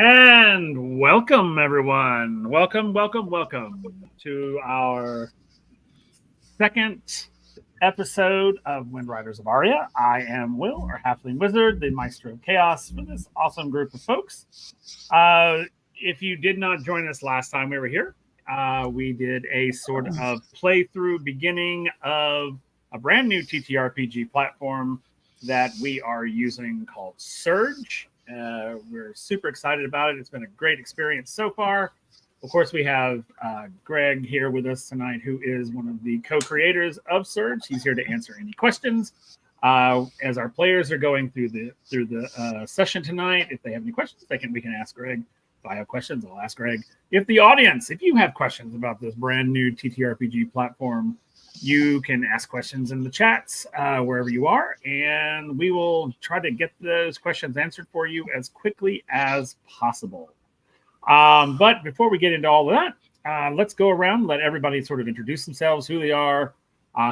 And welcome, everyone. Welcome to our second episode of Windriders of Aria. I am Will, our Halfling Wizard, the Maestro of Chaos for this awesome group of folks. If you did not join us last time we were here, we did a sort of playthrough beginning of a brand new TTRPG platform that we are using called Surge. We're super excited about it. It's been a great experience so far. Of course, we have Greg here with us tonight, who is one of the co-creators of Surge. He's here to answer any questions. As our players are going through the session tonight, if they have any questions, we can ask Greg. If I have questions, I'll ask Greg. If you have questions about this brand new TTRPG platform, you can ask questions in the chats wherever you are, and we will try to get those questions answered for you as quickly as possible. But before we get into all of that, let's go around, let everybody sort of introduce themselves, who they are,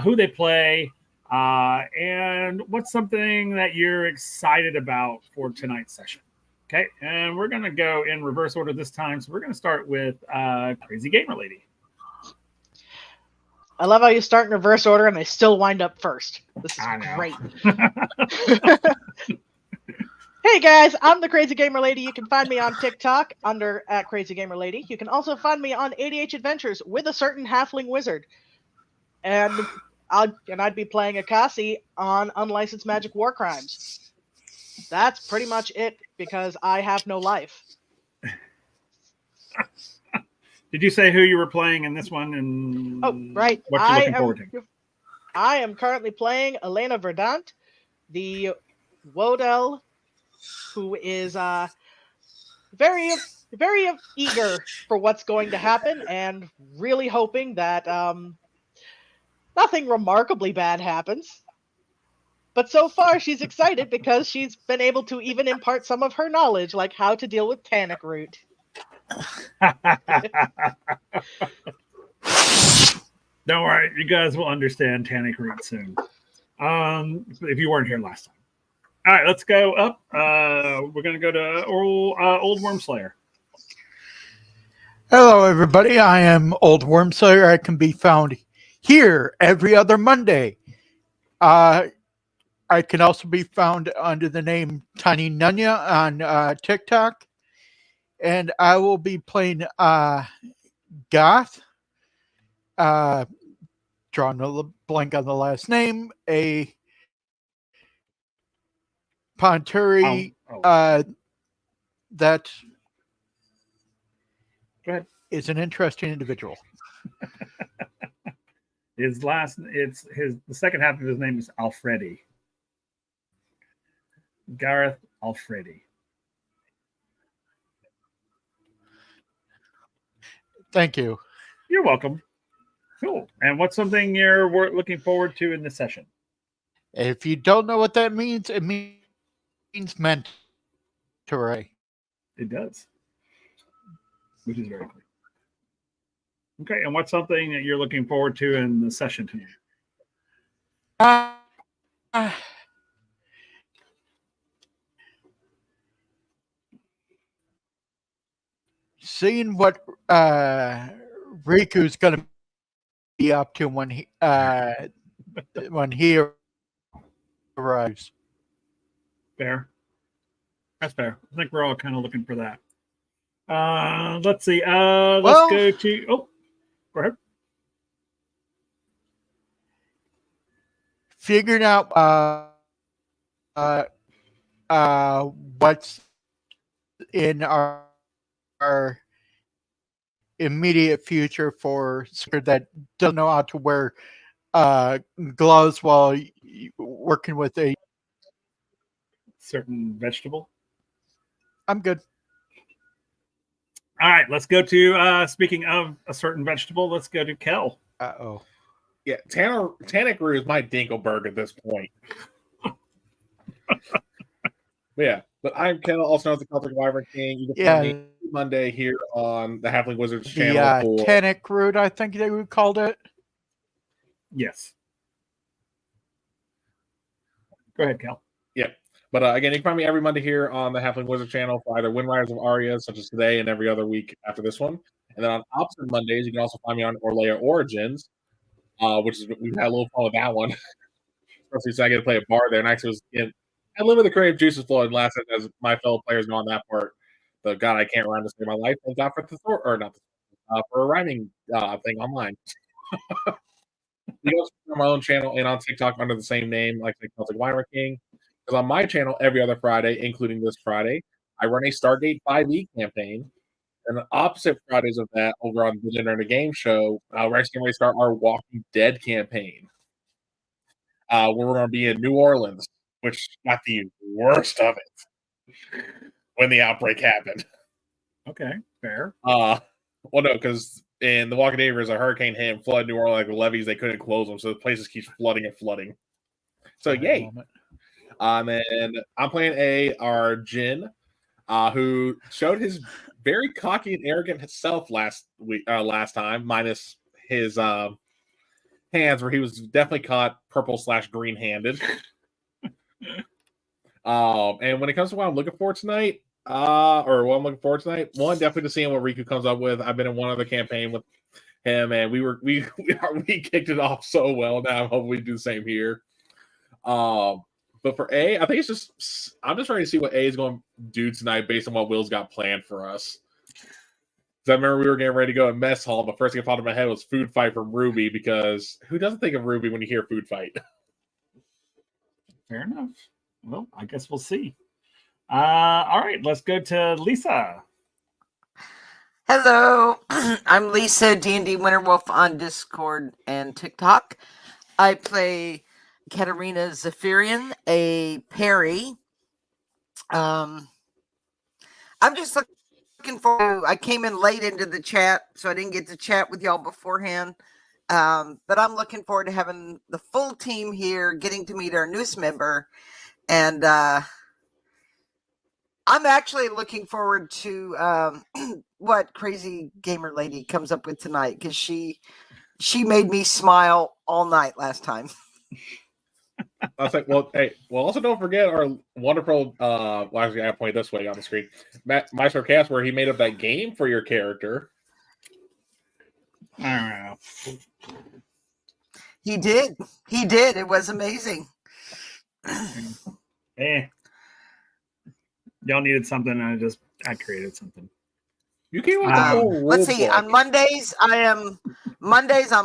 who they play, and what's something that you're excited about for tonight's session. Okay, and we're going to go in reverse order this time. So we're going to start with Crazy Gamer Lady. I love how you start in reverse order and they still wind up first. This is great. Hey guys, I'm the Crazy Gamer Lady. You can find me on TikTok under @CrazyGamerLady. You can also find me on ADH Adventures with a certain halfling wizard. And I'd be playing Akasi on Unlicensed Magic War Crimes. That's pretty much it because I have no life. Did you say who you were playing in this one? And right. What you're looking forward to? I am currently playing Elena Verdant, the Wodel, who is very, very eager for what's going to happen and really hoping that nothing remarkably bad happens. But so far, she's excited because she's been able to even impart some of her knowledge, like how to deal with tannic root. Don't worry, you guys will understand tannic root soon. If you weren't here last time. All right, let's go up. We're going to go to Old Wormslayer. Hello, everybody. I am Old Wormslayer. I can be found here every other Monday. I can also be found under the name Tiny Nunya on TikTok. And I will be playing Goth. Drawing a blank on the last name. A Ponturi that is an interesting individual. The second half of his name is Alfredi. Gareth Alfredi. Thank you. You're welcome. Cool. And what's something you're looking forward to in this session? If you don't know what that means, it means mentoring. It does. Which is very clear. Okay, and what's something that you're looking forward to in the session tonight? Seeing what Riku's going to be up to when he arrives. Fair. That's fair. I think we're all kind of looking for that. Let's see. Let's go to. Oh, go ahead. Figuring out what's in our immediate future for that doesn't know how to wear gloves while working with a certain vegetable. I'm good. All right, let's go to speaking of a certain vegetable, let's go to Kel. Uh-oh. Yeah, tannic root is my Dinkelberg at this point. But I'm Kel, also known as the Celtic Wyvern King. You can find me Monday here on the Halfling Wizards channel. Tannic root, I think they would called it. Yes. Go ahead, Kel. Yeah. But again, you can find me every Monday here on the Halfling Wizard channel for either Windriders of Aria, such as today, and every other week after this one. And then on opposite Mondays, you can also find me on Orlea Origins, which is we've had a little fun with that one. Especially since I get to play a bar there. And actually, I live with the creative juices flowing last as my fellow players know on that part. The God, I can't rhyme to save my life. Thank God for the or not for a rhyming thing online. You can also find my own channel and on TikTok under the same name, like Celtic Weimer King. Because on my channel, every other Friday, including this Friday, I run a Stargate 5e campaign. And the opposite Fridays of that, over on the Dinner and a Game Show, we're actually going to start our Walking Dead campaign. Where we're going to be in New Orleans, which got the worst of it when the outbreak happened. Okay, fair. Well, no, because in the Walking Dead, there's a hurricane hit and flood New Orleans, like the levees, they couldn't close them, so the places keeps flooding and flooding. So, yay. And I'm playing our Jin, who showed his very cocky and arrogant self last time, minus his hands, where he was definitely caught purple/green handed. And when it comes to what I'm looking for tonight, one, definitely to seeing what Riku comes up with. I've been in one other campaign with him, and we kicked it off so well. Now I'm hoping we do the same here. But for A, I think I'm just ready to see what A is going to do tonight based on what Will's got planned for us. I remember we were getting ready to go to mess hall, but first thing that popped in my head was food fight from Ruby, because who doesn't think of Ruby when you hear food fight? Fair enough. Well, I guess we'll see. All right, let's go to Lisa. Hello, I'm Lisa, D&D Winterwolf on Discord and TikTok. I play Katarina Zephyrian, a parry. I'm just looking for. I came in late into the chat, so I didn't get to chat with y'all beforehand. But I'm looking forward to having the full team here, getting to meet our newest member, and I'm actually looking forward to what Crazy Gamer Lady comes up with tonight, because she made me smile all night last time. I was like, also don't forget our wonderful. Actually, I point this way on the screen. Maestro Cast, where he made up that game for your character. I don't know. He did. It was amazing. Y'all needed something, and I created something. You came with the whole rule Let's see. book. On Mondays, I'm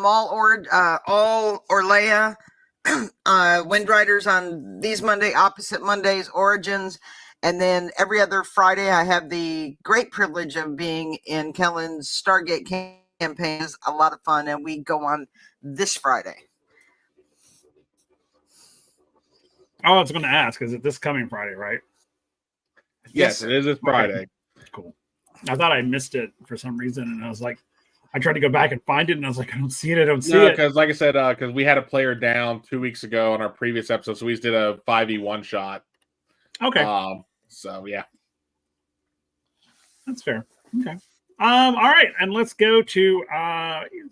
all Orlea. Windriders on these opposite Mondays, Origins, and then every other Friday I have the great privilege of being in Kellen's Stargate campaign. It's a lot of fun, and we go on this Friday. Oh, I was going to ask, is it this coming Friday, right? Yes, it is this Friday. Okay. Cool. I thought I missed it for some reason, and I was like, I tried to go back and find it, and I was like, I don't see it. Because like I said, because we had a player down 2 weeks ago on our previous episode, so we just did a 5v1 shot. Okay. So yeah, that's fair. Okay. All right, and let's go to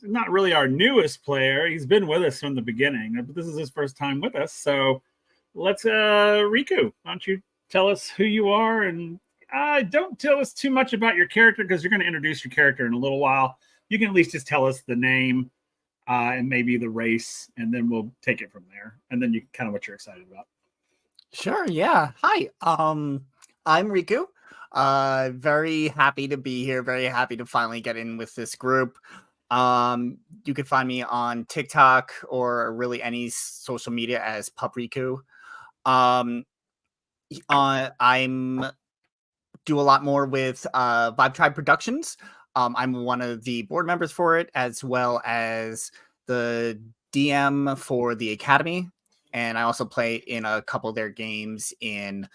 not really our newest player. He's been with us from the beginning, but this is his first time with us. So let's Riku, why don't you tell us who you are, and don't tell us too much about your character, because you're going to introduce your character in a little while. You can at least just tell us the name and maybe the race, and then we'll take it from there. And then you kind of what you're excited about. Sure. Yeah. Hi. I'm Riku. Very happy to be here. Very happy to finally get in with this group. You can find me on TikTok or really any social media as Pup Riku. I'm do a lot more with Vibe Tribe Productions. I'm one of the board members for it, as well as the DM for the Academy. And I also play in a couple of their games in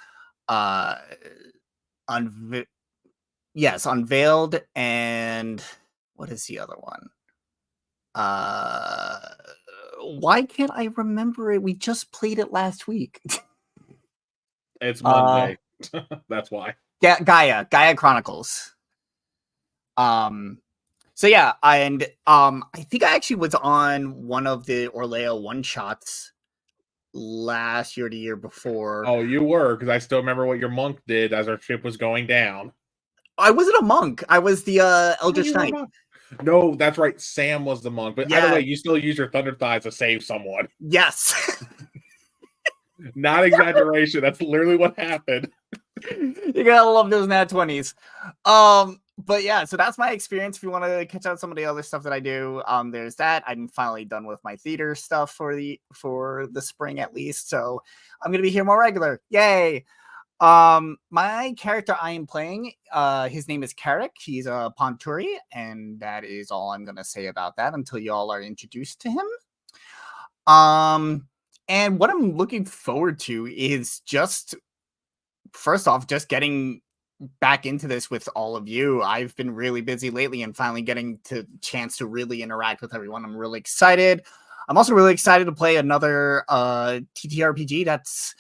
Unveiled, and what is the other one? Why can't I remember it? We just played it last week. It's Monday. That's why. Yeah, Gaia Chronicles. So yeah, and I think I actually was on one of the Orleo one shots last year, the year before. Oh, you were, because I still remember what your monk did as our ship was going down. I wasn't a monk. I was the Eldritch you were a Knight. monk. No, that's right. Sam was the monk. But either way, you still use your thunder thighs to save someone. Yes. Not exaggeration. That's literally what happened. You gotta love those nat 20s. But yeah, so that's my experience. If you want to catch out some of the other stuff that I do, there's that. I'm finally done with my theater stuff for the spring at least. So I'm gonna be here more regular. Yay! My character I am playing, his name is Carrick. He's a Ponturi, and that is all I'm gonna say about that until y'all are introduced to him. And what I'm looking forward to is just, first off, just getting back into this with all of you. I've been really busy lately and finally getting to chance to really interact with everyone. I'm really excited. I'm also really excited to play another TTRPG that's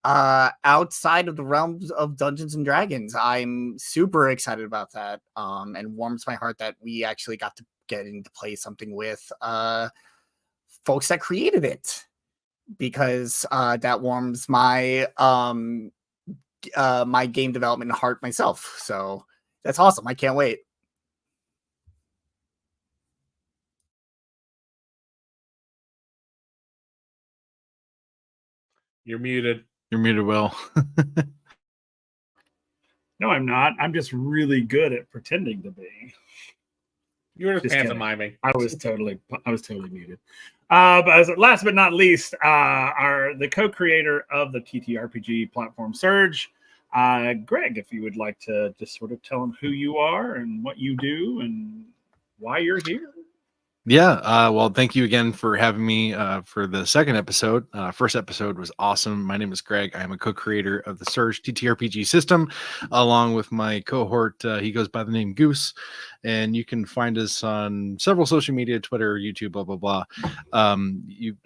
outside of the realms of Dungeons and Dragons. I'm super excited about that, and warms my heart that we actually got to get into play something with folks that created it, because that warms my my game development heart myself. So that's awesome. I can't wait. You're muted. You're muted, Will. No, I'm not. I'm just really good at pretending to be. You were just Just kidding. pantomiming. I was totally muted. But last but not least, the co-creator of the TTRPG platform Surge, Greg, if you would like to just sort of tell them who you are and what you do and why you're here. Yeah, well, thank you again for having me for the second episode. First episode was awesome. My name is Greg. I am a co-creator of the Surge TTRPG system, along with my cohort. He goes by the name Goose, and you can find us on several social media, Twitter, YouTube, blah, blah, blah.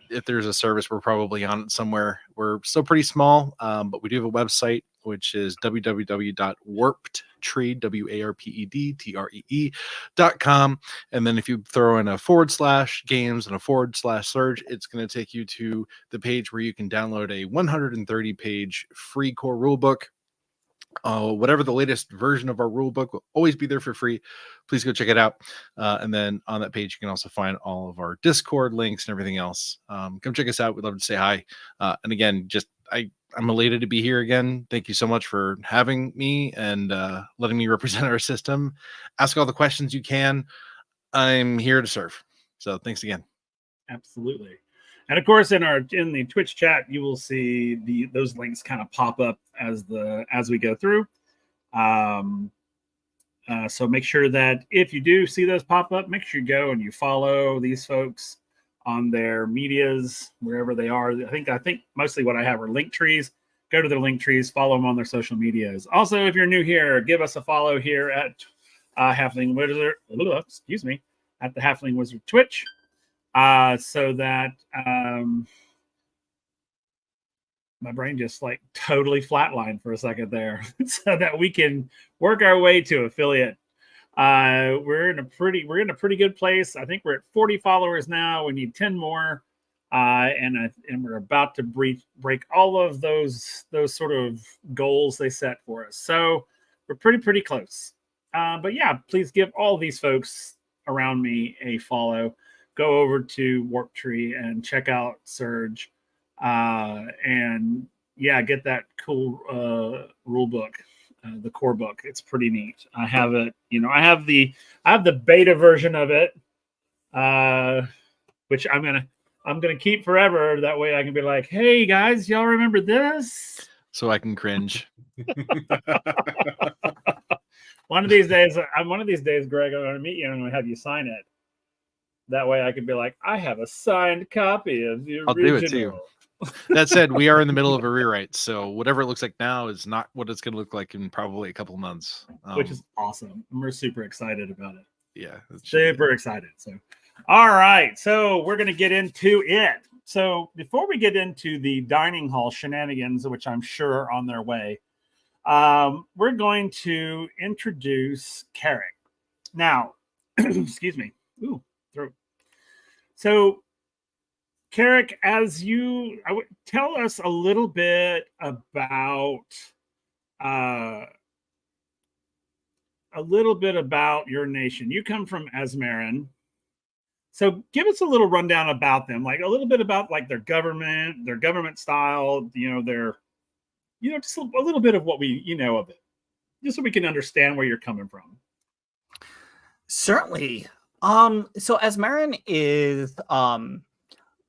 If there's a service, we're probably on it somewhere. We're still pretty small, but we do have a website, which is www.warpedtree.com. And then if you throw in a /games and a /surge, it's going to take you to the page where you can download a 130-page free core rulebook. Whatever the latest version of our rulebook will always be there for free. Please go check it out. And then on that page, you can also find all of our Discord links and everything else. Come check us out. We'd love to say hi. And again, I'm elated to be here again. Thank you so much for having me and letting me represent our system. Ask all the questions you can. I'm here to serve. So thanks again. Absolutely. And of course, in the Twitch chat, you will see those links kind of pop up as we go through. So make sure that if you do see those pop up, make sure you go and you follow these folks on their medias, wherever they are. I think mostly what I have are link trees. Go to their link trees, follow them on their social medias. Also, if you're new here, give us a follow here at Halfling Wizard. Excuse me, at the Halfling Wizard Twitch, so that my brain just like totally flatlined for a second there, so that we can work our way to affiliate. We're in a pretty good place. I think we're at 40 followers now. We need 10 more, and we're about to break all of those sort of goals they set for us. So we're pretty close. But yeah, please give all these folks around me a follow. Go over to Warp Tree and check out Surge, and yeah, get that cool rule book. The core book. It's pretty neat. I have it. I have the beta version of it, which I'm gonna keep forever. That way I can be like, hey guys, y'all remember this? So I can cringe. One of these days, Greg, I'm gonna meet you and I'm gonna have you sign it. That way I can be like, I have a signed copy of the original. I'll do it too. That said, we are in the middle of a rewrite, so whatever it looks like now is not what it's going to look like in probably a couple of months. Which is awesome. We're super excited about it. Yeah. Super excited. So, all right. So we're going to get into it. So before we get into the dining hall shenanigans, which I'm sure are on their way, we're going to introduce Carrick. Now, excuse me. Ooh, throat. So Carrick, as you tell us a little bit about your nation. You come from Asmarin. So give us a little rundown about them, like a little bit about like their government style, just a little bit of what we, of it, just so we can understand where you're coming from. Certainly. So Asmarin is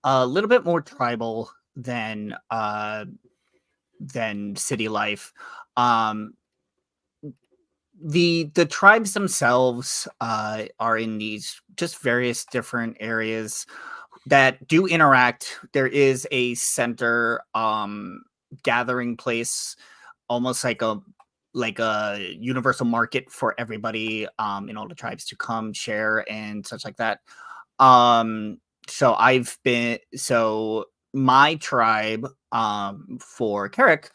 a little bit more tribal than city life. The tribes themselves are in these just various different areas that do interact. There is a center gathering place, almost like a universal market for everybody in all the tribes to come share and such like that. So my tribe for Carrick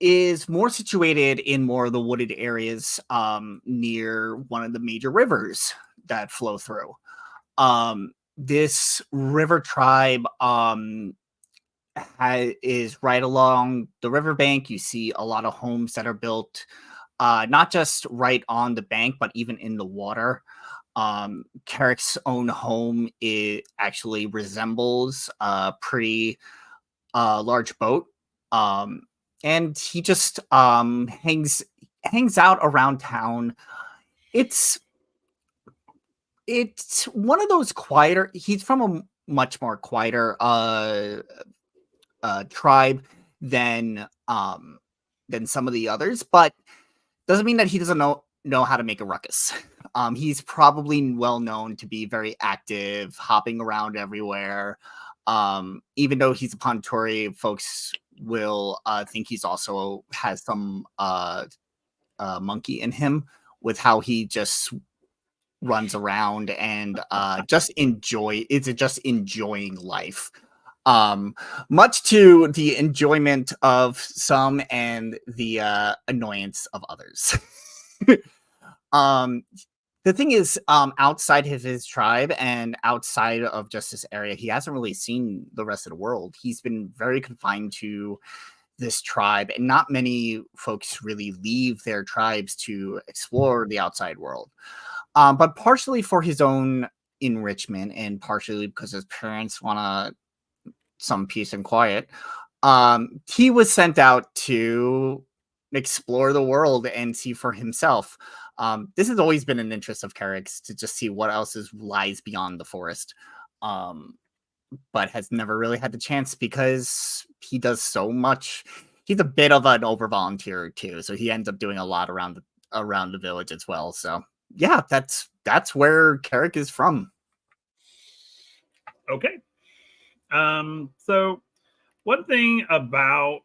is more situated in more of the wooded areas near one of the major rivers that flow through. This river tribe is right along the riverbank. You see a lot of homes that are built not just right on the bank, but even in the water. Carrick's own home actually resembles a pretty large boat. And he just hangs out around town. It's one of those quieter. He's from a much more quieter tribe than some of the others, but doesn't mean that he doesn't know how to make a ruckus. He's probably well known to be very active, hopping around everywhere. Even though he's a Pontori, folks will think he's also has some monkey in him with how he just runs around and just enjoying life. Much to the enjoyment of some and the annoyance of others. The thing is, outside of his tribe and outside of just this area, he hasn't really seen the rest of the world. He's been very confined to this tribe, and not many folks really leave their tribes to explore the outside world. But partially for his own enrichment and partially because his parents want some peace and quiet, he was sent out to explore the world and see for himself. This has always been an interest of Carrick's, to just see what else lies beyond the forest, but has never really had the chance because he does so much. He's a bit of an over volunteer too, so he ends up doing a lot around the village as well. So yeah, that's where Carrick is from. Okay. So one thing about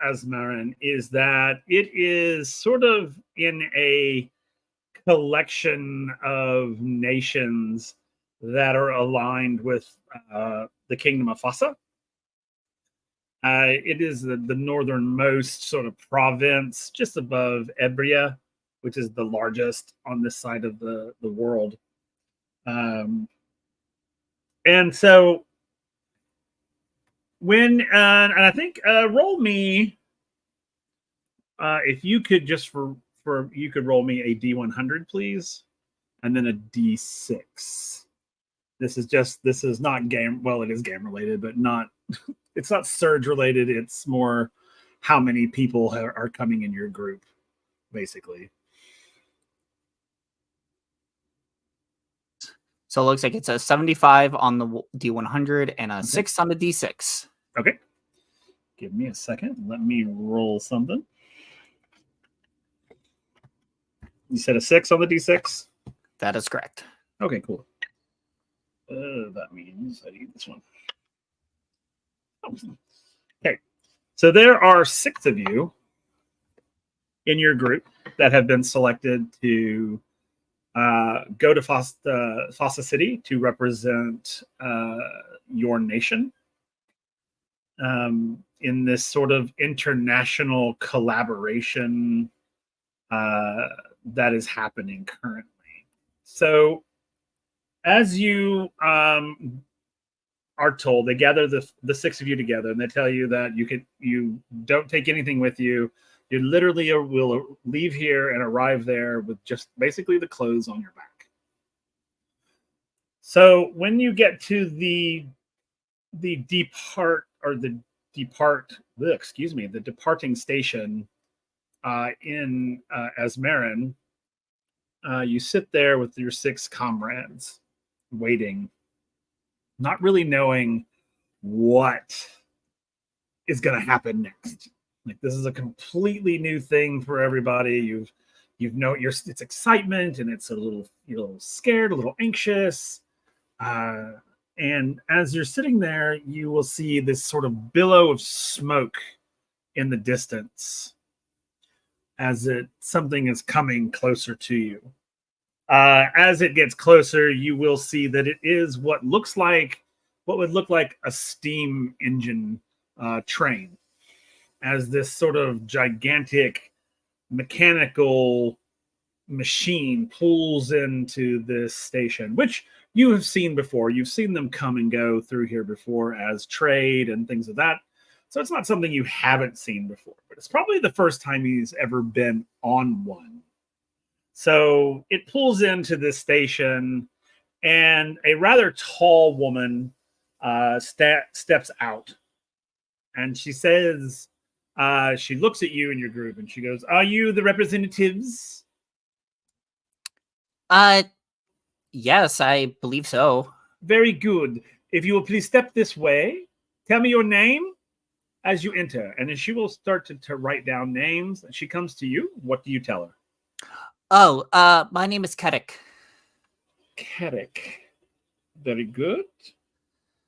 Asmarin is that it is sort of in a collection of nations that are aligned with the Kingdom of Fossa. It is the northernmost sort of province, just above Ebria, which is the largest on this side of the world. And so when and I think roll me if you could just for you could roll me a D100, please, and then a D6. This is not game. Well, it is game related, but not. It's not surge related. It's more how many people are coming in your group, basically. So it looks like it's a 75 on the D100 and a 6 on the D6. Okay. Give me a second. Let me roll something. You said a 6 on the D6? That is correct. Okay, cool. That means I need this one. Okay. So there are 6 of you in your group that have been selected to go to Fossa City to represent your nation in this sort of international collaboration that is happening currently. So, as you are told, they gather the six of you together, and they tell you that you don't take anything with you. You literally will leave here and arrive there with just basically the clothes on your back. So when you get to the departing station in Asmarin, you sit there with your six comrades, waiting, not really knowing what is going to happen next. Like, this is a completely new thing for everybody. It's excitement, and it's you're a little scared, a little anxious. And as you're sitting there, you will see this sort of billow of smoke in the distance as something is coming closer to you. As it gets closer, you will see that it is what would look like a steam engine train, as this sort of gigantic mechanical machine pulls into this station, which you have seen before. You've seen them come and go through here before as trade and things of that. So it's not something you haven't seen before, but it's probably the first time he's ever been on one. So it pulls into this station, and a rather tall woman steps out, and she says, she looks at you and your group, and she goes, "Are you the representatives?" Yes, I believe so. Very good. If you will please step this way, tell me your name as you enter. And then she will start to write down names. And she comes to you. What do you tell her? Oh, my name is Kedek. Kedek. Very good.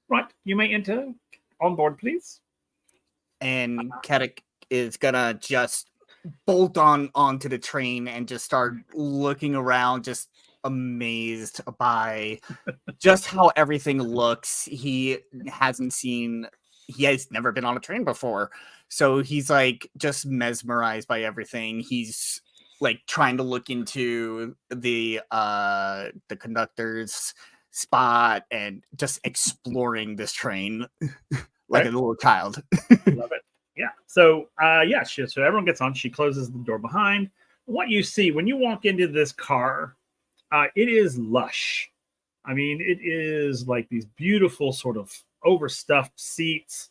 Right, you may enter. On board, please. And Kedek is gonna just bolt onto the train and just start looking around, just amazed by just how everything looks. He has never been on a train before, so he's like just mesmerized by everything. He's like trying to look into the conductor's spot and just exploring this train like a little child. Love it. Yeah. So so everyone gets on. She closes the door behind. What you see when you walk into this car, it is lush. I mean, it is like these beautiful sort of overstuffed seats,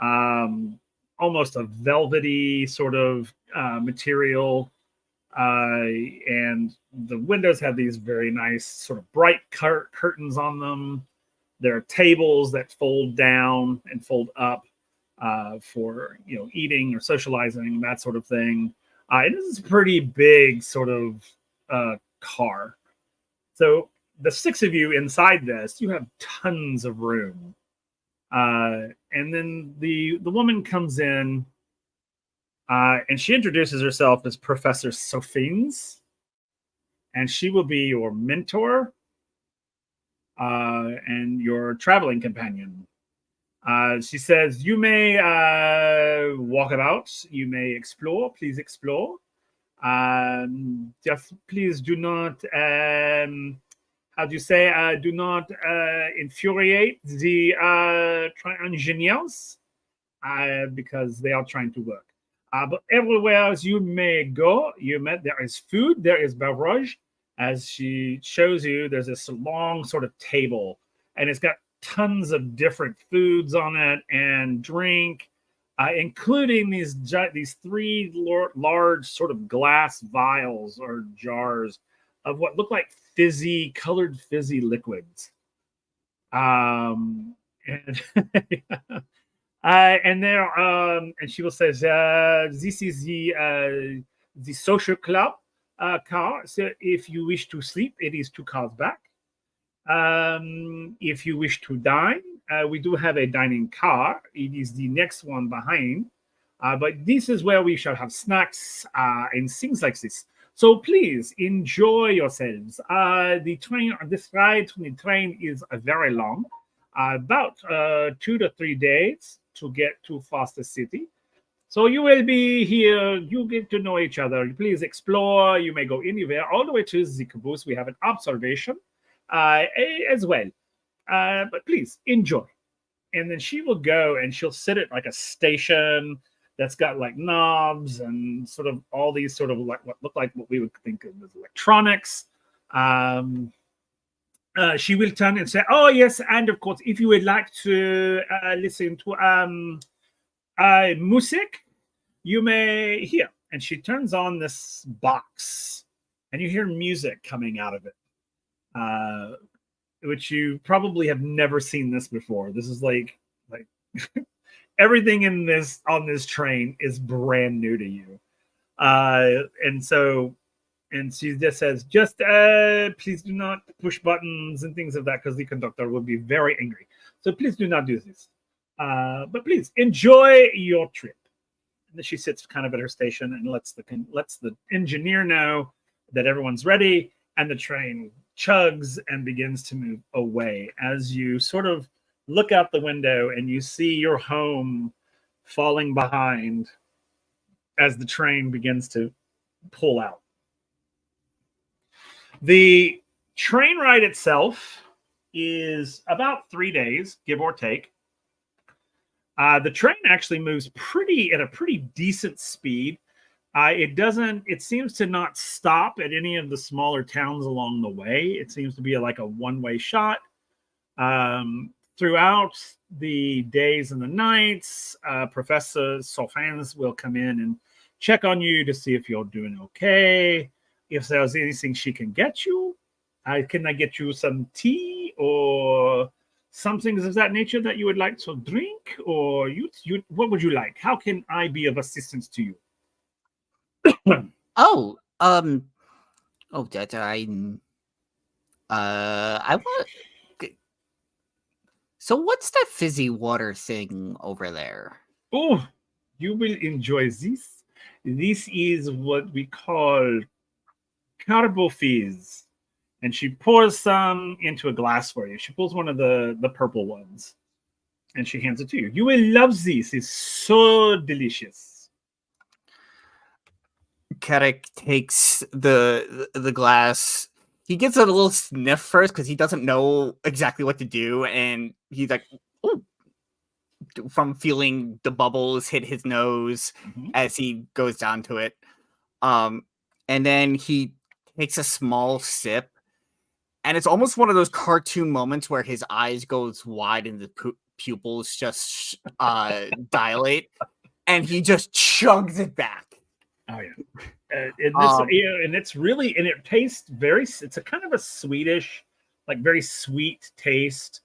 almost a velvety sort of material. And the windows have these very nice sort of bright curtains on them. There are tables that fold down and fold up for eating or socializing, that sort of thing. It is a pretty big sort of car. So the six of you inside this, you have tons of room. And then the woman comes in, and she introduces herself as Professor Sophines, and she will be your mentor and your traveling companion. She says, you may walk about, you may explore, please explore. Just please do not, do not infuriate the engineers because they are trying to work. But everywhere else you may go, there is food, there is beverage. As she shows you, there's this long sort of table, and it's got tons of different foods on it and drink, including these three large sort of glass vials or jars of what look like colored fizzy liquids. And and there, and she will say, "This is the social club car. So if you wish to sleep, it is 2 cars back. If you wish to dine, we do have a dining car. It is the next one behind. But this is where we shall have snacks and things like this. So please enjoy yourselves. This ride to the train is very long, about 2 to 3 days to get to Fossa City. So you will be here. You get to know each other. Please explore. You may go anywhere, all the way to the caboose. We have an observation as well. But please enjoy. And then she will go and she'll sit at like a station that's got like knobs and sort of all these sort of like what look like what we would think of as electronics. She will turn and say, "Oh yes, and of course, if you would like to listen to music, you may hear." And she turns on this box, and you hear music coming out of it, which you probably have never seen this before. This is like everything in this on this train is brand new to you, and she just says, "Just please do not push buttons and things of that, because the conductor will be very angry. So please do not do this. But please enjoy your trip." And then she sits kind of at her station and lets the engineer know that everyone's ready, and the train chugs and begins to move away as you sort of look out the window and you see your home falling behind as the train begins to pull out. The train ride itself is about 3 days, give or take. The train actually moves at a pretty decent speed. It seems to not stop at any of the smaller towns along the way. It seems to be like a one-way shot. Throughout the days and the nights, Professor Solfans will come in and check on you to see if you're doing okay. If there's anything she can get you, can I get you some tea or something of that nature that you would like to drink? Or what would you like? How can I be of assistance to you? That I want. So what's that fizzy water thing over there? Oh, you will enjoy this. This is what we call Carbo Fizz. And she pours some into a glass for you. She pulls one of the purple ones, and she hands it to you. You will love this. It's so delicious. Carrick takes the glass. He gives it a little sniff first because he doesn't know exactly what to do, and he's like, "Ooh," from feeling the bubbles hit his nose as he goes down to it. And then he takes a small sip, and it's almost one of those cartoon moments where his eyes goes wide and the pupils just dilate, and he just chugs it back. Oh yeah, and it tastes it's a kind of a sweetish, like very sweet taste.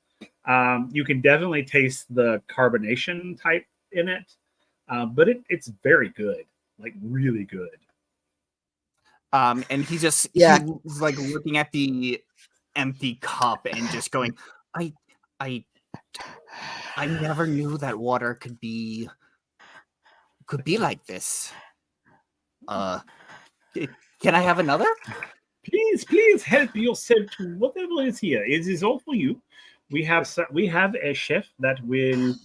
You can definitely taste the carbonation type in it, but it's very good, like really good. And he's like looking at the empty cup and just going, I never knew that water could be like this. Can I have another? Please help yourself to whatever is here. It is all for you. We have a chef that will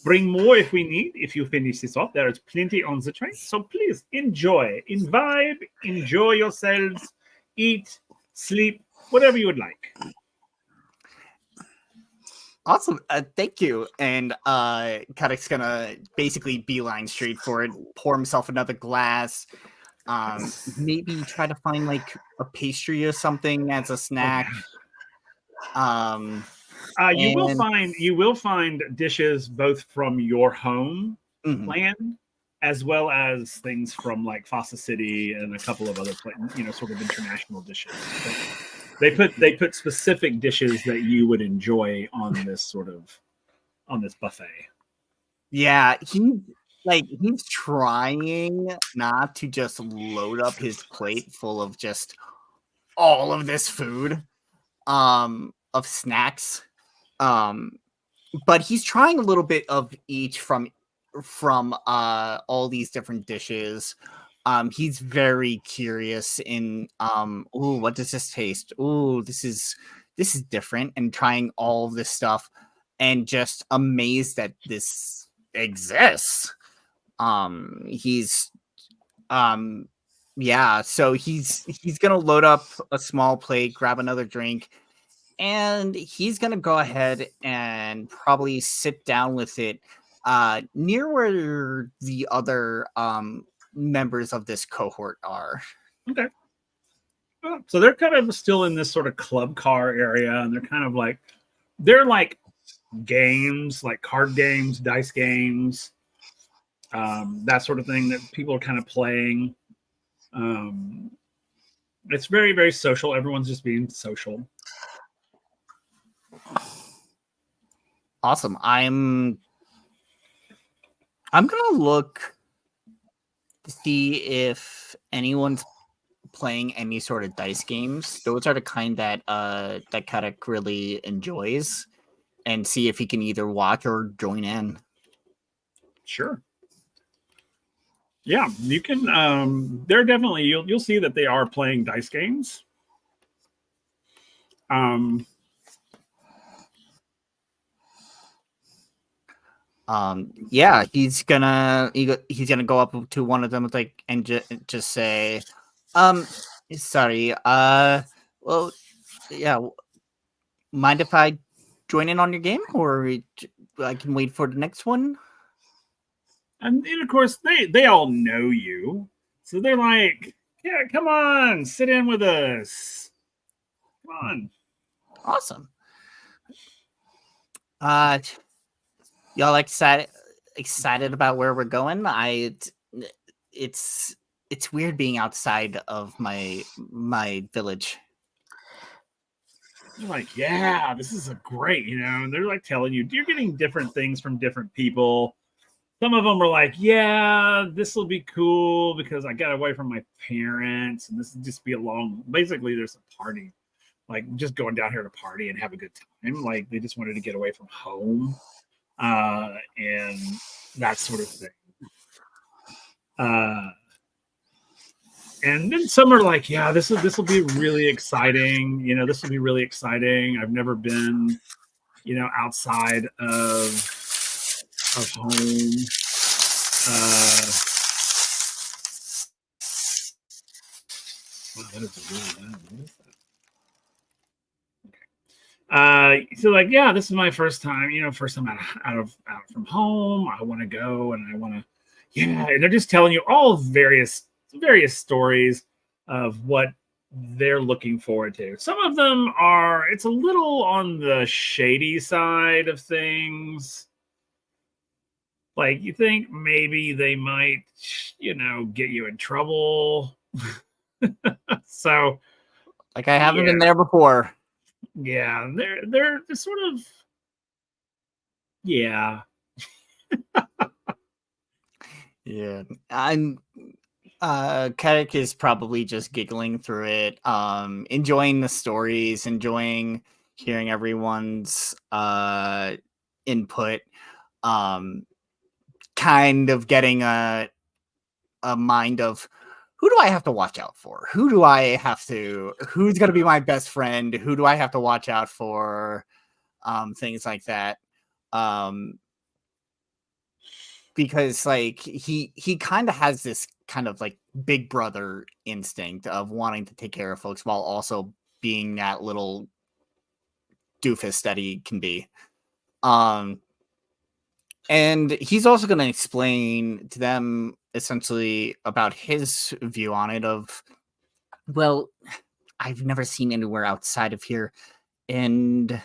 bring more if we need. If you finish this off, there is plenty on the train. So please enjoy, imbibe, enjoy yourselves, eat, sleep, whatever you would like. Awesome. Thank you. And Kadek's gonna basically beeline straight for it, pour himself another glass, maybe try to find like a pastry or something as a snack. You will find dishes both from your home land as well as things from like Fossa City and a couple of other sort of international dishes. But they put specific dishes that you would enjoy on this buffet. Yeah, he's trying not to just load up his plate full of just all of this food, of snacks. But he's trying a little bit of each from all these different dishes. He's very curious in ooh, what does this taste? Ooh, this is different, and trying all of this stuff and just amazed that this exists. He's yeah, so he's gonna load up a small plate, grab another drink, and he's gonna go ahead and probably sit down with it near where the other members of this cohort are. Okay. So they're kind of still in this sort of club car area, and they're kind of like games, like card games, dice games, that sort of thing that people are kind of playing. It's very, very social. Everyone's just being social. Awesome. I'm gonna look to see if anyone's playing any sort of dice games. Those are the kind that that Kadak really enjoys, and see if he can either watch or join in. Sure. Yeah, you can. They're definitely you'll see that they are playing dice games. Yeah, he's gonna go up to one of them with like and just say, sorry, well, yeah, mind if I join in on your game, or I can wait for the next one? And of course they all know you, so they're like, yeah, come on, sit in with us. Come on. Awesome. Y'all excited about where we're going? It's weird being outside of my village. They're like, yeah, this is a great, and they're like telling you you're getting different things from different people. Some of them are like, yeah, this will be cool because I got away from my parents, and this will just be a long. Basically, there's a party, like just going down here to party and have a good time. Like they just wanted to get away from home, and that sort of thing. And then some are like, yeah, this will be really exciting. This will be really exciting. I've never been, outside of home. Wow, that is really loud. What is that? Okay. So like, yeah, this is my first time. First time out from home. I want to go, and I want to, yeah. And they're just telling you all various stories of what they're looking forward to. Some of them are, it's a little on the shady side of things. Like you think maybe they might, get you in trouble. So like I haven't been there before. Yeah, they're sort of, yeah. Yeah, I'm Kadak is probably just giggling through it, enjoying the stories, enjoying hearing everyone's input, kind of getting a mind of who do I have to watch out for? Who's going to be my best friend? Who do I have to watch out for? Things like that. Because like he kind of has this kind of like big brother instinct of wanting to take care of folks while also being that little doofus that he can be. And he's also going to explain to them essentially about his view on it of, well, I've never seen anywhere outside of here, and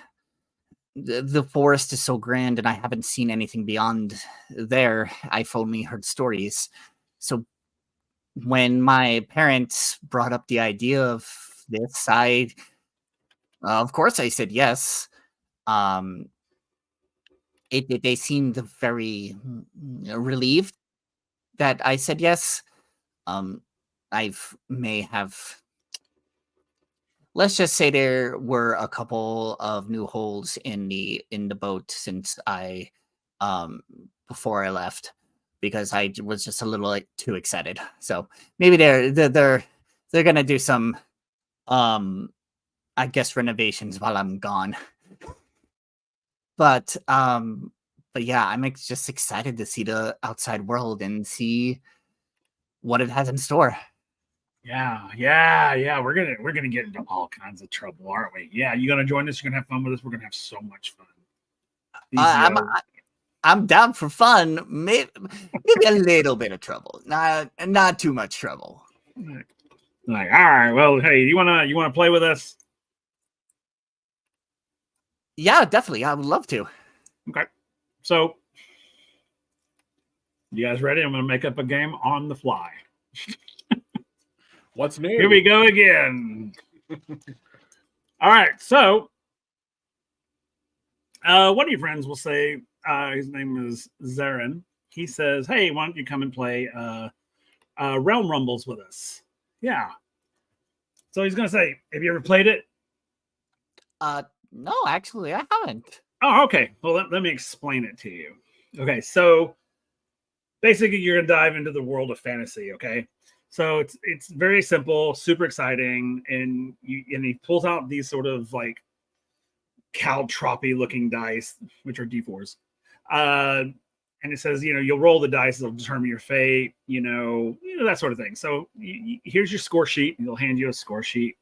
the forest is so grand, and I haven't seen anything beyond there. I've only heard stories. So when my parents brought up the idea of this, of course I said yes. They seemed very relieved that I said yes. Let's just say there were a couple of new holes in the boat since I before I left, because I was just a little too excited. So maybe they're gonna do some I guess renovations while I'm gone. But but yeah, I'm just excited to see the outside world and see what it has in store. Yeah. We're gonna get into all kinds of trouble, aren't we? Yeah, you gonna join us? You're gonna have fun with us. We're gonna have so much fun. I'm down for fun. Maybe a little bit of trouble. Not too much trouble. Like, all right, well, hey, you wanna play with us? Yeah, definitely. I would love to. Okay. So, you guys ready? I'm gonna make up a game on the fly. What's new? Here we go again. All right, so one of your friends will say, his name is Zarin. He says, "Hey, why don't you come and play Realm Rumbles with us?" Yeah. So he's gonna say, "Have you ever played it?" No, actually, I haven't. Oh, okay. Well, let me explain it to you. Okay, so basically, you're gonna dive into the world of fantasy. Okay, so it's very simple, super exciting, and he pulls out these sort of like caltroppy looking dice, which are D4s. And it says, you'll roll the dice, it'll determine your fate, that sort of thing. So here's your score sheet. He'll hand you a score sheet.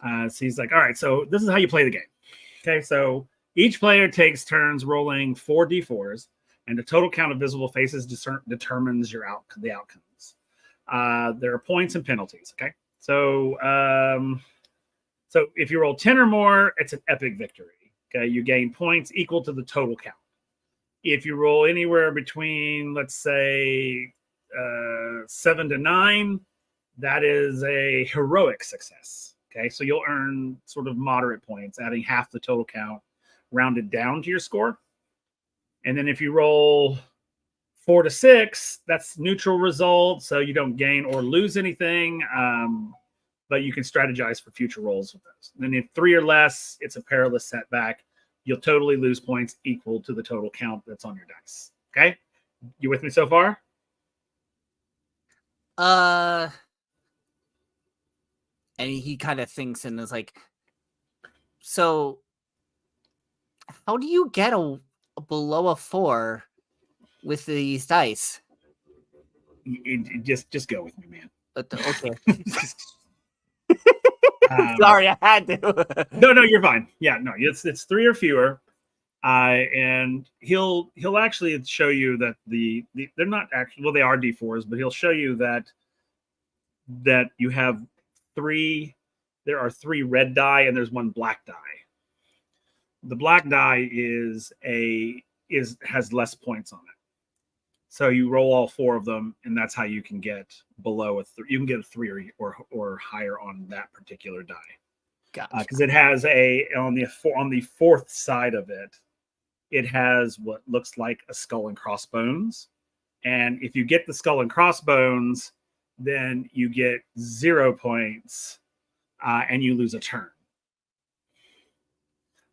So he's like, all right, so this is how you play the game. Okay, so each player takes turns rolling 4 D4s, and the total count of visible faces determines the outcomes. There are points and penalties. Okay, so so if you roll 10 or more, it's an epic victory. Okay, you gain points equal to the total count. If you roll anywhere between, let's say, 7 to 9, that is a heroic success. Okay, so you'll earn sort of moderate points, adding half the total count, rounded down to your score. And then if you roll 4 to 6, that's neutral result, so you don't gain or lose anything, but you can strategize for future rolls with those. And then if 3 or less, it's a perilous setback. You'll totally lose points equal to the total count that's on your dice. Okay? You with me so far? And he kind of thinks and is like, so how do you get a below a 4 with these dice? Just go with me, man. Okay. Um, Sorry, I had to. No, you're fine. Yeah, no, it's 3 or fewer. And he'll actually show you that they're not actually, well, they are D4s, but he'll show you that you have 3. There are 3 red die and there's 1 black die. The black die has less points on it. So you roll all 4 of them, and that's how you can get below a 3. You can get a 3 or higher on that particular die. Gotcha. Because it has on the fourth side of it, it has what looks like a skull and crossbones. And if you get the skull and crossbones, then you get 0 points, and you lose a turn.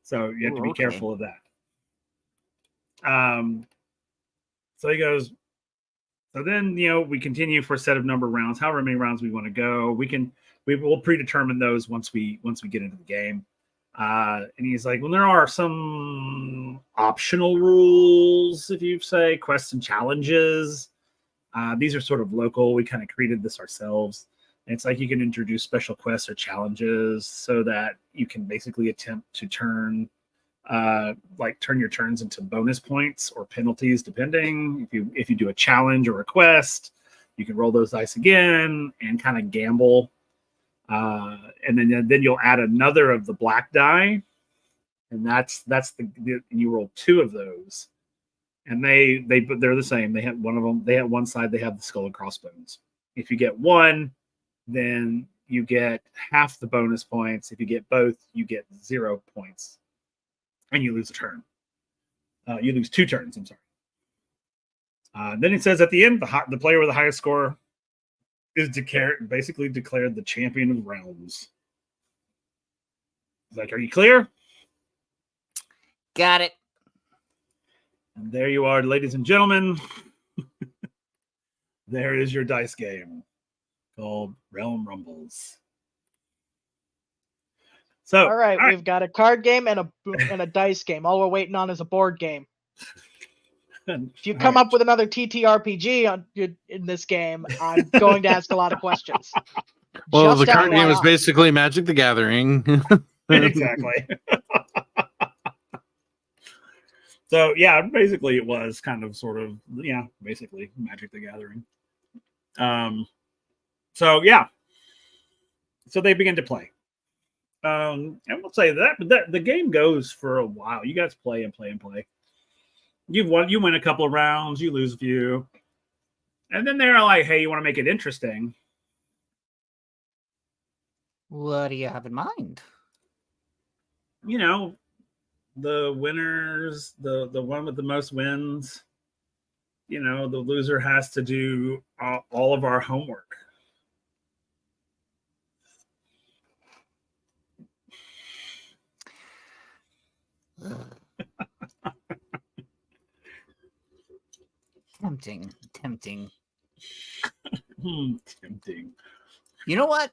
So you have to be careful of that. So he goes, so then, we continue for a set of number of rounds, however many rounds we want to go. We will predetermine those once we get into the game. And he's like, well, there are some optional rules, if you say, quests and challenges. These are sort of local. We kind of created this ourselves. And it's like you can introduce special quests or challenges so that you can basically attempt to turn your turns into bonus points or penalties, depending. If you do a challenge or a quest, you can roll those dice again and kind of gamble. And then you'll add another of the black die, and that's you roll 2 of those, and they're the same. They have one of them. They have one side. They have the skull and crossbones. If you get 1, then you get half the bonus points. If you get both, you get 0 points. And you lose a turn. You lose 2 turns, I'm sorry. Then it says at the end, the player with the highest score is basically declared the champion of realms. Like, are you clear? Got it. And there you are, ladies and gentlemen. There is your dice game called Realm Rumbles. So, all right, we've got a card game and a dice game. All we're waiting on is a board game. If you come up with another TTRPG in this game, I'm going to ask a lot of questions. Well, Just the card game is FYI. basically Magic the Gathering. Exactly. So yeah, basically it was kind of sort of basically Magic the Gathering. So yeah. So they begin to play. And we'll say that the game goes for a while. You guys play and play and play. You win a couple of rounds, you lose a few. And then they're like, hey, you want to make it interesting? What do you have in mind? You know, the winners, the one with the most wins, the loser has to do all of our homework. Tempting. Tempting. You know what?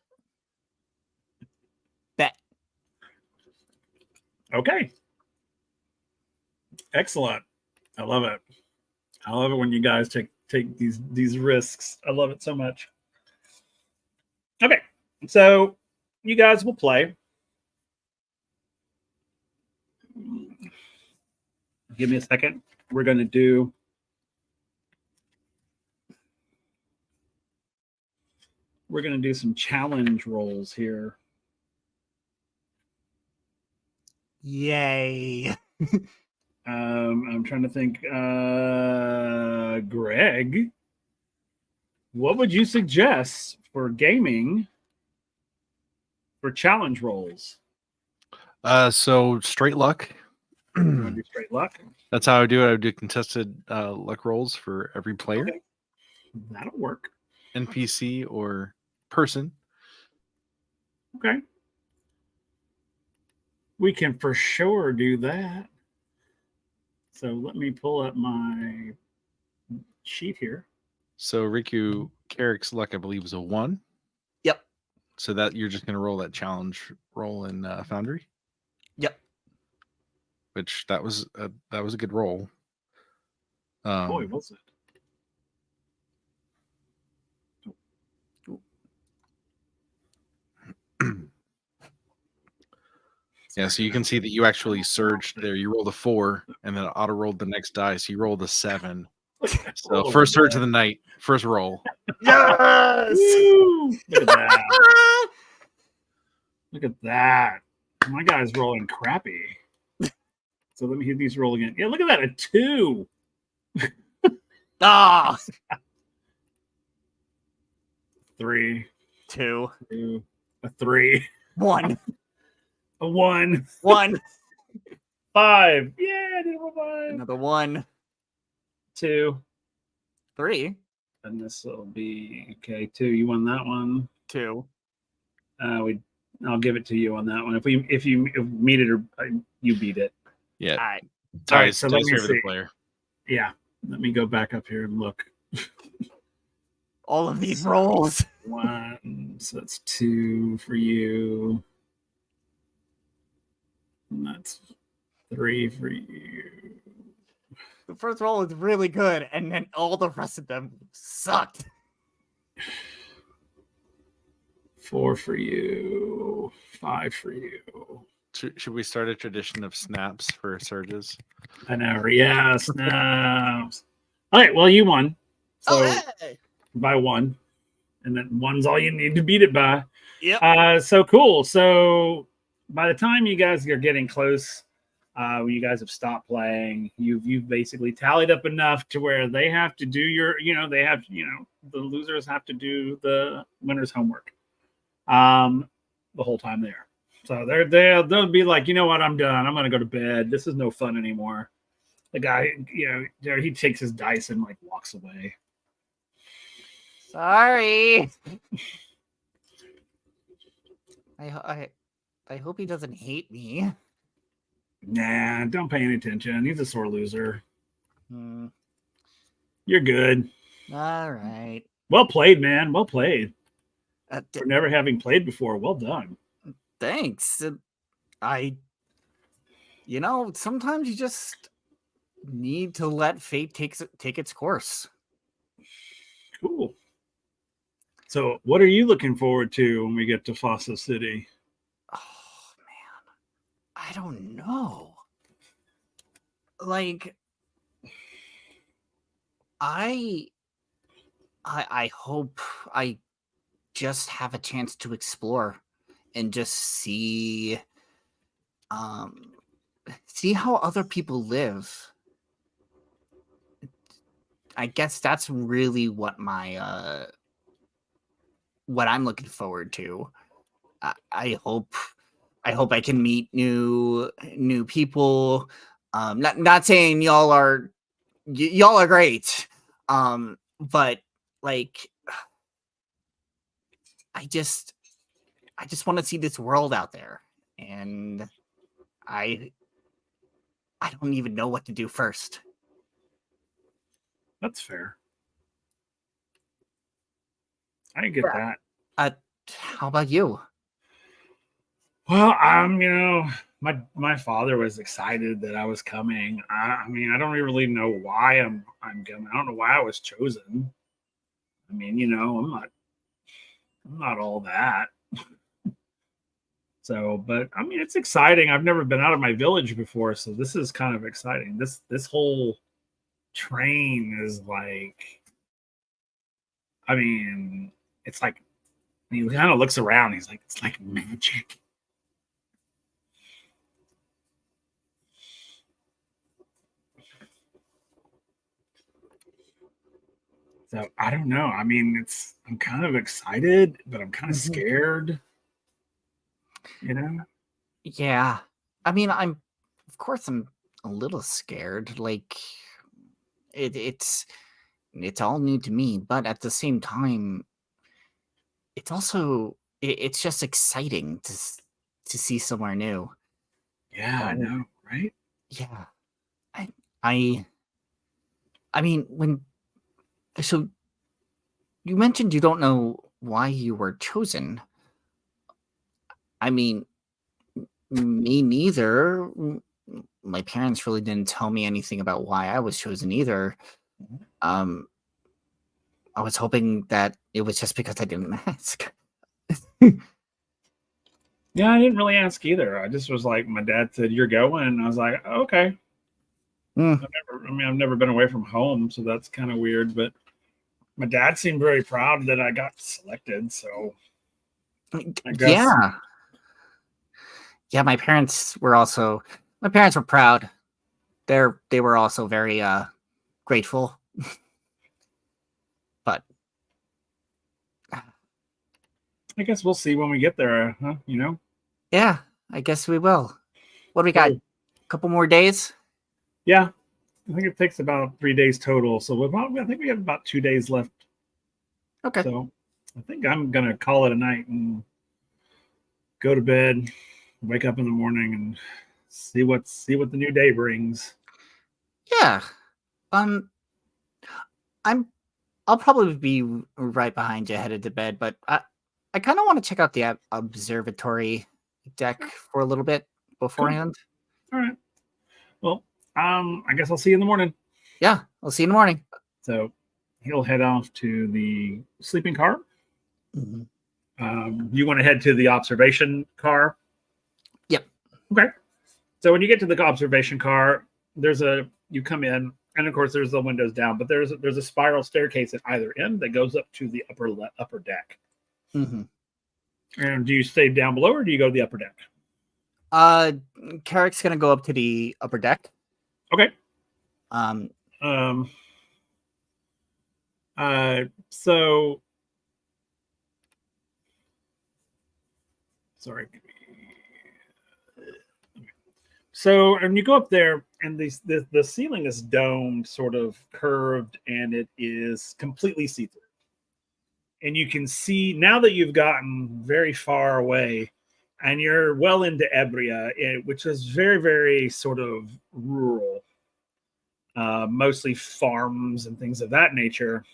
Bet. Okay. Excellent. I love it. I love it when you guys take these risks. I love it so much. Okay. So you guys will play. Give me a second. We're going to do some challenge rolls here. Yay. I'm trying to think. Greg, what would you suggest for gaming for challenge rolls? So straight luck. You want to do straight luck? That's how I do it. I would do contested luck rolls for every player, Okay. That'll work. NPC or person. Okay. We can for sure do that. So let me pull up my sheet here. So Riku Carrick's luck, I believe, is a 1. Yep. So that you're just going to roll that challenge roll in Foundry. Yep. Which that was a good roll. Boy, was it? Yeah, so you can see that you actually surged there. You rolled a 4, and then auto rolled the next dice. You rolled a 7. So first surge of the night, first roll. Yes! Woo! Look at that. Look at that. My guy's rolling crappy. So let me hit these roll again. Yeah, look at that. A 2. Ah! 3. 2. 2. A 3. 1. A 1. 1. 5. Yeah, I did roll 5. Another 1. 2. 3. And this will be okay. 2. You won that one. 2. I'll give it to you on that one. If you meet it or you beat it. Yeah. All right. All right, so let me favorite see. player. Yeah. Let me go back up here and look. All of these rolls. 1. So that's 2 for you. And that's 3 for you. The first roll was really good, and then all the rest of them sucked. 4 for you. 5 for you. Should we start a tradition of snaps for surges? I know. Yeah, snaps. All right. Well, you won. So hey! by 1. And then 1's all you need to beat it by. Yep. So cool. So by the time you guys are getting close, when you guys have stopped playing, you've basically tallied up enough to where they have to do the losers have to do the winner's homework the whole time there. So they'll be like, you know what, I'm done. I'm gonna go to bed. This is no fun anymore. The guy, he takes his dice and like walks away. Sorry. I hope he doesn't hate me. Nah, don't pay any attention. He's a sore loser. Hmm. You're good. All right. Well played, man. Well played. For never having played before. Well done. Thanks. Sometimes you just need to let fate take its course. Cool. So, what are you looking forward to when we get to Fossa City? Oh man, I don't know. Like, I hope I just have a chance to explore and just see how other people live. I guess that's really what what I'm looking forward to. I hope I can meet new people. Not saying y'all are great. But like I just want to see this world out there, and I don't even know what to do first. That's fair. I get that. How about you? Well, my father was excited that I was coming. I mean, I don't really know why I'm coming. I don't know why I was chosen. I mean, I'm not all that. So, but I mean, it's exciting. I've never been out of my village before, so this is kind of exciting. This whole train is like, I mean, it's like he kind of looks around. He's like, it's like magic. So I don't know. I mean, I'm kind of excited, but I'm kind of scared. Yeah. I mean, of course I'm a little scared. Like it's all new to me, but at the same time, it's also it's just exciting to see somewhere new. Yeah, I know, right? Yeah. I mean, so you mentioned you don't know why you were chosen. I mean, me neither. My parents really didn't tell me anything about why I was chosen either. I was hoping that it was just because I didn't ask. Yeah, I didn't really ask either. I just was like, my dad said, "You're going," and I was like, oh, "Okay." I've never been away from home, so that's kind of weird. But my dad seemed very proud that I got selected. So I guess, yeah. My parents were proud. They were also very grateful. But I guess we'll see when we get there, huh? Yeah, I guess we will. What do we got? A couple more days? Yeah, I think it takes about 3 days total. So I think we have about 2 days left. Okay. So I think I'm gonna call it a night and go to bed, wake up in the morning, and see what the new day brings. Yeah. I'll probably be right behind you headed to bed, but I kind of want to check out the observatory deck for a little bit beforehand. Cool. All right. Well, I guess I'll see you in the morning. Yeah, I'll see you in the morning. So he'll head off to the sleeping car. You want to head to the observation car? Yep. Okay. So when you get to the observation car, you come in, and of course there's the windows down, but there's a spiral staircase at either end that goes up to the upper deck. And do you stay down below, or do you go to the upper deck? Carrick's gonna go up to the upper deck. Okay. So sorry. So, and you go up there, and the ceiling is domed, sort of curved, and it is completely see-through. And you can see, now that you've gotten very far away, and you're well into Ebria, which is very, very sort of rural, mostly farms and things of that nature.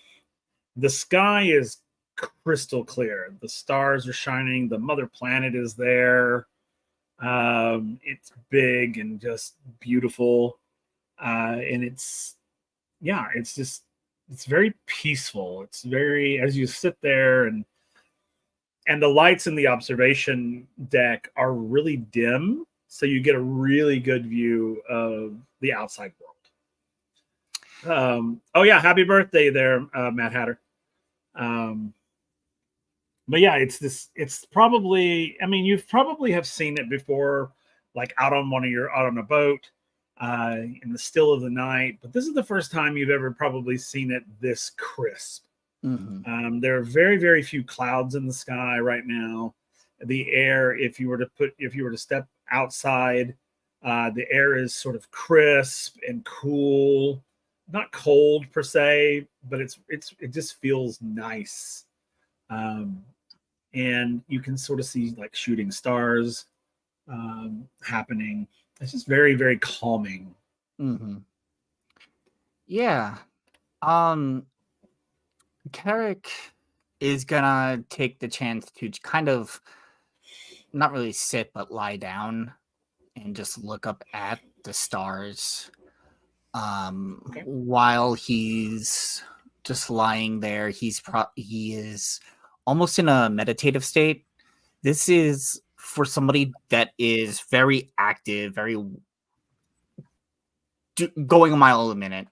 The sky is crystal clear. The stars are shining. The mother planet is there. It's big and just beautiful. and it's very peaceful. It's very, as you sit there, and the lights in the observation deck are really dim, so you get a really good view of the outside world. Oh yeah, happy birthday there, Matt Hatter. But yeah, it's probably, I mean, you've probably have seen it before, like out on a boat, in the still of the night, but this is the first time you've ever probably seen it this crisp. There are very, very few clouds in the sky right now. The air, if you were to step outside, the air is sort of crisp and cool, not cold per se, but it just feels nice. And you can sort of see like shooting stars happening. It's just very, very calming. Yeah. Carrick is gonna take the chance to kind of not really sit, but lie down and just look up at the stars. While he's just lying there, he is almost in a meditative state. This is for somebody that is very active, going a mile a minute.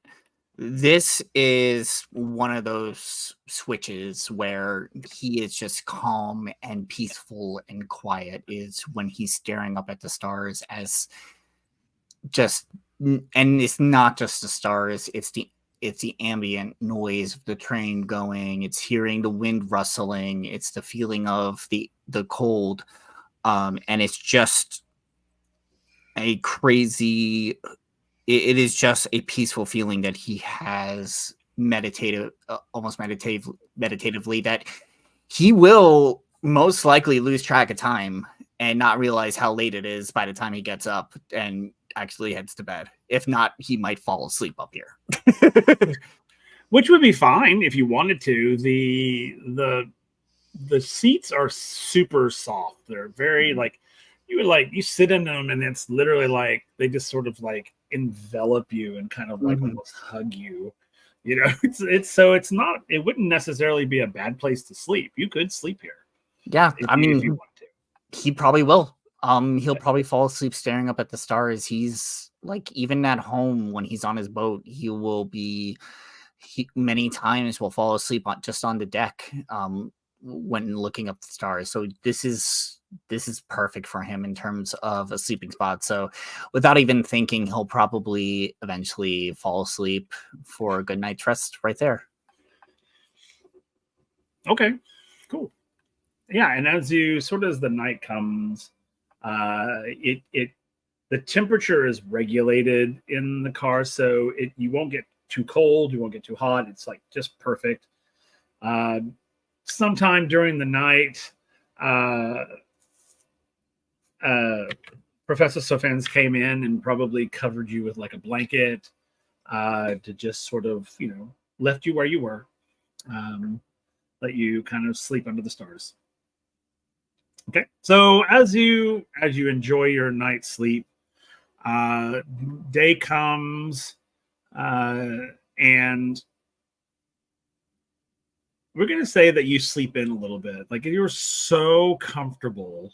This is one of those switches where he is just calm and peaceful and quiet, is when he's staring up at the stars, as just, and it's not just the stars, it's the ambient noise of the train going, it's hearing the wind rustling, it's the feeling of the cold, and it's just a crazy, it is just a peaceful feeling that he has almost meditatively, that he will most likely lose track of time and not realize how late it is by the time he gets up and actually heads to bed. If not, he might fall asleep up here. Which would be fine if you wanted to. The seats are super soft. They're very you sit in them and it's literally like they just sort of like envelop you and kind of like almost hug you. You know, it wouldn't necessarily be a bad place to sleep. You could sleep here. Yeah, if you want to. He probably will. He'll probably fall asleep staring up at the stars. He's like, even at home when he's on his boat, he many times will fall asleep just on the deck when looking up the stars. So this is perfect for him in terms of a sleeping spot. So without even thinking, he'll probably eventually fall asleep for a good night's rest right there. Okay, cool. Yeah, and as the night comes, the temperature is regulated in the car, so you won't get too cold, you won't get too hot. It's like just perfect. Sometime during the night, Professor Sofens came in and probably covered you with like a blanket to just sort of, left you where you were, let you kind of sleep under the stars. Okay, so as you enjoy your night's sleep, day comes, and we're going to say that you sleep in a little bit. Like, you're so comfortable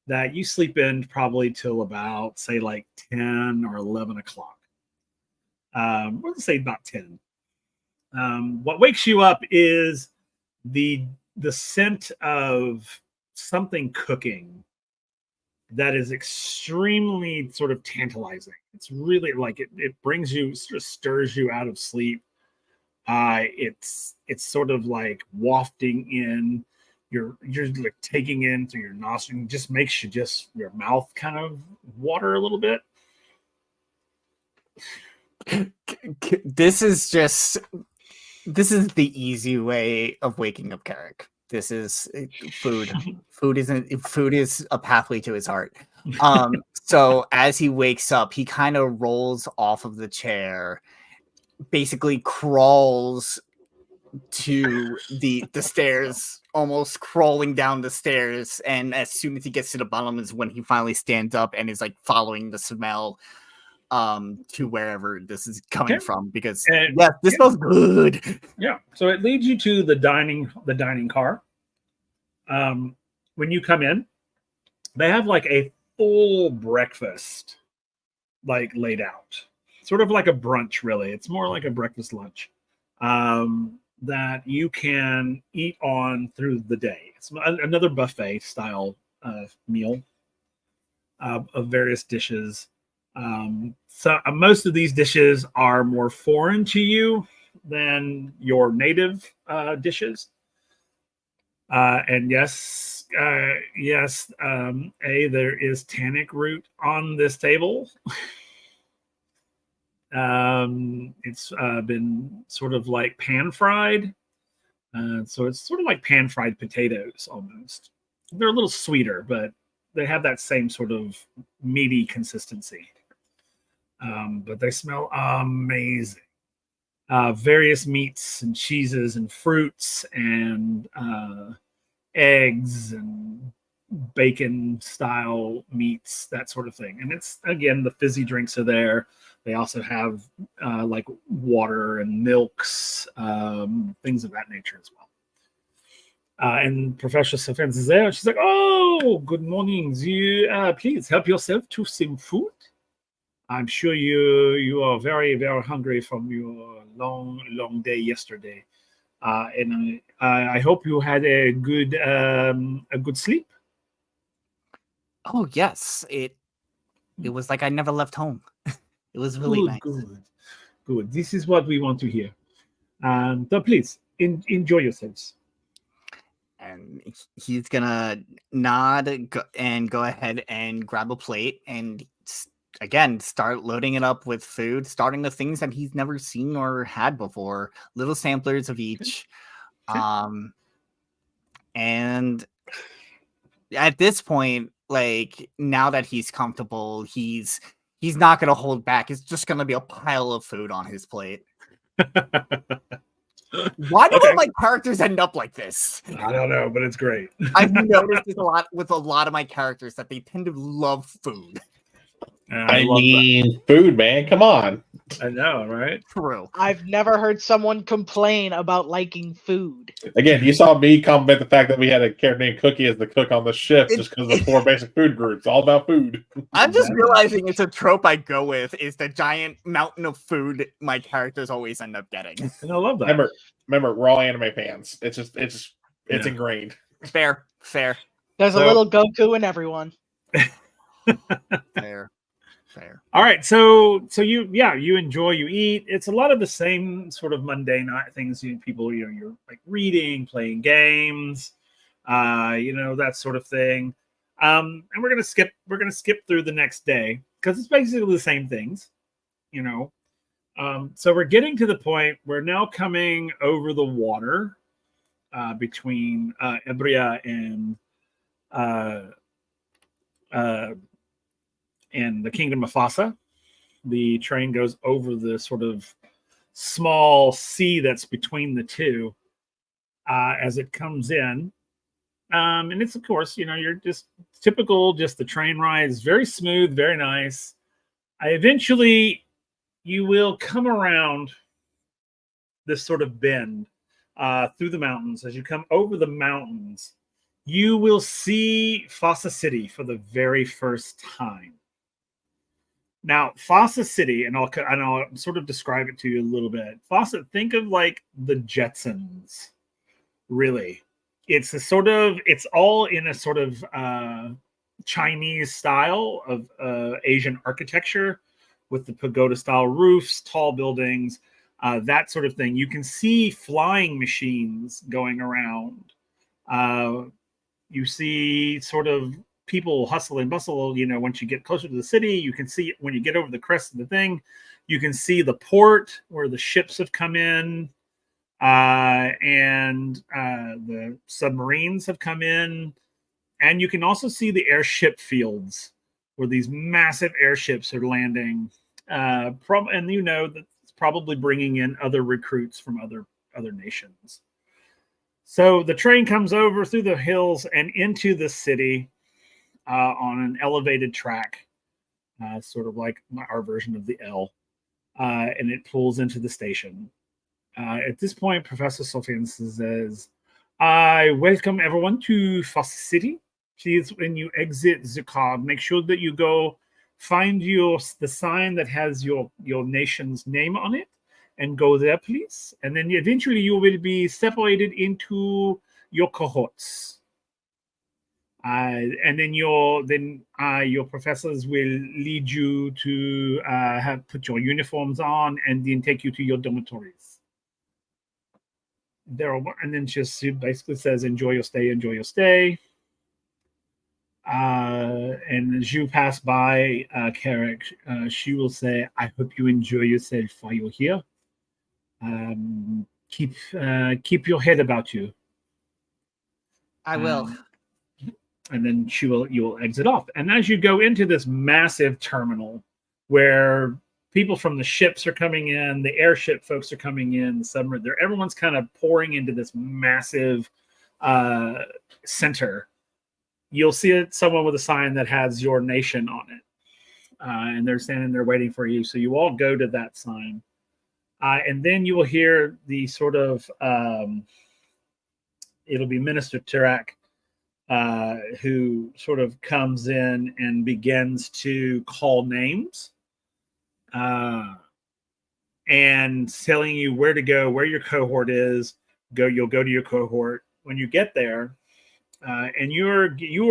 that you sleep in probably till about, say, like 10 or 11 o'clock. We're going to say about 10. What wakes you up is the scent of something cooking that is extremely sort of tantalizing. It's really like it brings you, sort of stirs you out of sleep. It's sort of like wafting in, you're like taking in through your nostril, just makes your mouth kind of water a little bit. This is the easy way of waking up Carrick. This is food. Food is a pathway to his heart. So as he wakes up, he kind of rolls off of the chair, basically crawls to the stairs, almost crawling down the stairs. And as soon as he gets to the bottom is when he finally stands up and is like following the smell to wherever this is coming Okay. from, because And- yes, this smells good. Yeah. So it leads you to the dining car. When you come in, they have like a full breakfast like laid out. Sort of like a brunch, really. It's more like a breakfast lunch. That you can eat on through the day. It's another buffet style meal of various dishes. So most of these dishes are more foreign to you than your native dishes. And yes, there is tannic root on this table. It's been sort of like pan fried. So it's sort of like pan fried potatoes almost. They're a little sweeter, but they have that same sort of meaty consistency. But they smell amazing. Various meats and cheeses and fruits and eggs and bacon style meats, that sort of thing. And it's, again, the fizzy drinks are there. They also have like water and milks, things of that nature as well. And Professor Safens is there. She's like, "Oh, good morning. You please help yourself to some food. I'm sure you are very, very hungry from your long day yesterday. And I hope you had a good sleep." Oh yes, it was like I never left home. It was really nice. Good. This is what we want to hear. So please enjoy yourselves. And he's gonna nod and go ahead and grab a plate and again start loading it up with food, starting with things that he's never seen or had before, little samplers of each. Okay. And at this point, like, now that he's comfortable, he's not gonna hold back. It's just gonna be a pile of food on his plate. Why do all my characters end up like this? I don't know, but it's great. I've noticed this a lot with a lot of my characters, that they tend to love food. I mean, food, man. Come on. I know, right? True. I've never heard someone complain about liking food. Again, you saw me compliment the fact that we had a character named Cookie as the cook on the ship just because of the 4 basic food grouts. All about food. I'm just realizing it's a trope I go with, is the giant mountain of food my characters always end up getting. And I love that. Remember, we're all anime fans. It's ingrained. Fair. There's a little Goku in everyone. Fair. All right, so you enjoy, you eat. It's a lot of the same sort of mundane things. People, you're like reading, playing games, that sort of thing. And we're gonna skip through the next day because it's basically the same things, So we're getting to the point. We're now coming over the water between Ebria and the Kingdom of Fossa. The train goes over the sort of small sea that's between the two as it comes in. And it's, of course, you're just typical, just the train ride is very smooth, very nice. Eventually, you will come around this sort of bend through the mountains. As you come over the mountains, you will see Fossa City for the very first time. Now, Fossa City, and I'll sort of describe it to you a little bit. Fossa, think of like the Jetsons, really. It's all in a sort of Chinese style of Asian architecture with the pagoda-style roofs, tall buildings, that sort of thing. You can see flying machines going around. You see sort of people hustle and bustle, once you get closer to the city. You can see when you get over the crest of the thing, you can see the port where the ships have come in, and the submarines have come in. And you can also see the airship fields where these massive airships are landing. And that's probably bringing in other recruits from other nations. So the train comes over through the hills and into the city on an elevated track. sort of like our version of the L, and it pulls into the station. At this point, Professor Sofian says, "I welcome everyone to Fossa City. Please, when you exit the car, make sure that you go find the sign that has your nation's name on it, and go there, please. And then eventually you will be separated into your cohorts. And then your professors will lead you to have put your uniforms on and then take you to your dormitories. And then she basically says, "Enjoy your stay, enjoy your stay." And as you pass by Carrick, she will say, "I hope you enjoy yourself while you're here. Keep your head about you." I will. And then you will exit off. And as you go into this massive terminal where people from the ships are coming in, the airship folks are coming in, the submarine, everyone's kind of pouring into this massive center. You'll see someone with a sign that has your nation on it. And they're standing there waiting for you. So you all go to that sign. And then you will hear the sort of, it'll be Minister Tirak, who sort of comes in and begins to call names and telling you where to go, where your cohort is. You'll go to your cohort. When you get there, and you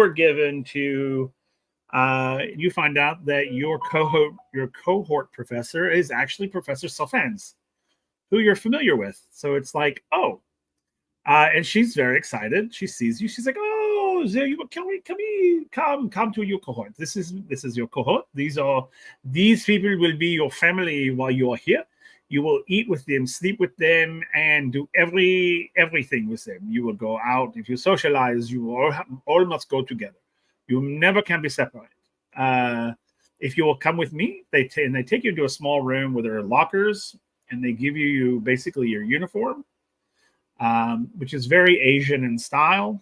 are given to, you find out that your cohort professor is actually Professor Sofans, who you're familiar with. So it's like, oh, and she's very excited. She sees you. She's like, "Oh, there you come to your cohort. This is your cohort. These people will be your family while you are here. You will eat with them, sleep with them, and do everything with them. You will go out. If you socialize, you all must go together. You never can be separated. If you will come with me, they take you to a small room where there are lockers, and they give you basically your uniform, which is very Asian in style.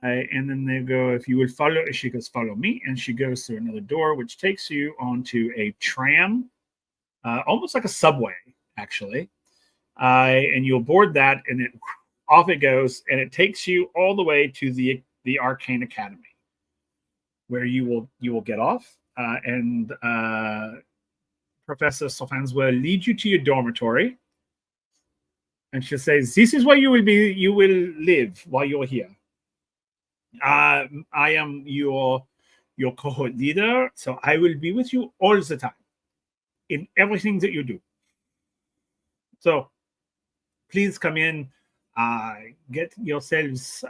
And then they go, if you would follow, she goes, "Follow me," and she goes through another door, which takes you onto a tram. Almost like a subway, actually. And you'll board that, and off it goes, and it takes you all the way to the Arcane Academy, where you will get off, and Professor Sofans will lead you to your dormitory, and she'll say, "This is where you will live while you're here. I am your cohort leader, so I will be with you all the time in everything that you do. So please come in, get yourselves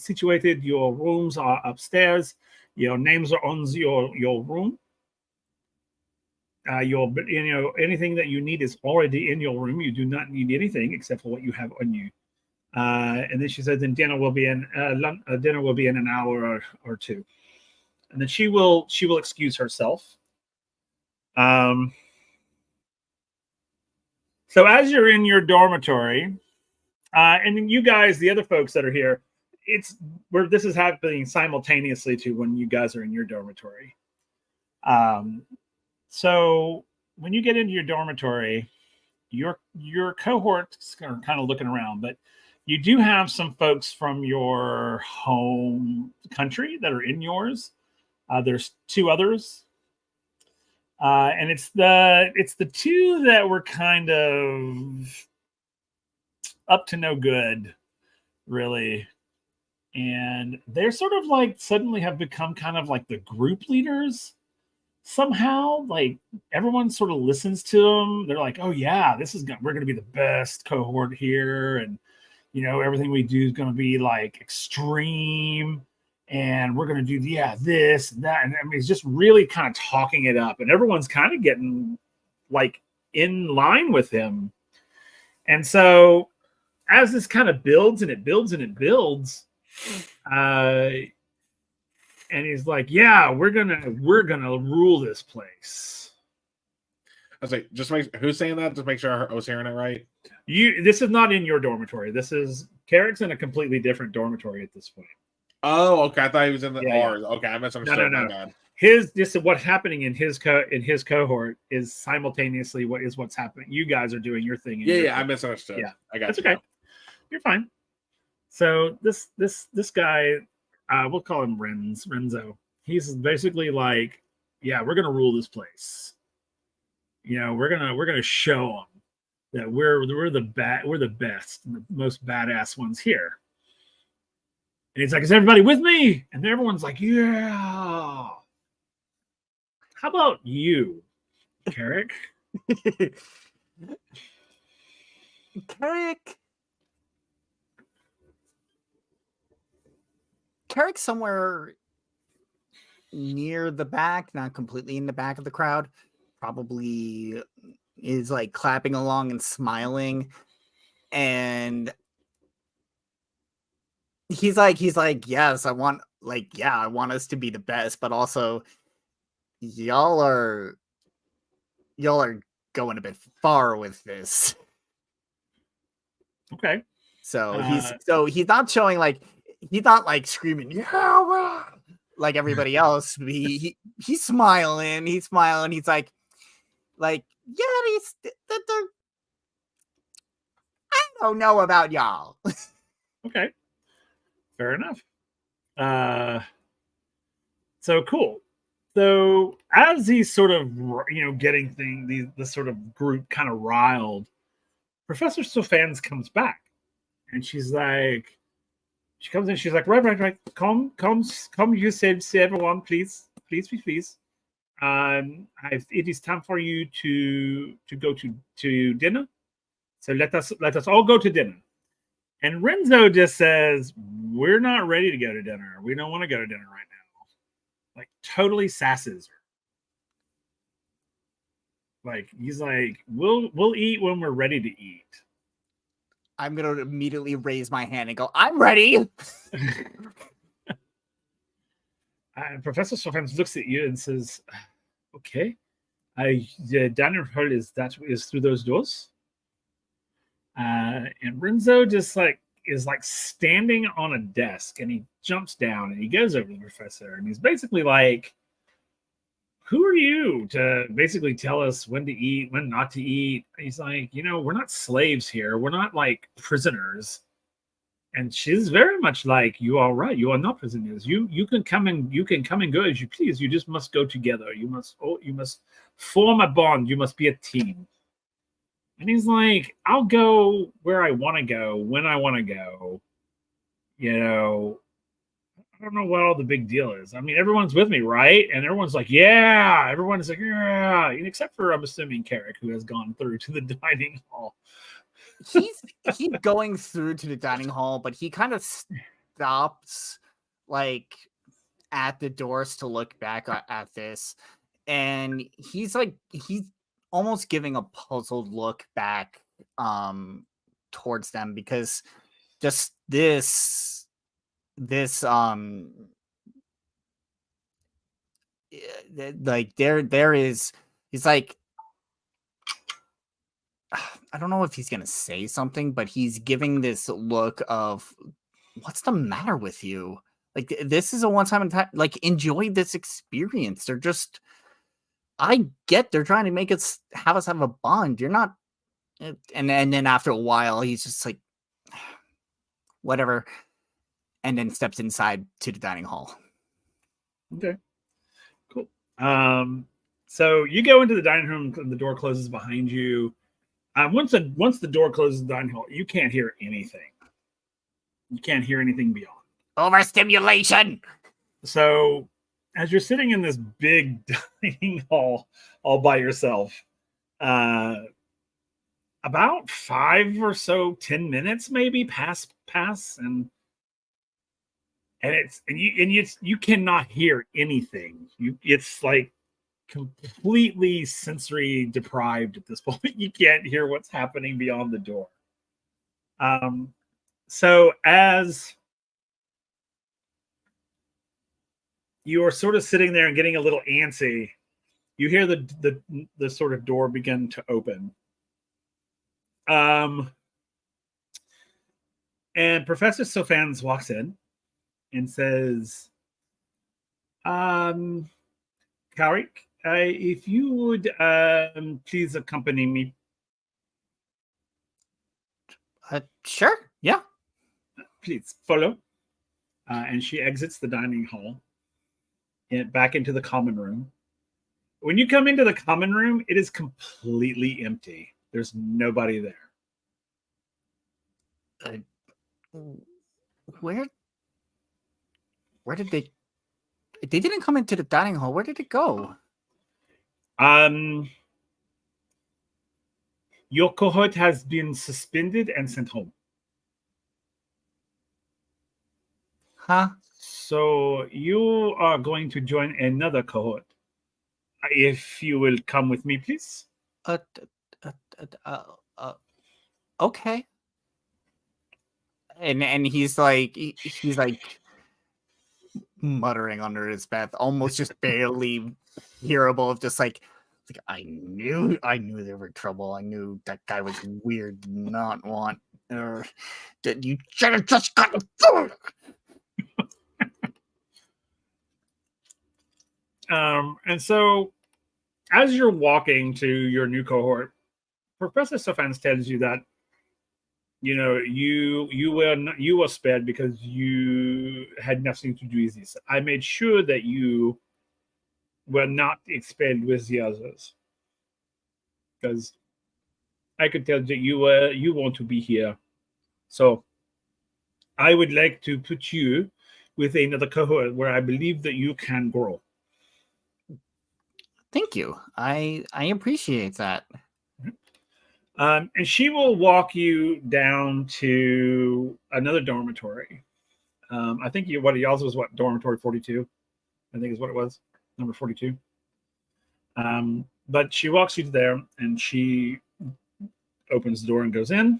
situated. Your rooms are upstairs. Your names are on your room. Anything that you need is already in your room. You do not need anything except for what you have on you." And then she says, "Then dinner will be in an hour or two." And then she will excuse herself. So as you're in your dormitory, and then you guys, the other folks that are here, this is happening simultaneously to when you guys are in your dormitory. So when you get into your dormitory, your cohorts are kind of looking around, but you do have some folks from your home country that are in yours. There's two others. And it's the two that were kind of up to no good, really. And they're sort of like suddenly have become kind of like the group leaders somehow. Like everyone sort of listens to them. They're like, "Oh yeah, we're going to be the best cohort here. And, everything we do is going to be like extreme. And we're going to do, this and that." And I mean, it's just really kind of talking it up. And everyone's kind of getting like in line with him. And so as this kind of builds and it builds and it builds, and he's like, "Yeah, we're gonna rule this place." I was like, who's saying that? Just make sure I was hearing it right. This is not in your dormitory. This is Carrick's in a completely different dormitory at this point. Oh, okay. I thought he was in ours. Yeah. Okay, I misunderstood. No. My bad. what's happening in his cohort is simultaneously what's happening. You guys are doing your thing. Yeah, I misunderstood. Yeah, I got that's you okay. now. You're fine. So this guy, we'll call him Renzo. He's basically like, yeah, we're gonna rule this place. We're gonna show them that we're the best, and the most badass ones here. And he's like, is everybody with me? And everyone's like, yeah. How about you, Carrick? Carrick somewhere near the back, not completely in the back of the crowd, probably is like clapping along and smiling. And he's like, yes, I want us to be the best, but also y'all are going a bit far with this. Okay. So he's not showing he's not like screaming, yeah, like everybody else. He's smiling. He's smiling. He's like, yeah, they're I don't know about y'all. Okay. Fair enough. So cool. So as he's sort of getting the sort of group kind of riled, Professor Sofans comes back, and she comes in. She's like, right. Come. You say everyone, please. It is time for you to go to dinner. So let us all go to dinner. And Renzo just says, we're not ready to go to dinner. We don't want to go to dinner right now. Like totally sasses her. Like he's like, we'll eat when we're ready to eat. I'm gonna immediately raise my hand and go, I'm ready. And Professor Sofans looks at you and says, okay. The dining hall is through those doors. And Renzo just is standing on a desk, and he jumps down and he goes over to the professor, and he's basically like, who are you to basically tell us when to eat, when not to eat? He's like, we're not slaves here. We're not like prisoners. And she's very much like, you are right. You are not prisoners. You can come and go as you please. You just must go together. You must form a bond. You must be a team. And he's like, I'll go where I want to go, when I want to go. I don't know what all the big deal is. I mean, everyone's with me, right? And everyone's like, yeah. Everyone's like, yeah. Except for, I'm assuming, Carrick, who has gone through to the dining hall. He's going through to the dining hall, but he kind of stops at the doors to look back at this. And he's almost giving a puzzled look back towards them, because just this there is, he's like, I don't know if he's gonna say something, but he's giving this look of, what's the matter with you? This is a one-time in time. Enjoy this experience. They're just, I get they're trying to have us have a bond. You're not. And then after a while, he's just like, whatever, and then steps inside to the dining hall. Okay, cool. So you go into the dining room, and the door closes behind you. Once the door closes in the dining hall, you can't hear anything. You can't hear anything beyond. Overstimulation. So as you're sitting in this big dining hall all by yourself, about 5 or so, 10 minutes maybe pass, and you cannot hear anything. It's like completely sensory deprived at this point. You can't hear what's happening beyond the door. So as you are sort of sitting there and getting a little antsy, you hear the sort of door begin to open. And Professor Sofans walks in and says, Carrick, if you would please accompany me. Sure. Yeah. Please follow. And she exits the dining hall and back into the common room. When you come into the common room, it is completely empty. There's nobody there. Where did they didn't come into the dining hall. Where did it go? Your cohort has been suspended and sent home. Huh? So you are going to join another cohort. If you will come with me, please. Okay. And he's like muttering under his breath, almost just barely hearable, of just like I knew there were trouble. I knew that guy was weird, did not want that you should have just gotten food. And so as you're walking to your new cohort, Professor Stephans tells you that you were spared because you had nothing to do with this. I made sure that you were not expelled with the others because I could tell that you want to be here. So I would like to put you with another cohort where I believe that you can grow. Thank you. I appreciate that. And she will walk you down to another dormitory. I think y'all's was dormitory 42. I think is what it was, number 42. But she walks you there, and she opens the door and goes in.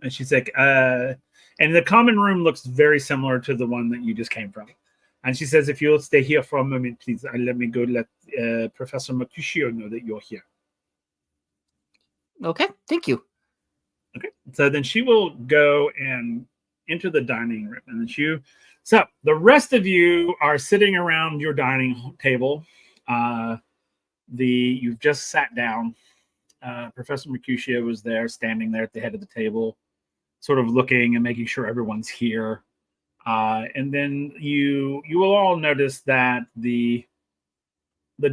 And she's like, and the common room looks very similar to the one that you just came from. And she says, if you'll stay here for a moment, please, let me go let Professor Mercutio know that you're here. Okay, thank you. Okay, so then she will go and enter the dining room. And then so the rest of you are sitting around your dining table. You've just sat down. Professor Mercutio was there, standing there at the head of the table, sort of looking and making sure everyone's here. And then you will all notice that the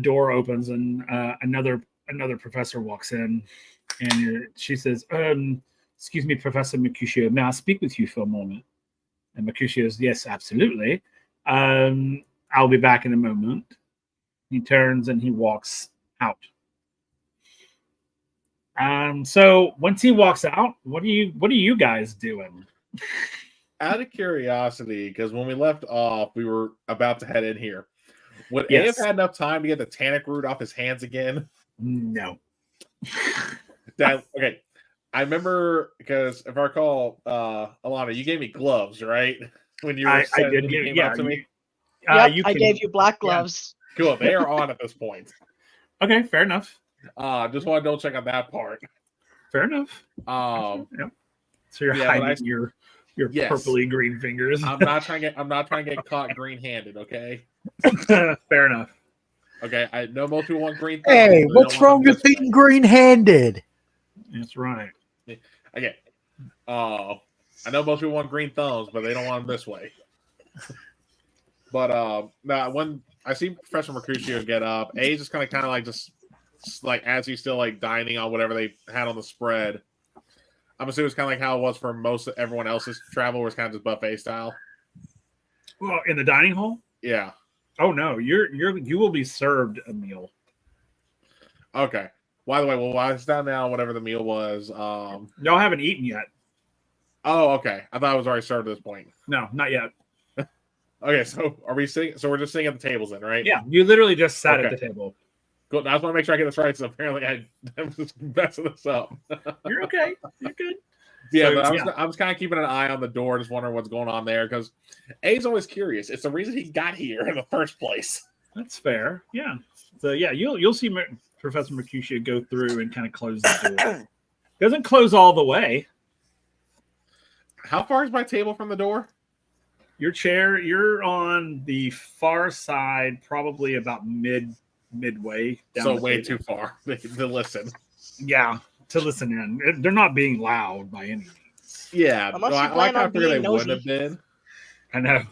door opens and another professor walks in, and she says, "Excuse me, Professor Mercutio, may I speak with you for a moment?" And Mercutio says, "Yes, absolutely. I'll be back in a moment." He turns and he walks out. So once he walks out, what are you guys doing? Out of curiosity, because when we left off, we were about to head in here. Would A have had enough time to get the tannic root off his hands again? No. Okay. I remember, because if I recall, Alana, you gave me gloves, right? When you were I did give, yeah, to me. I gave you black gloves. Yeah. Cool. They are on at this point. Okay, fair enough. Just want to double check on that part. Fair enough. Yeah. So you're hiding your purpley green fingers. I'm not trying to get caught green-handed, okay? Fair enough. Okay, I know most people want green. Hey, what's wrong with being green-handed? That's right. Okay. I know most people want green thumbs, but they don't want them this way. But now when I see Professor Mercutio get up, A's just kind of like just like as he's still like dining on whatever they had on the spread. I'm assuming it's kind of like how it was for most of everyone else's travel, where it's kind of just buffet style. Well, in the dining hall? Yeah. Oh no, you will be served a meal. Okay. By the way, well, while it's down now, whatever the meal was, y'all haven't eaten yet. Oh, okay. I thought it was already served at this point. No, not yet. Okay, so are we sitting? So we're just sitting at the tables then, right? Yeah, you literally just sat at the table. Cool. I just want to make sure I get this right. So apparently I'm just messing this up. You're okay. You're good. Yeah, so, but I was kind of keeping an eye on the door, just wondering what's going on there, because A's always curious. It's the reason he got here in the first place. That's fair. Yeah. So yeah, you'll see Professor Mercutio go through and kind of close the door. Doesn't close all the way. How far is my table from the door? Your chair, you're on the far side, probably about mid midway down. So the way table. too far to listen. Yeah, to listen in. They're not being loud by any means. Yeah, Unless no, you I plan kind on of figured they being wouldn't nosy. have been. I know.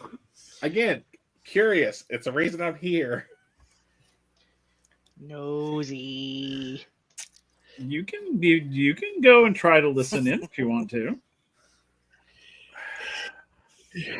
Again, curious. It's the reason I'm here. Nosy. You can go and try to listen in if you want to.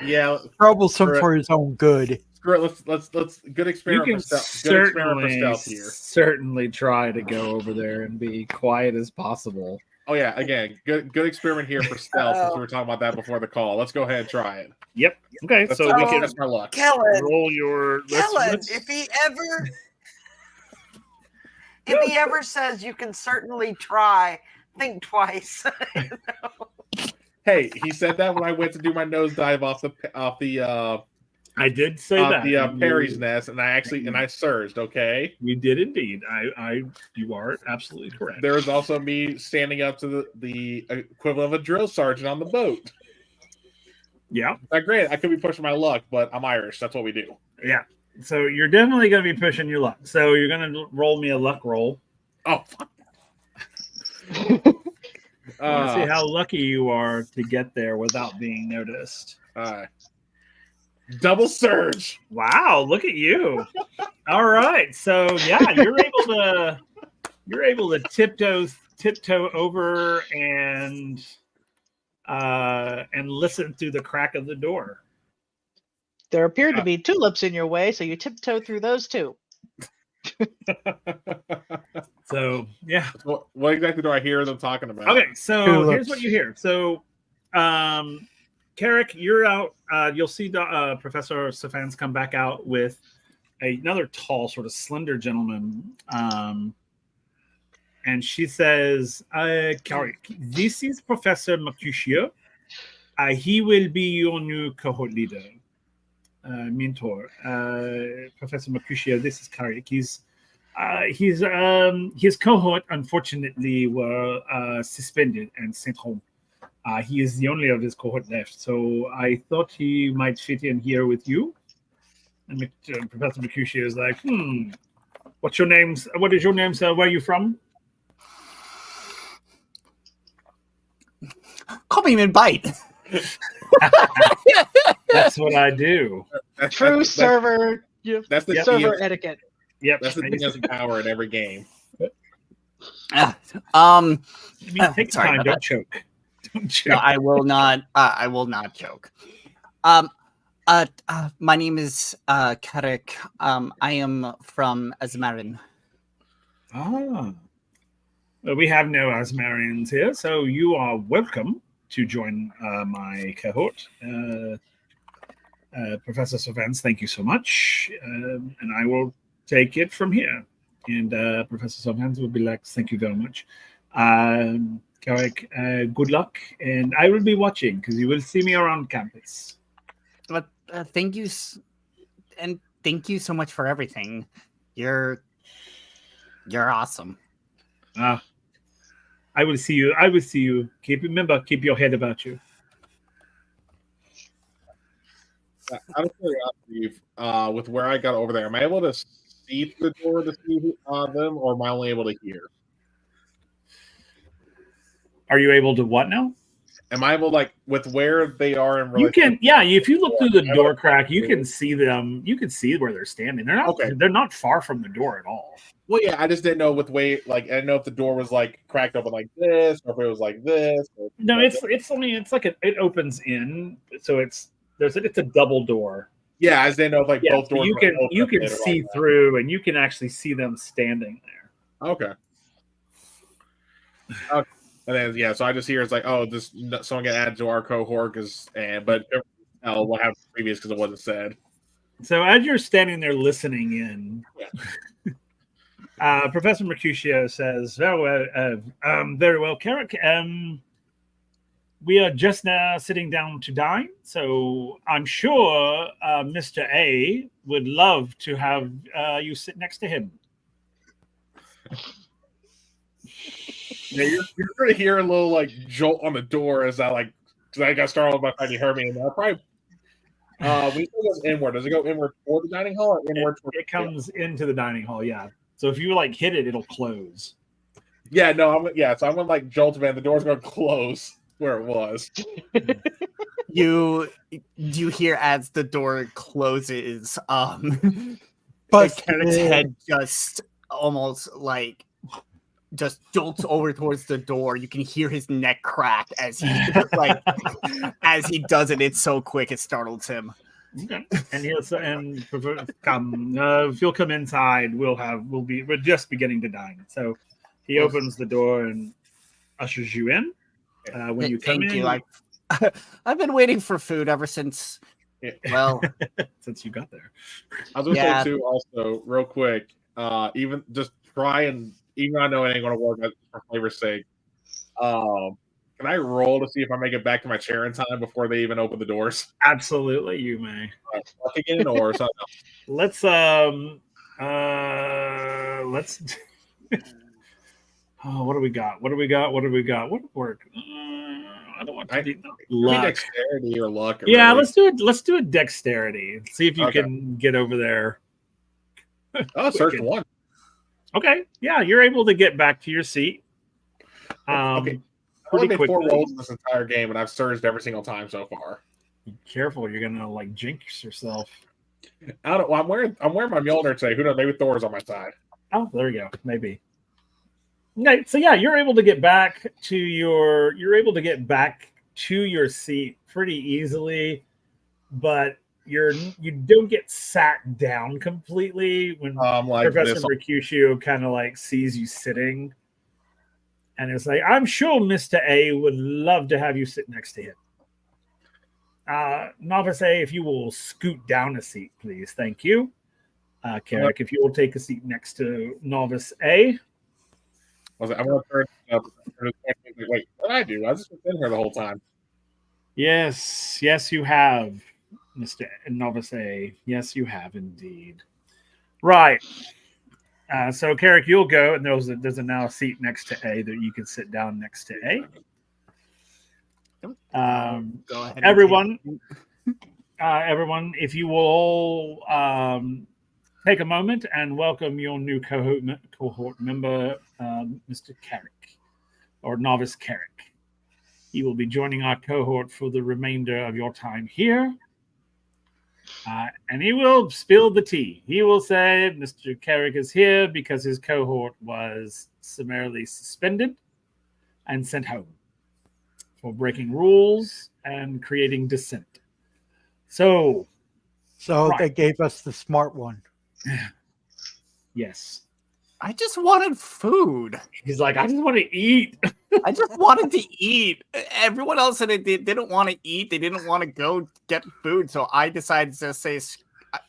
Yeah, Troublesome Correct. for his own good. screw it. Let's good You experiment can for stealth. Good experiment for certainly stealth here. certainly try to go over there and be quiet as possible. Oh yeah, again, good experiment here for stealth. Since we were talking about that before the call, let's go ahead and try it. Yep. Okay. Let's, So let's we can test our luck. Kellen, roll your. Kellen, let's- if he ever says you can certainly try, think twice. Hey, he said that when I went to do my nosedive off the I did say that. Perry's nest, and I surged. Okay. You did indeed. You are absolutely correct. There was also me standing up to the equivalent of a drill sergeant on the boat. Yeah. Now, granted, I could be pushing my luck, but I'm Irish. That's what we do. Yeah. So you're definitely going to be pushing your luck. So you're going to roll me a luck roll. Oh, fuck. I want to see how lucky you are to get there without being noticed. Double surge. Wow, look at you. All right. So yeah, you're able to tiptoe over and listen through the crack of the door. There appeared to be tulips in your way, so you tiptoe through those too. So yeah. What exactly do I hear them talking about? Okay, so Tulips. here's what you hear. So Carrick, you're out. You'll see Professor Stefan's come back out with another tall, sort of slender gentleman. And she says, Carrick, this is Professor Mercutio. He will be your new cohort leader, mentor. Professor Mercutio, this is Carrick. His cohort, unfortunately, were suspended and sent home. He is the only of his cohort left, so I thought he might fit in here with you. And Professor Mercutio is like, what's your names? What is your name, sir? Where are you from? Call me mid-bite. That's what I do. True server. That's the server DM's etiquette. Yep. That's the DM's power in every game. Take sorry time. about Don't that. choke. Don't choke. No, I will not. I will not joke. My name is Karek. I am from Azmarin. Well, we have no Asmarians here, so you are welcome to join my cohort. Professor Savans, thank you so much. And I will take it from here. And Professor Savans will be like, thank you very much. Carrick, good luck. And I will be watching because you will see me around campus. But thank you, and thank you so much for everything. You're awesome. I will see you. I will see you. Keep your head about you. Out of curiosity, with where I got over there, am I able to see through the door to see them, or am I only able to hear? Are you able to what now? Am I able, like, with where they are in You relation? can, yeah. If you look through the door crack, you can see them. You can see where they're standing. They're not. Okay. They're not far from the door at all. Well, yeah, I just didn't know with way, like, I didn't know if the door was like cracked open like this, or if it was like this. No, it's like it opens in, so it's a double door. Yeah, I just didn't know if like Yeah, both so doors. you were can open or see like through, and you can actually see them standing there. Okay. Okay. And then so I just hear it's like, oh, this someone got added to our cohort but what happened previous because it wasn't said. So as you're standing there listening in, Professor Mercutio says, very well, Carrick. We are just now sitting down to dine, so I'm sure Mr. A would love to have you sit next to him. Yeah, you're going to hear a little like jolt on the door as I got startled by the fact he heard me, and We still goes inward. Does it go inward toward the dining hall or inward toward It comes into the dining hall, yeah. So if you like hit it, it'll close. Yeah, no, so I'm gonna like jolt man. The door's gonna close where it was. You hear as the door closes, the Busted. carrot's head just almost like just jolts over towards the door. You can hear his neck crack as he like as he does it. It's so quick it startles him. Okay. And if you'll come inside, we're just beginning to dine. So he opens the door and ushers you in. When you come Thank in, you. I've been waiting for food ever since. Well, since you got there. I was gonna say too, also real quick. Even just try and even though I know it ain't gonna work for flavor's sake. Can I roll to see if I make it back to my chair in time before they even open the doors? Absolutely, you may. Again, or something. Let's Oh, what do we got? What do we got? What would work? I don't want to do luck. Dexterity or luck. Yeah, really. let's do a dexterity. See if you can get over there. Oh, search one. Okay, yeah, you're able to get back to your seat. Okay. I've only made 4 rolls this entire game, and I've surged every single time so far. Be careful, you're gonna like jinx yourself. I don't. Well, I'm wearing my Mjolnir today. Who knows? Maybe Thor's on my side. Oh, there you go. Maybe. Okay, so yeah, you're able to get back to your seat pretty easily, but you don't get sat down completely when Professor Mercutio kind of like sees you sitting, and it's like, I'm sure Mr. A would love to have you sit next to him. Novice A, if you will scoot down a seat, please. Thank you. Carrick, if you will take a seat next to Novice A. I'm going to turn up. Wait, what did I do? I've just been here the whole time. Yes, you have, Mr. Novice A. Yes, you have indeed. Right. So, Carrick, you'll go, and there's now a seat next to A that you can sit down next to A. Go ahead. Everyone, if you will take a moment and welcome your new cohort member, Mr. Carrick, or Novice Carrick. He will be joining our cohort for the remainder of your time here. And he will spill the tea. He will say Mr. Carrick is here because his cohort was summarily suspended and sent home for breaking rules and creating dissent. So right. They gave us the smart one. Yes. I just wanted food. He's like, I just want to eat. I just wanted to eat. Everyone else said they didn't want to eat. They didn't want to go get food. So I decided to say,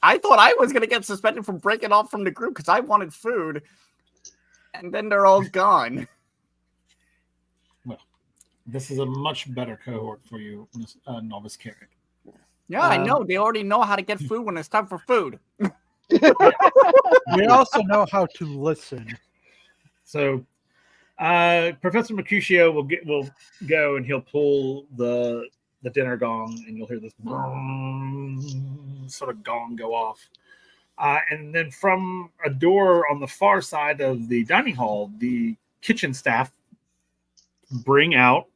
I thought I was going to get suspended from breaking off from the group because I wanted food. And then they're all gone. Well, this is a much better cohort for you, Novice Carrick. Yeah, I know. They already know how to get food when it's time for food. We also know how to listen. So Professor Mercutio will go and he'll pull the dinner gong, and you'll hear this sort of gong go off. And then from a door on the far side of the dining hall, the kitchen staff bring out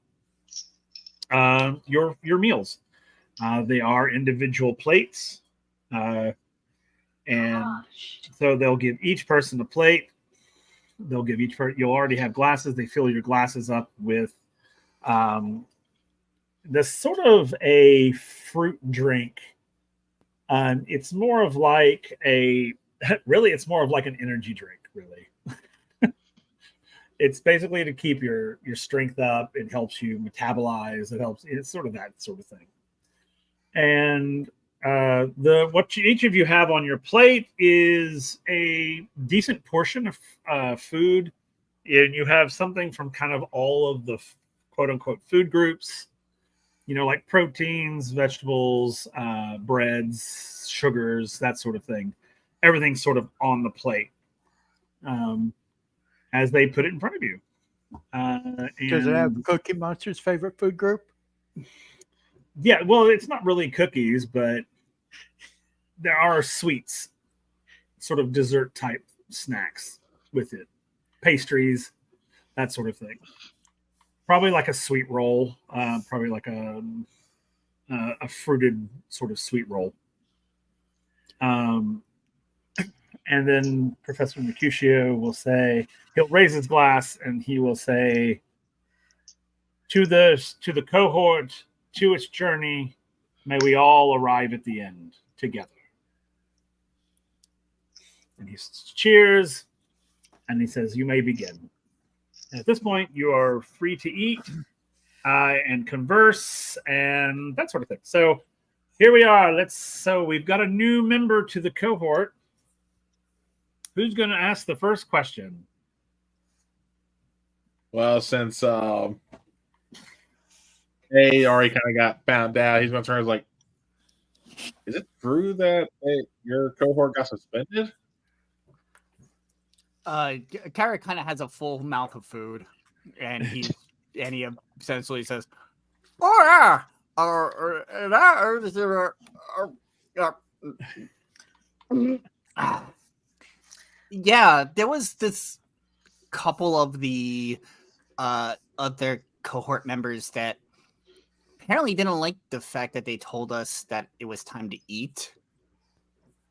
your meals. They are individual plates. And so they'll give each person a plate. They'll give each person, you'll already have glasses. They fill your glasses up with this sort of a fruit drink. It's more of like it's more of like an energy drink, really. It's basically to keep your strength up. It helps you metabolize. It's sort of that sort of thing. And each of you have on your plate is a decent portion of food, and you have something from kind of all of the quote unquote food groups, like proteins, vegetables, breads, sugars, that sort of thing. Everything's sort of on the plate as they put it in front of you. Does it have Cookie Monster's favorite food group? Yeah, well, it's not really cookies, but there are sweets, sort of dessert type snacks with it, pastries, that sort of thing. Probably like a sweet roll, probably like a fruited sort of sweet roll. And then Professor Mercutio will say, he'll raise his glass and he will say, to the cohort, to its journey, may we all arrive at the end together. And he cheers, and he says, you may begin. And at this point, you are free to eat and converse and that sort of thing. So here we are. So we've got a new member to the cohort. Who's going to ask the first question? Well, since A already kind of got found out, he's going to turn like, is it true that your cohort got suspended? Carrot kind of has a full mouth of food, and he essentially says, "Oh yeah, yeah, there was this couple of the other cohort members that apparently didn't like the fact that they told us that it was time to eat,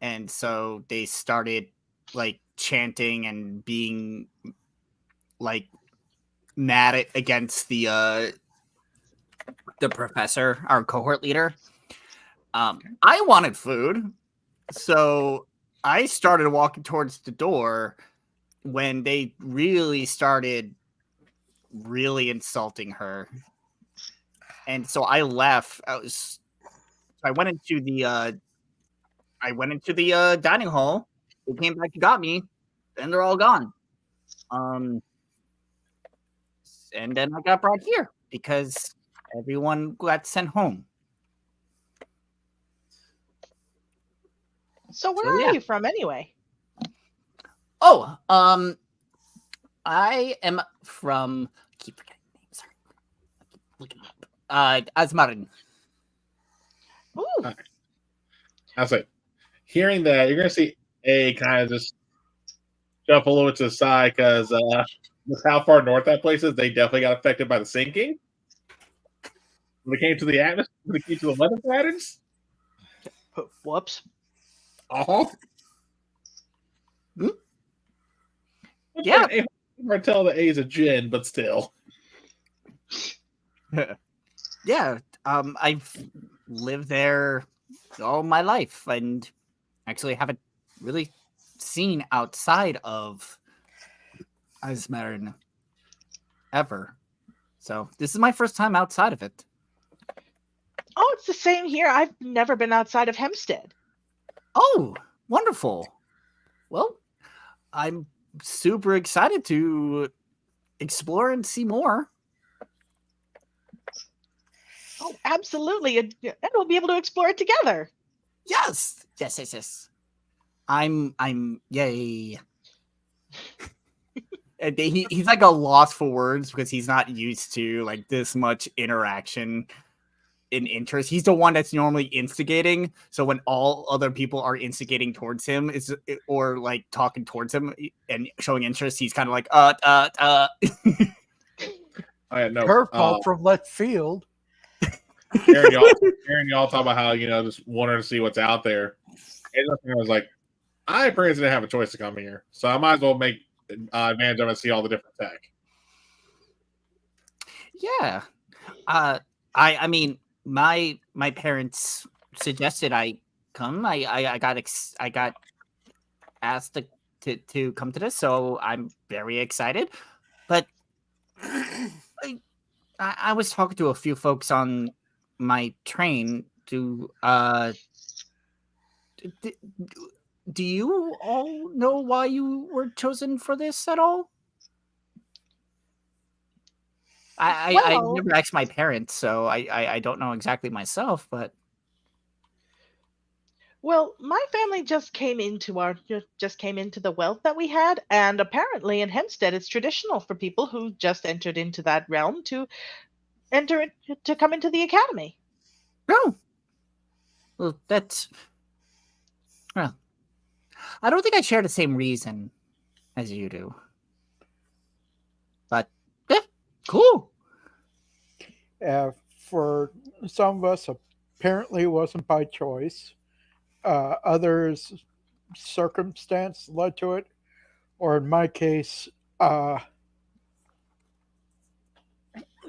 and so they started like chanting and being like mad against the professor, our cohort leader. I wanted food, so I started walking towards the door when they really started insulting her, and so I left. I went into the dining hall. They came back and got me, and they're all gone. And then I got brought here because everyone got sent home. So where are you from anyway? Oh, I am from. I keep forgetting names. Sorry, I keep looking up. Asmarin. Ooh. I say, hearing that, you're gonna see A kind of just jump a little bit to the side because with how far north that place is, they definitely got affected by the sinking. When it came to the atmosphere, when it came to the weather patterns. Whoops. Uh-huh. Yeah. I tell the A's a gin, but still. Yeah. I've lived there all my life and actually haven't really seen outside of Asmarin ever. So this is my first time outside of it. Oh, it's the same here. I've never been outside of Hempstead. Oh, wonderful. Well, I'm super excited to explore and see more. Oh, absolutely. And we'll be able to explore it together. Yes. I'm yay. And he's like a loss for words because he's not used to like this much interaction in interest. He's the one that's normally instigating. So when all other people are instigating towards him or like talking towards him and showing interest, he's kind of like I know. Curveball from left field. Hearing y'all talk about how just wanting to see what's out there. And I was like, I apparently didn't have a choice to come here, so I might as well make advantage of it and see all the different tech. Yeah, I mean, my parents suggested I come. I got asked to come to this, so I'm very excited. But I was talking to a few folks on my train to do you all know why you were chosen for this at all? I never asked my parents, so I don't know exactly myself, but well, my family just came into the wealth that we had, and apparently in Hempstead it's traditional for people who just entered into that realm to come into the academy. no. Well, that's I don't think I share the same reason as you do. But yeah, cool. For some of us, apparently it wasn't by choice. Others, circumstance led to it, or in my case,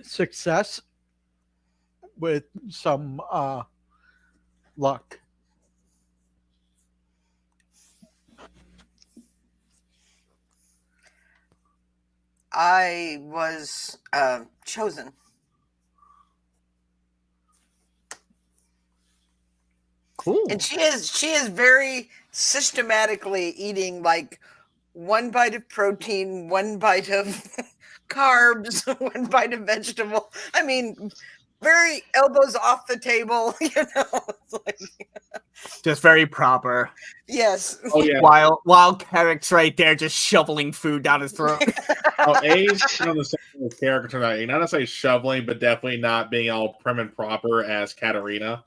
success with some luck. I was chosen. Cool. And she is very systematically eating like one bite of protein, one bite of carbs, one bite of vegetable. I mean, very elbows off the table, you know. It's like, Just very proper. yes. Oh yeah. While Carrick's right there just shoveling food down his throat. Oh, A's on the same with character tonight. Not necessarily shoveling, but definitely not being all prim and proper as Katarina.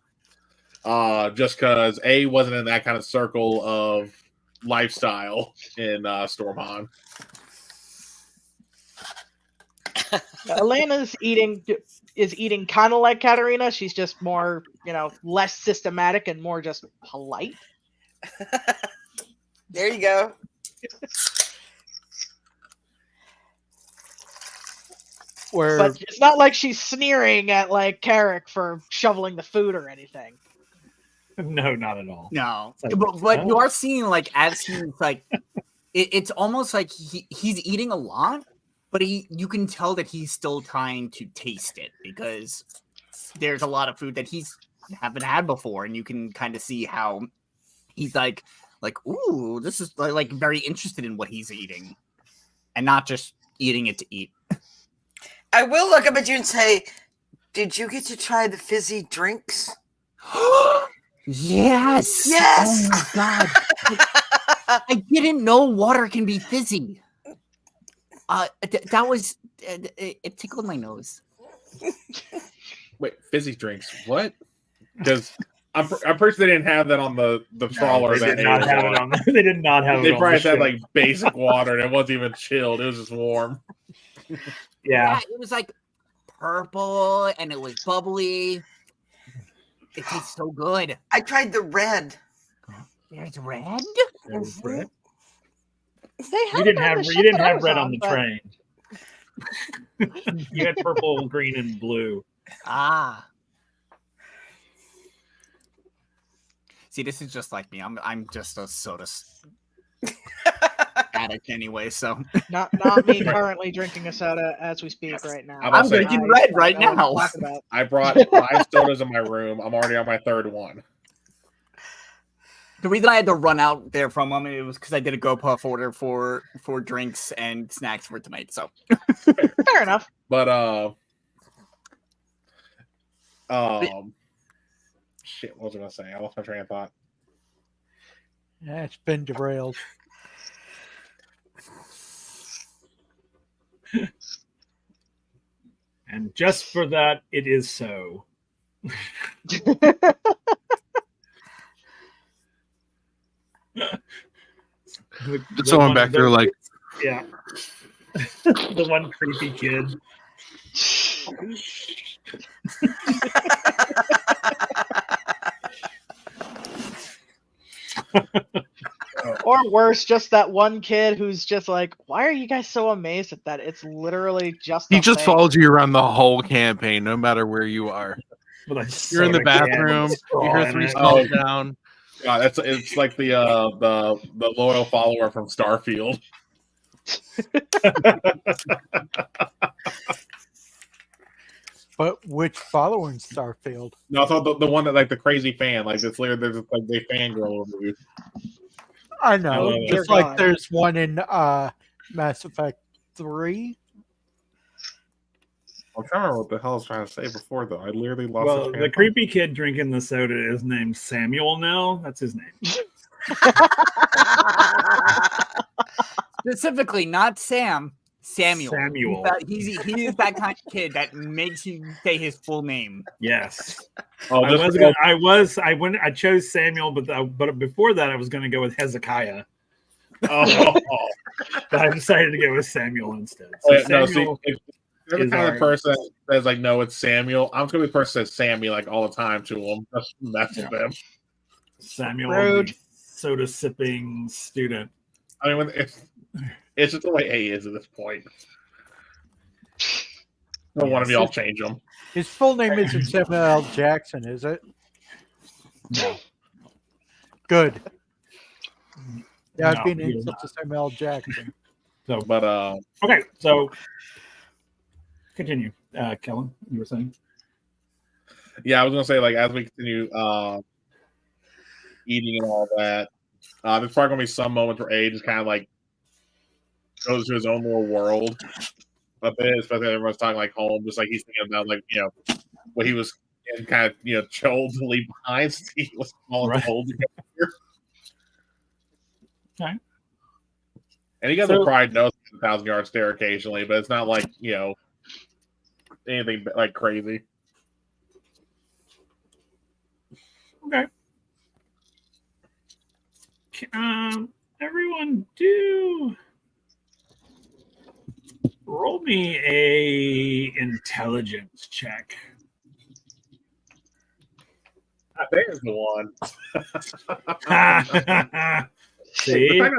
Just because A wasn't in that kind of circle of lifestyle in Stormhawk. Elena's eating kind of like Katarina. She's just more, less systematic and more just polite. There you go. But it's not like she's sneering at like Carrick for shoveling the food or anything. No, not at all. No, Like, but you are seeing like as he's like, it's almost like he's eating a lot, but you can tell that he's still trying to taste it because there's a lot of food that he's haven't had before, and you can kind of see how he's like, ooh, this is like very interested in what he's eating, and not just eating it to eat. I will look up at you and say, "Did you get to try the fizzy drinks?" Yes. Yes. Oh my god. I didn't know water can be fizzy. That was it tickled my nose. Wait, fizzy drinks? What? Because I'm pretty sure they didn't have that on the trawler. They did not have it on. They did not have it. They on probably the had ship. like basic water, and it wasn't even chilled. It was just warm. Yeah, It was like purple and it was bubbly. It tastes so good. I tried the red. There's red. there was red. You You didn't have red on the train. You had purple, green, and blue. Ah. See, this is just like me. I'm just a soda addict anyway, so Not me currently drinking a soda as we speak right now. I'm also- drinking red right I don't know now. what to talk about. I brought 5 sodas in my room. I'm already on my 3rd one. The reason I had to run out there for a moment it was because I did a GoPuff order for drinks and snacks for tonight. So Fair enough. But shit, what was I gonna say? I lost my train of thought. Yeah, it's been derailed. And just for that, it is so. Someone back there like, yeah. The one creepy kid. Or worse, just that one kid who's just like, why are you guys so amazed at that? It's literally just he a just thing. follows you around the whole campaign, no matter where you are. With a You're in the soda can bathroom. with a straw You hear in 3 it. smells down. God, it's like the loyal follower from Starfield. But which following Starfield? No, I thought the one that like the crazy fan, like this later there's like they fangirl over you. I know, Oh, just dear like God. there's one in Mass Effect 3. I'm trying to remember what the hell I was trying to say before though. I literally lost Well, the train the of creepy kid drinking the soda is named Samuel now. That's his name. specifically, not Sam, Samuel. Samuel. He is that kind of kid that makes you say his full name. Yes. thought. Oh, I chose Samuel, but before that I was going to go with Hezekiah. Oh, But I decided to go with Samuel instead. oh, So yeah, no. See, Samuel if you're the is kind our- of person that says like, no, it's Samuel. I'm just gonna be the person that says Sammy like all the time to him. Just mess with him. Samuel, Rude. the soda sipping student. I mean, it's just the way A is at this point. Don't want to be all change him. His full name isn't Samuel L. Jackson, is it? No. Good. Yeah, No, I've been he in is such a Samuel L. Jackson. So, But okay, so continue, Kellen. You were saying? yeah, I was gonna say like as we continue eating and all that, there's probably gonna be some moments where A just kind of like goes to his own little world a bit, especially everyone's talking like home, just like he's thinking about like what he was in kind of chilled to leave behind since he was small and cold together. Okay. And he got the pride knows 1,000-yard stare occasionally, but it's not like anything like crazy. Okay. Everyone, do roll me a intelligence check. There's the one. See? Four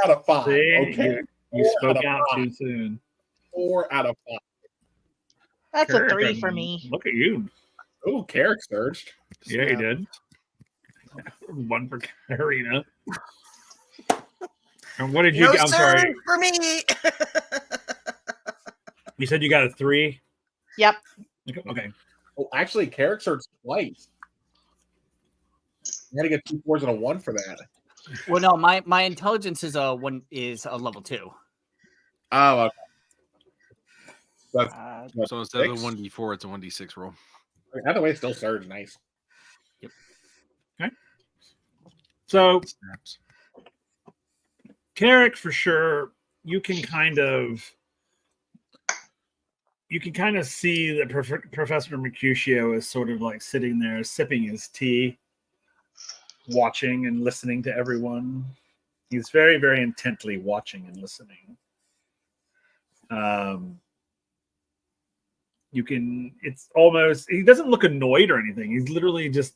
out of 5. See? Okay. You spoke out too soon. 4 out of 5. That's a 3 for me. Look at you. Oh, Carrick surged. Yeah, he did. 1 for Karina. And what did you get? I'm sorry. For me. You said you got a 3? Yep. Okay. Oh, actually, Carrick surged twice. You had to get 2 4s and a 1 for that. Well, no, my intelligence is a level 2. Oh, okay. That's So instead of a 6? 1d4, it's a 1d6 roll. Either way, still surge. Nice. Yep. Okay. So, Snaps. Carrick, for sure, you can kind of see that Professor Mercutio is sort of like sitting there sipping his tea, watching and listening to everyone. He's very, very intently watching and listening. It's almost, he doesn't look annoyed or anything. He's literally just,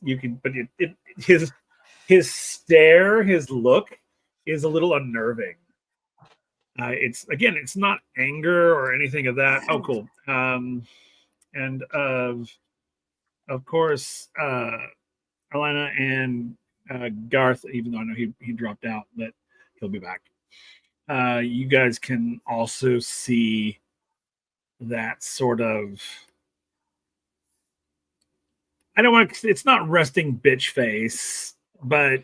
his stare, his look is a little unnerving. It's not anger or anything of that. Oh, cool. And of course, Elena and Garth, even though I know he dropped out, but he'll be back. You guys can also see that sort of, it's not resting bitch face, but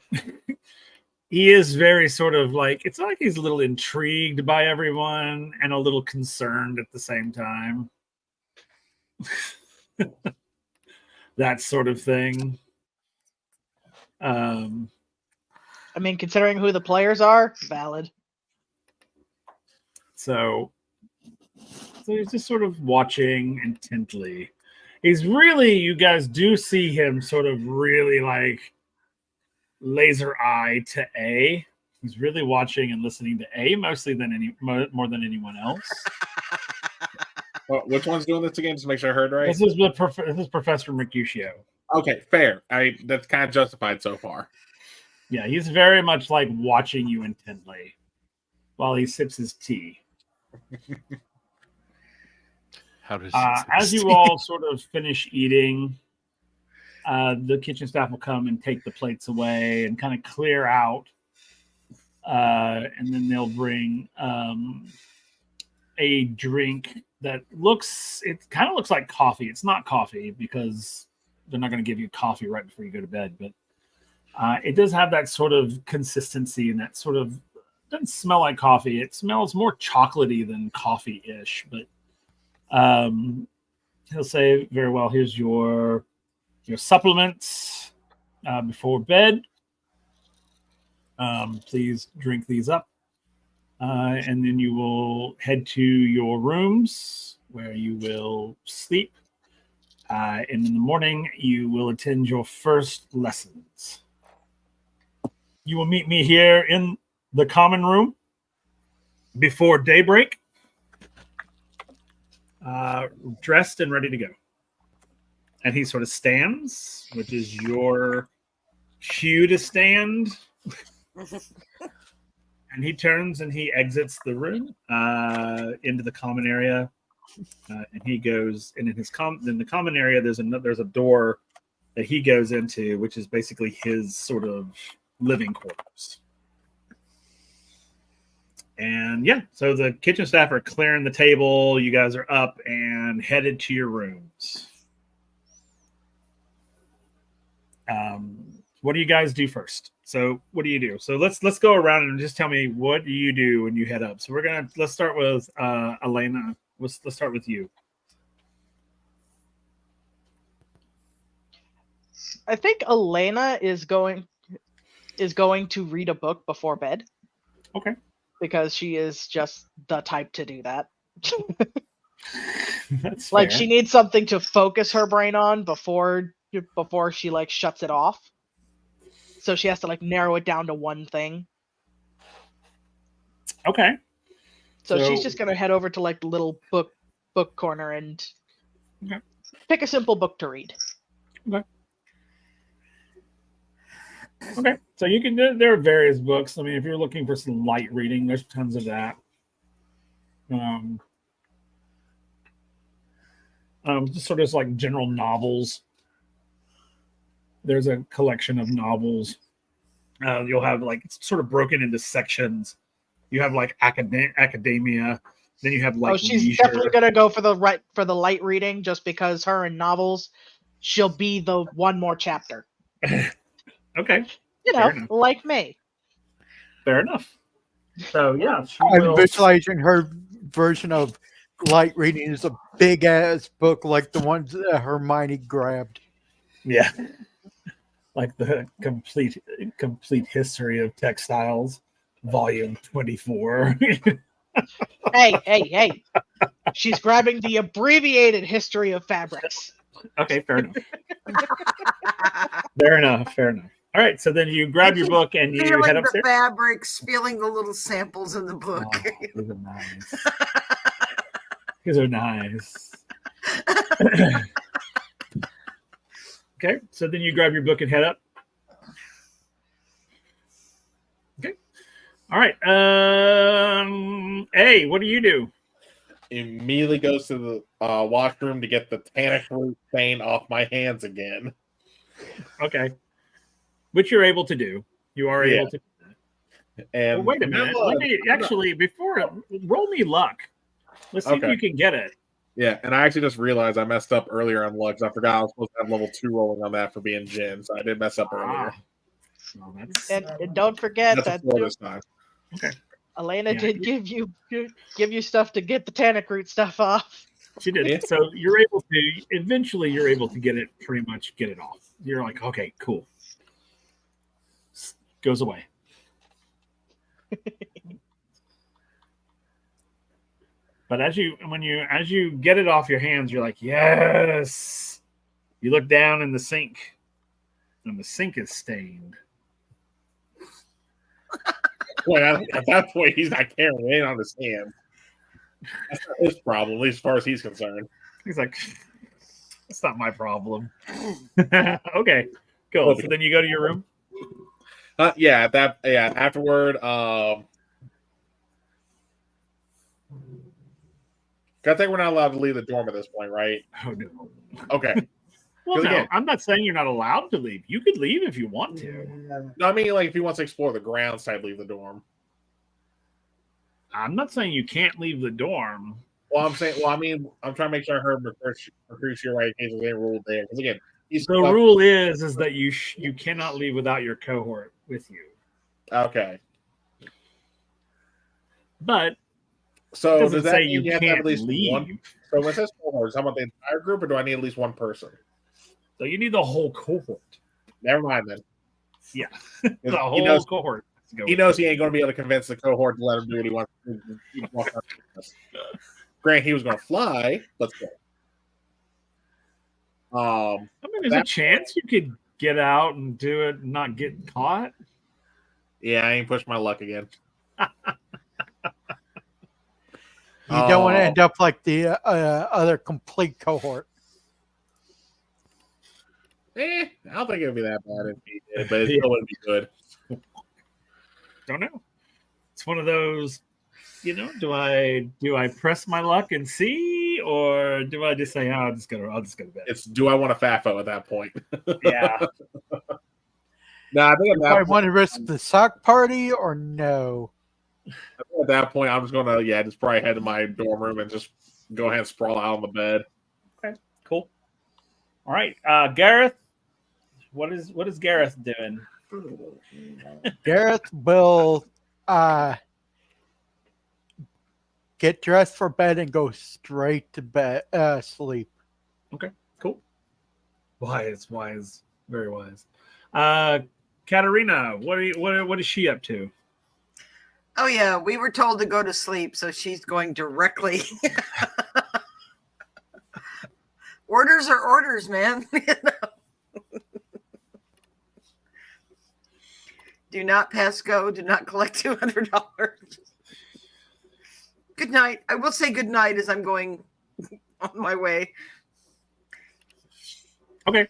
he is very sort of like, it's like he's a little intrigued by everyone and a little concerned at the same time. That sort of thing. I mean, considering who the players are, valid. So he's just sort of watching intently. He's really, you guys do see him sort of really like laser eye to A. He's really watching and listening to A mostly more than anyone else. Well, which one's doing this again? Just to make sure I heard right. This is Professor Mercutio. Okay, fair. That's kind of justified so far. Yeah, he's very much like watching you intently while he sips his tea. How does as you all sort of finish eating, the kitchen staff will come and take the plates away and kind of clear out. And then they'll bring a drink that kind of looks like coffee. It's not coffee because they're not going to give you coffee right before you go to bed, but it does have that sort of consistency and that sort of, doesn't smell like coffee. It smells more chocolatey than coffee-ish, but he'll say, very well, here's your supplements before bed. Please drink these up. And then you will head to your rooms where you will sleep. And in the morning, you will attend your first lessons. You will meet me here in the common room before daybreak, dressed and ready to go. And he sort of stands, which is your cue to stand. And he turns and he exits the room into the common area. And he goes, and in the common area, there's a door that he goes into, which is basically his sort of living quarters. And yeah, so the kitchen staff are clearing the table. You guys are up and headed to your rooms. What do you guys do first? So what do you do? So let's go around and just tell me, what do you do when you head up? So let's start with Elena. Let's start with you. I think Elena is going to read a book before bed. Okay. Because she is just the type to do that. That's like fair. she needs something to focus her brain on before she like shuts it off. So she has to like narrow it down to one thing. Okay. So she's just gonna head over to like the little book corner and pick a simple book to read. Okay. So you can there are various books. I mean, if you're looking for some light reading, there's tons of that. Just sort of like general novels. There's a collection of novels. You'll have like it's sort of broken into sections. You have like academia. Then you have like. Oh, she's leisure. definitely gonna go for the light reading, just because her in novels, she'll be the one more chapter. Okay. You know, like me. Fair enough. So yeah, I'm visualizing her version of light reading is a big ass book like the ones that Hermione grabbed. Yeah. Like the complete history of textiles, volume 24. Hey. She's grabbing the abbreviated history of fabrics. Okay, fair enough. Fair enough. All right, so then you grab your book and you head upstairs. The fabrics, feeling the little samples in the book. Oh, these are nice. These are nice. Okay, so then you grab your book and head up. Okay. All right. Hey, what do you do? Immediately goes to the washroom to get the tannic root stain off my hands again. Okay. Which you're able to do. You are able to. And wait a minute. Actually, before roll me luck. Let's see if you can get it. Yeah, and I actually just realized I messed up earlier on luck. I forgot I was supposed to have level 2 rolling on that for being Jin, so I did mess up earlier. Well, and don't forget that this time. Okay. Elena did give you stuff to get the tannic root stuff off. She did. Yeah. So you're able to eventually get it off. You're like, okay, cool. Goes away. But as you get it off your hands, you're like, yes. You look down in the sink, and the sink is stained. Well, at that point, he's not carrying it on his hand. That's not his problem, at least as far as he's concerned. He's like, it's not my problem. Okay, cool. So then you go to your room. Afterward, I think we're not allowed to leave the dorm at this point, right? Oh no. Okay. Well, no, I'm not saying you're not allowed to leave. You could leave if you want to. No, I mean, like if he wants to explore the grounds, I'd leave the dorm. I'm not saying you can't leave the dorm. I'm trying to make sure I heard Mercutio right in case there's any rule there. Because again, the rule is that you cannot leave without your cohort with you. Okay. But so does that say mean you have to have at least leave. One? So when it says cohort, is that about the entire group, or do I need at least one person? So you need the whole cohort. Never mind then. Yeah, the whole cohort. He knows he ain't going to be able to convince the cohort to let him do what he wants to do. Grant, he was going to fly. Let's go. I mean, there's a chance you could get out and do it and not get caught. Yeah, I ain't pushed my luck again. You don't want to Oh. end up like the other complete cohort. I don't think it'd be that bad if he did, but it still wouldn't be good. Don't know. It's one of those, do I press my luck and see, or do I just say, I'll just go to bed? It's do I want a FAFO at that point? Yeah. No, I think Do I want to risk the sock party or no? at that point, I'm just gonna just probably head to my dorm room and just go ahead and sprawl out on the bed. Okay, cool. All right, Gareth. What is Gareth doing? Gareth will get dressed for bed and go straight to bed, sleep. Okay, cool. Wise, very wise. Katerina, what is she up to? Oh yeah, we were told to go to sleep, so she's going directly. Orders are orders, man. Do not pass go. Do not collect $200. Good night. I will say good night as I'm going on my way. Okay,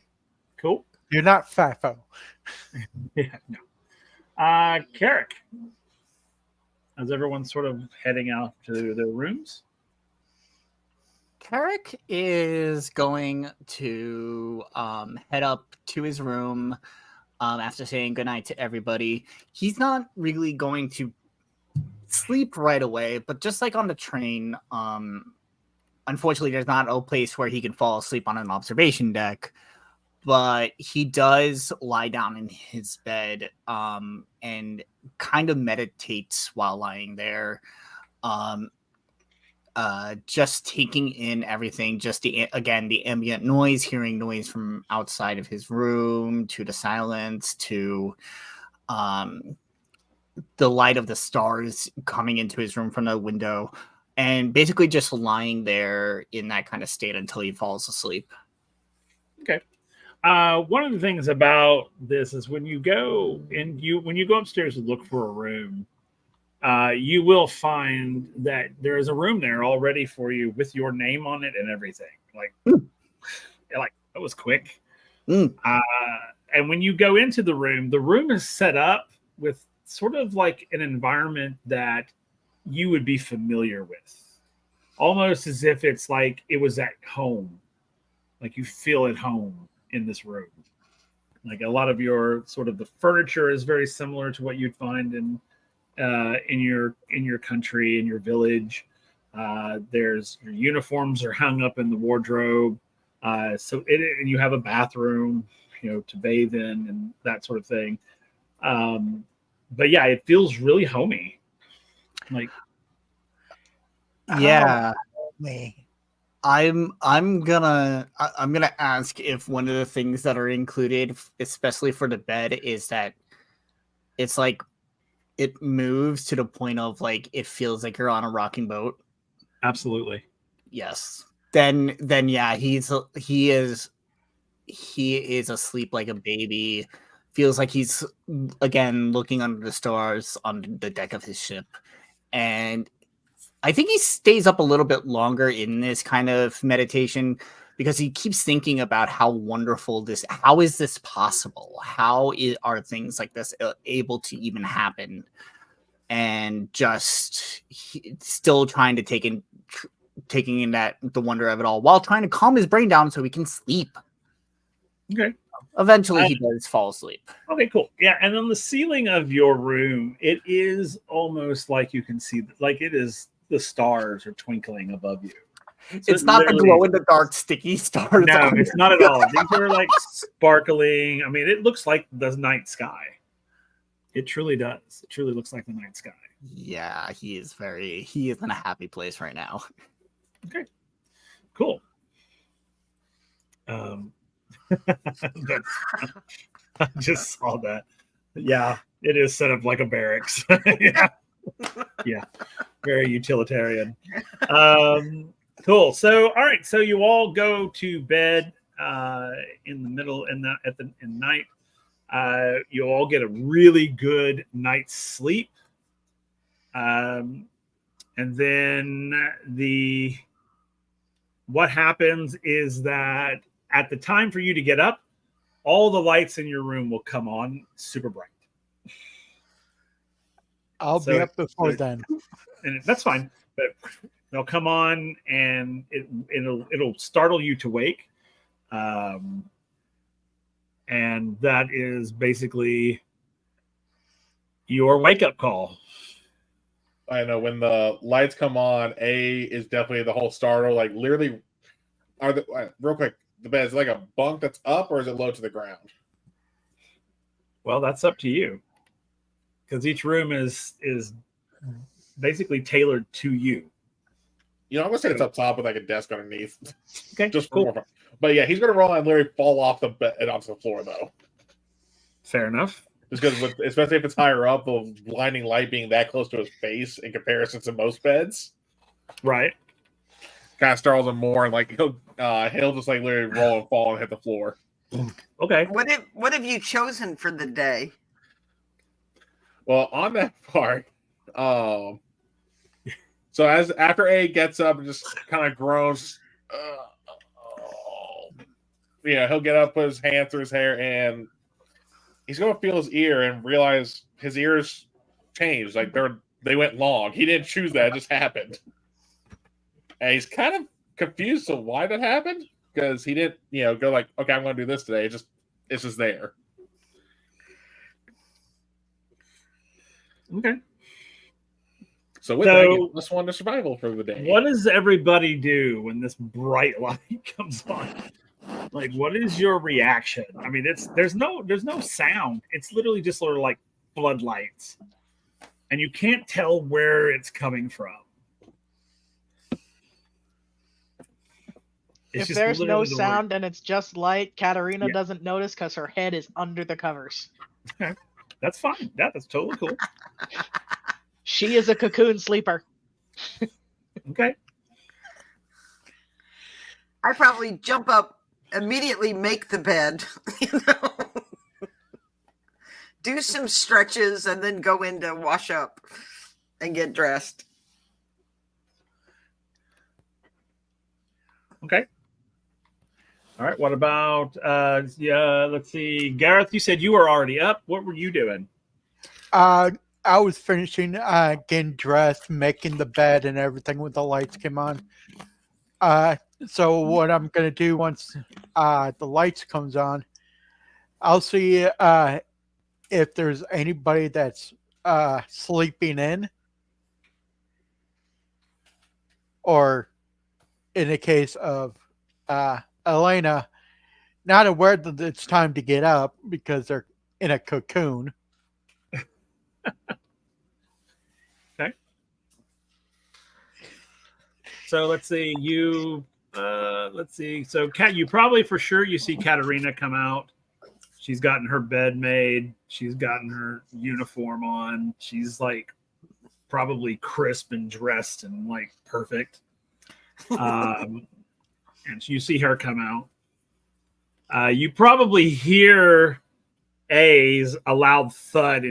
cool. You're not FAFO. Yeah, no. Carrick, as everyone's sort of heading out to their rooms. Carrick is going to head up to his room after saying goodnight to everybody. He's not really going to sleep right away, but just like on the train, unfortunately, there's not a place where he can fall asleep on an observation deck. But he does lie down in his bed and kind of meditates while lying there. Just taking in everything, just the ambient noise, hearing noise from outside of his room, to the silence, to the light of the stars coming into his room from the window, and basically just lying there in that kind of state until he falls asleep. Okay. One of the things about this is when you go upstairs to look for a room, you will find that there is a room there already for you with your name on it and everything. Like that was quick. And when you go into the room is set up with sort of like an environment that you would be familiar with, almost as if it's like it was at home. Like you feel at home in this room. Like a lot of your sort of the furniture is very similar to what you'd find in your country, in your village. There's your uniforms are hung up in the wardrobe. And you have a bathroom, to bathe in and that sort of thing. But yeah, it feels really homey. Like, yeah, me. I'm gonna ask if one of the things that are included, especially for the bed, is that it's like it moves to the point of like it feels like you're on a rocking boat. Absolutely. Yes. Then yeah, he is asleep like a baby. Feels like he's again looking under the stars on the deck of his ship, and I think he stays up a little bit longer in this kind of meditation because he keeps thinking about how wonderful how is this possible? Are things like this able to even happen? And just still trying to taking in that the wonder of it all while trying to calm his brain down so he can sleep. Okay. Eventually he does fall asleep. Okay, cool. Yeah, and on the ceiling of your room, it is almost like you can see, like it is the stars are twinkling above you. So it's not the glow in the dark sticky stars. No, it's not at all. These are like sparkling. I mean, it looks like the night sky. It truly does. It truly looks like the night sky. Yeah, he is in a happy place right now. Okay, cool. I just saw that. Yeah, it is set up like a barracks. Yeah, very utilitarian. Cool. So, all right. So you all go to bed in the middle in night. You'll all get a really good night's sleep. And then what happens is that at the time for you to get up, all the lights in your room will come on super bright. I'll be up before then. And that's fine, but they'll come on and it'll startle you to wake. And that is basically your wake-up call. I know when the lights come on, A is definitely the whole startle. Like literally, real quick, the bed is like a bunk that's up, or is it low to the ground? Well, that's up to you, because each room is basically tailored to you. You know, I'm gonna say it's up top with like a desk underneath. Okay, just cool. More fun. But yeah, he's gonna roll and literally fall off the bed and onto the floor though. Fair enough. Just because, especially if it's higher up, the blinding light being that close to his face in comparison to most beds, right? Kind of startles him more, and like he'll just like literally roll and fall and hit the floor. Okay. What have you chosen for the day? Well, on that part, so after A gets up and just kind of groans, he'll get up, put his hand through his hair, and he's going to feel his ear and realize his ears changed. Like they went long. He didn't choose that. It just happened. And he's kind of confused on why that happened, because he didn't, go like, okay, I'm going to do this today. It's just there. Okay. So with that, let's one to survival for the day. What does everybody do when this bright light comes on? Like, what is your reaction? I mean, there's no sound. It's literally just sort of like floodlights, and you can't tell where it's coming from. If there's no sound and it's just light, Katarina doesn't notice because her head is under the covers. Okay. That's fine. That's totally cool. She is a cocoon sleeper. Okay. I probably jump up, immediately make the bed, do some stretches, and then go in to wash up and get dressed. Okay. All right. What about let's see. Gareth, you said you were already up. What were you doing? I was finishing getting dressed, making the bed and everything when the lights came on. So what I'm gonna do once the lights comes on, I'll see if there's anybody that's sleeping in, or in the case of Elena, not aware that it's time to get up because they're in a cocoon. Okay. So let's see. So Kat, you probably for sure you see Katarina come out. She's gotten her bed made. She's gotten her uniform on. She's like probably crisp and dressed and like perfect. And you see her come out. You probably hear a loud thud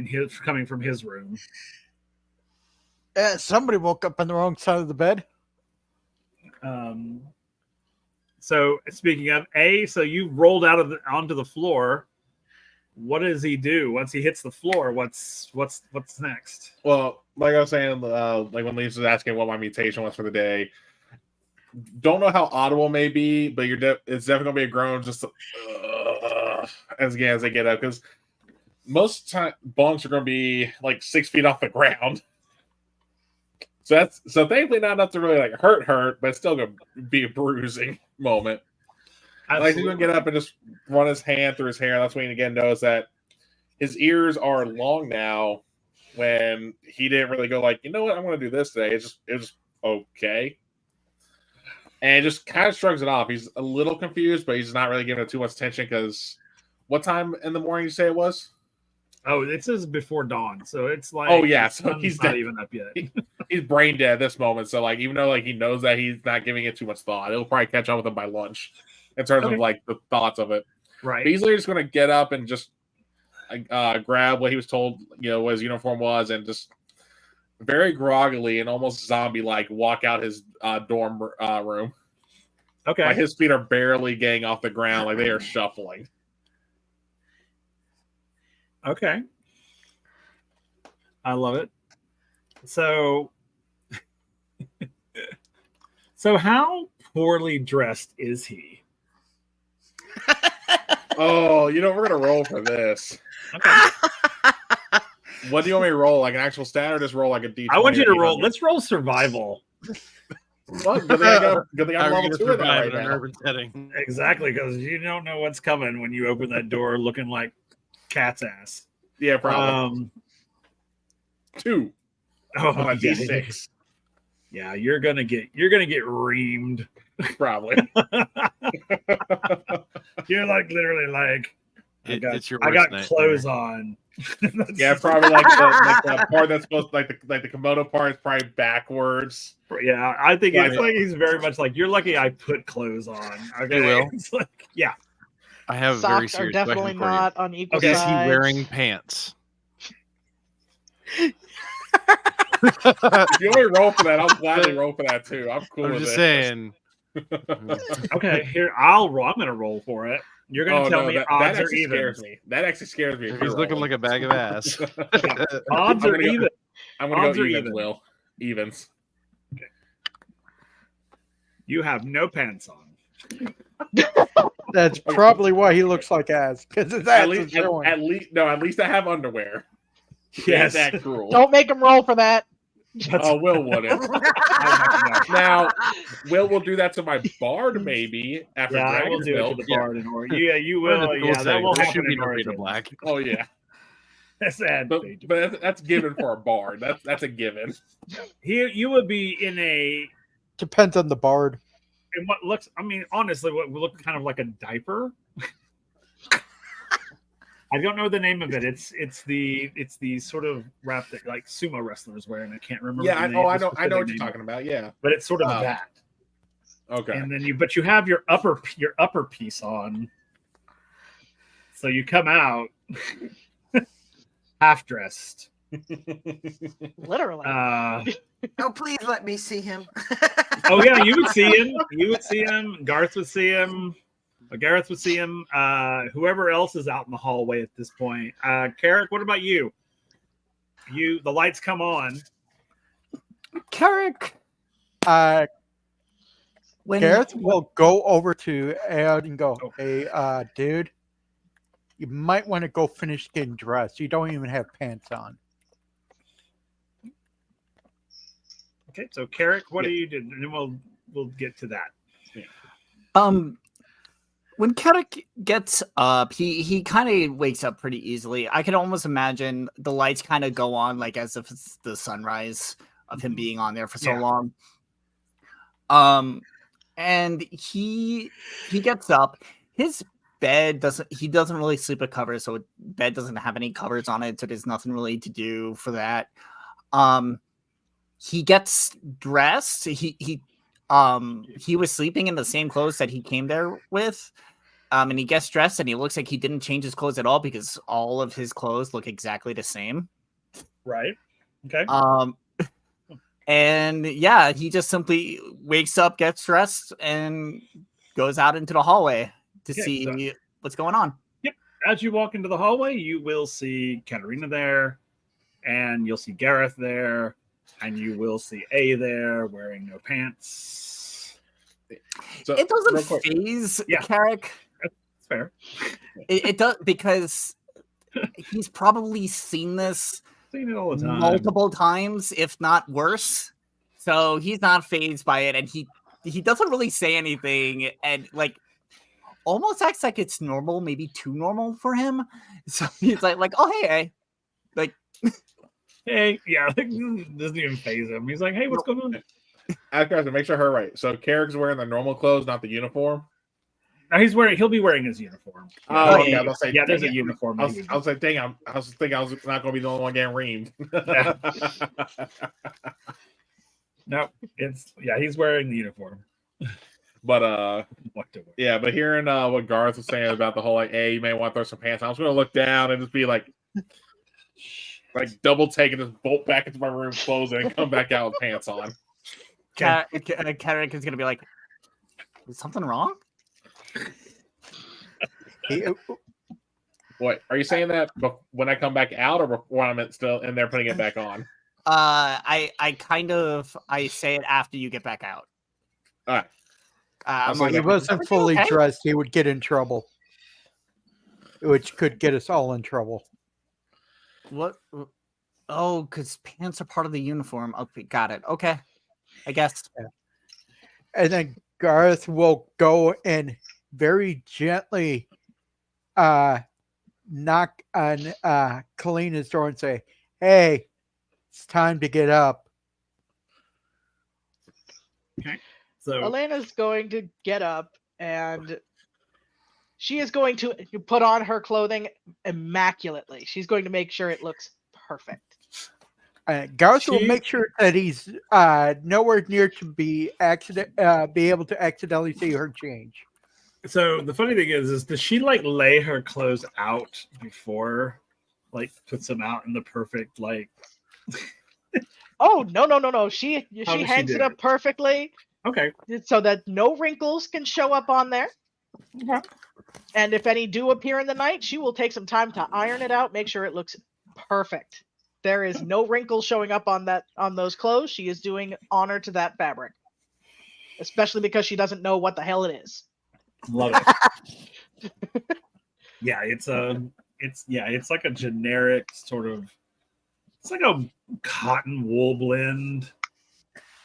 coming from his room. Somebody woke up on the wrong side of the bed. So speaking of so you rolled onto the floor. What does he do once he hits the floor? What's next? Well, like I was saying, like when Lisa was asking what my mutation was for the day, don't know how audible may be, but it's definitely gonna be a groan, just as they get up, because most time bunks are gonna be like 6 feet off the ground. So thankfully not enough to really like hurt, but it's still gonna be a bruising moment. Like he's gonna get up and just run his hand through his hair. That's when he again knows that his ears are long now. When he didn't really go like, you know what, I'm gonna do this today. It was okay, and just kind of shrugs it off. He's a little confused, but he's not really giving it too much attention because what time in the morning you say it was? Oh, it says before dawn, so it's like so he's not even up yet. He's brain dead at this moment. So like, even though like he knows that he's not giving it too much thought, it'll probably catch up with him by lunch in terms of like the thoughts of it. Right. But he's literally just going to get up and just grab what he was told, what his uniform was, and just very groggily and almost zombie-like walk out his dorm room. Okay. Like his feet are barely getting off the ground, like they are shuffling. Okay. I love it. So how poorly dressed is he? Oh, we're gonna roll for this. Okay. What do you want me to roll? Like an actual stat, or just roll like a D20? I want you to roll. Let's roll survival. Well, good thing I'm How are level you 2 gonna of that survive right in an now. urban setting? Exactly, because you don't know what's coming when you open that door looking like cat's ass. Yeah, probably. 2 on a D6. Yeah, you're gonna get reamed. Probably. You're like literally like It's your I got worst clothes on. Yeah, probably like the part that's supposed to, like the Komodo part is probably backwards. Yeah, I think Yeah, it's like he's very much like, you're lucky I put clothes on. Okay, Hey, Will. It's like, yeah. I have a very Socks are serious definitely question for not on equal Okay. you. Is sides. he wearing pants? If you want me to roll for that, I'll gladly roll for that too. I'm cool I'm with just it. saying. Okay, here I'm gonna roll for it. You're gonna tell me that odds or actually evens. scares me. That actually scares me. If He's you're looking rolling. like a bag of ass. Odds I'm or gonna go- even. I'm gonna Odds go or evens. even? Will evens. You have no pants on. That's probably why he looks like ass, because his ass is showing. At least I have underwear. Yes. Ain't that cruel? Don't make him roll for that. Oh, Will wouldn't. Now, Will do that to my bard maybe after Yeah, I will Dragon's do it to Milk. the bard in order. Yeah, you We're in will. the cool Yeah, that setting. will There happen should be in no fade to Origins. black. Oh yeah, That's sad. but that's given for a bard. That's a given. Here you would be in a Depends on the bard. in what looks. I mean, honestly, what would look kind of like a diaper. I don't know the name of it. It's the sort of wrap that like sumo wrestlers wear, and I can't remember. Yeah, the name, I the know what specific you're name talking about. Yeah. But it's sort of that. Okay. And then you have your upper piece on, so you come out half dressed. Literally. Oh, please let me see him. Oh yeah, you would see him. You would see him. Garth would see him. Gareth would see him. Whoever else is out in the hallway at this point. Carrick, what about you? The lights come on. Carrick, when Gareth will go over to Ed and go, Oh. "Hey, dude, you might want to go finish getting dressed. You don't even have pants on." Okay, so Carrick, what do you do? And then we'll get to that. when Carrick gets up, he kind of wakes up pretty easily. I can almost imagine the lights kind of go on like as if it's the sunrise of him being on there for so Yeah. long. And he gets up. His bed doesn't really sleep with covers, so bed doesn't have any covers on it, so there's nothing really to do for that. He gets dressed. He was sleeping in the same clothes that he came there with. And he gets dressed and he looks like he didn't change his clothes at all because all of his clothes look exactly the same. Right. Okay. And yeah, he just simply wakes up, gets dressed, and goes out into the hallway to see what's going on. Yep. As you walk into the hallway, you will see Katarina there, and you'll see Gareth there, and you will see A there wearing no pants. So, It real doesn't quick, phase Yeah. Carrick. That's fair. It does because he's probably seen this Seen it all the time. multiple times, if not worse. So he's not phased by it, and he doesn't really say anything, and like almost acts like it's normal, maybe too normal for him. So he's like, oh hey, like, Hey, yeah, like, doesn't even phase him. He's like, hey, what's going on? I have to make sure I heard right. So Carrick's wearing the normal clothes, not the uniform. Now he'll be wearing his uniform. Oh, Yeah, okay. I was gonna say, yeah, there's a dang it. uniform. I was like, dang, I was thinking I was not going to be the only one getting reamed. No, he's wearing the uniform. But What to wear. yeah, but hearing what Garth was saying about the whole like, hey, you may want to throw some pants on, I was gonna look down and just be like double taking this bolt back into my room, close it, and come back out with pants on. Carrick is gonna be like, is something wrong? What are you saying that when I come back out, or when I'm still in there putting it back on? I say it after you get back out. All right. I'm If like, he wasn't fully okay? dressed, he would get in trouble, which could get us all in trouble. What? Oh, because pants are part of the uniform. Okay, got it. Okay, I guess. And then Garth will go and very gently knock on Kalina's door and say, "Hey, it's time to get up." Okay. So Elena's going to get up and she is going to put on her clothing immaculately. She's going to make sure it looks perfect. Garth will make sure that he's nowhere near to be able to accidentally see her change. So the funny thing is does she like lay her clothes out before, like puts them out in the perfect like? Oh no! She does she hangs it do up it? perfectly. Okay. So that no wrinkles can show up on there. Okay. And if any do appear in the night, she will take some time to iron it out, make sure it looks perfect. There is no wrinkles showing up on those clothes. She is doing honor to that fabric. Especially because she doesn't know what the hell it is. Love it. Yeah, it's like a generic sort of, it's like a cotton wool blend.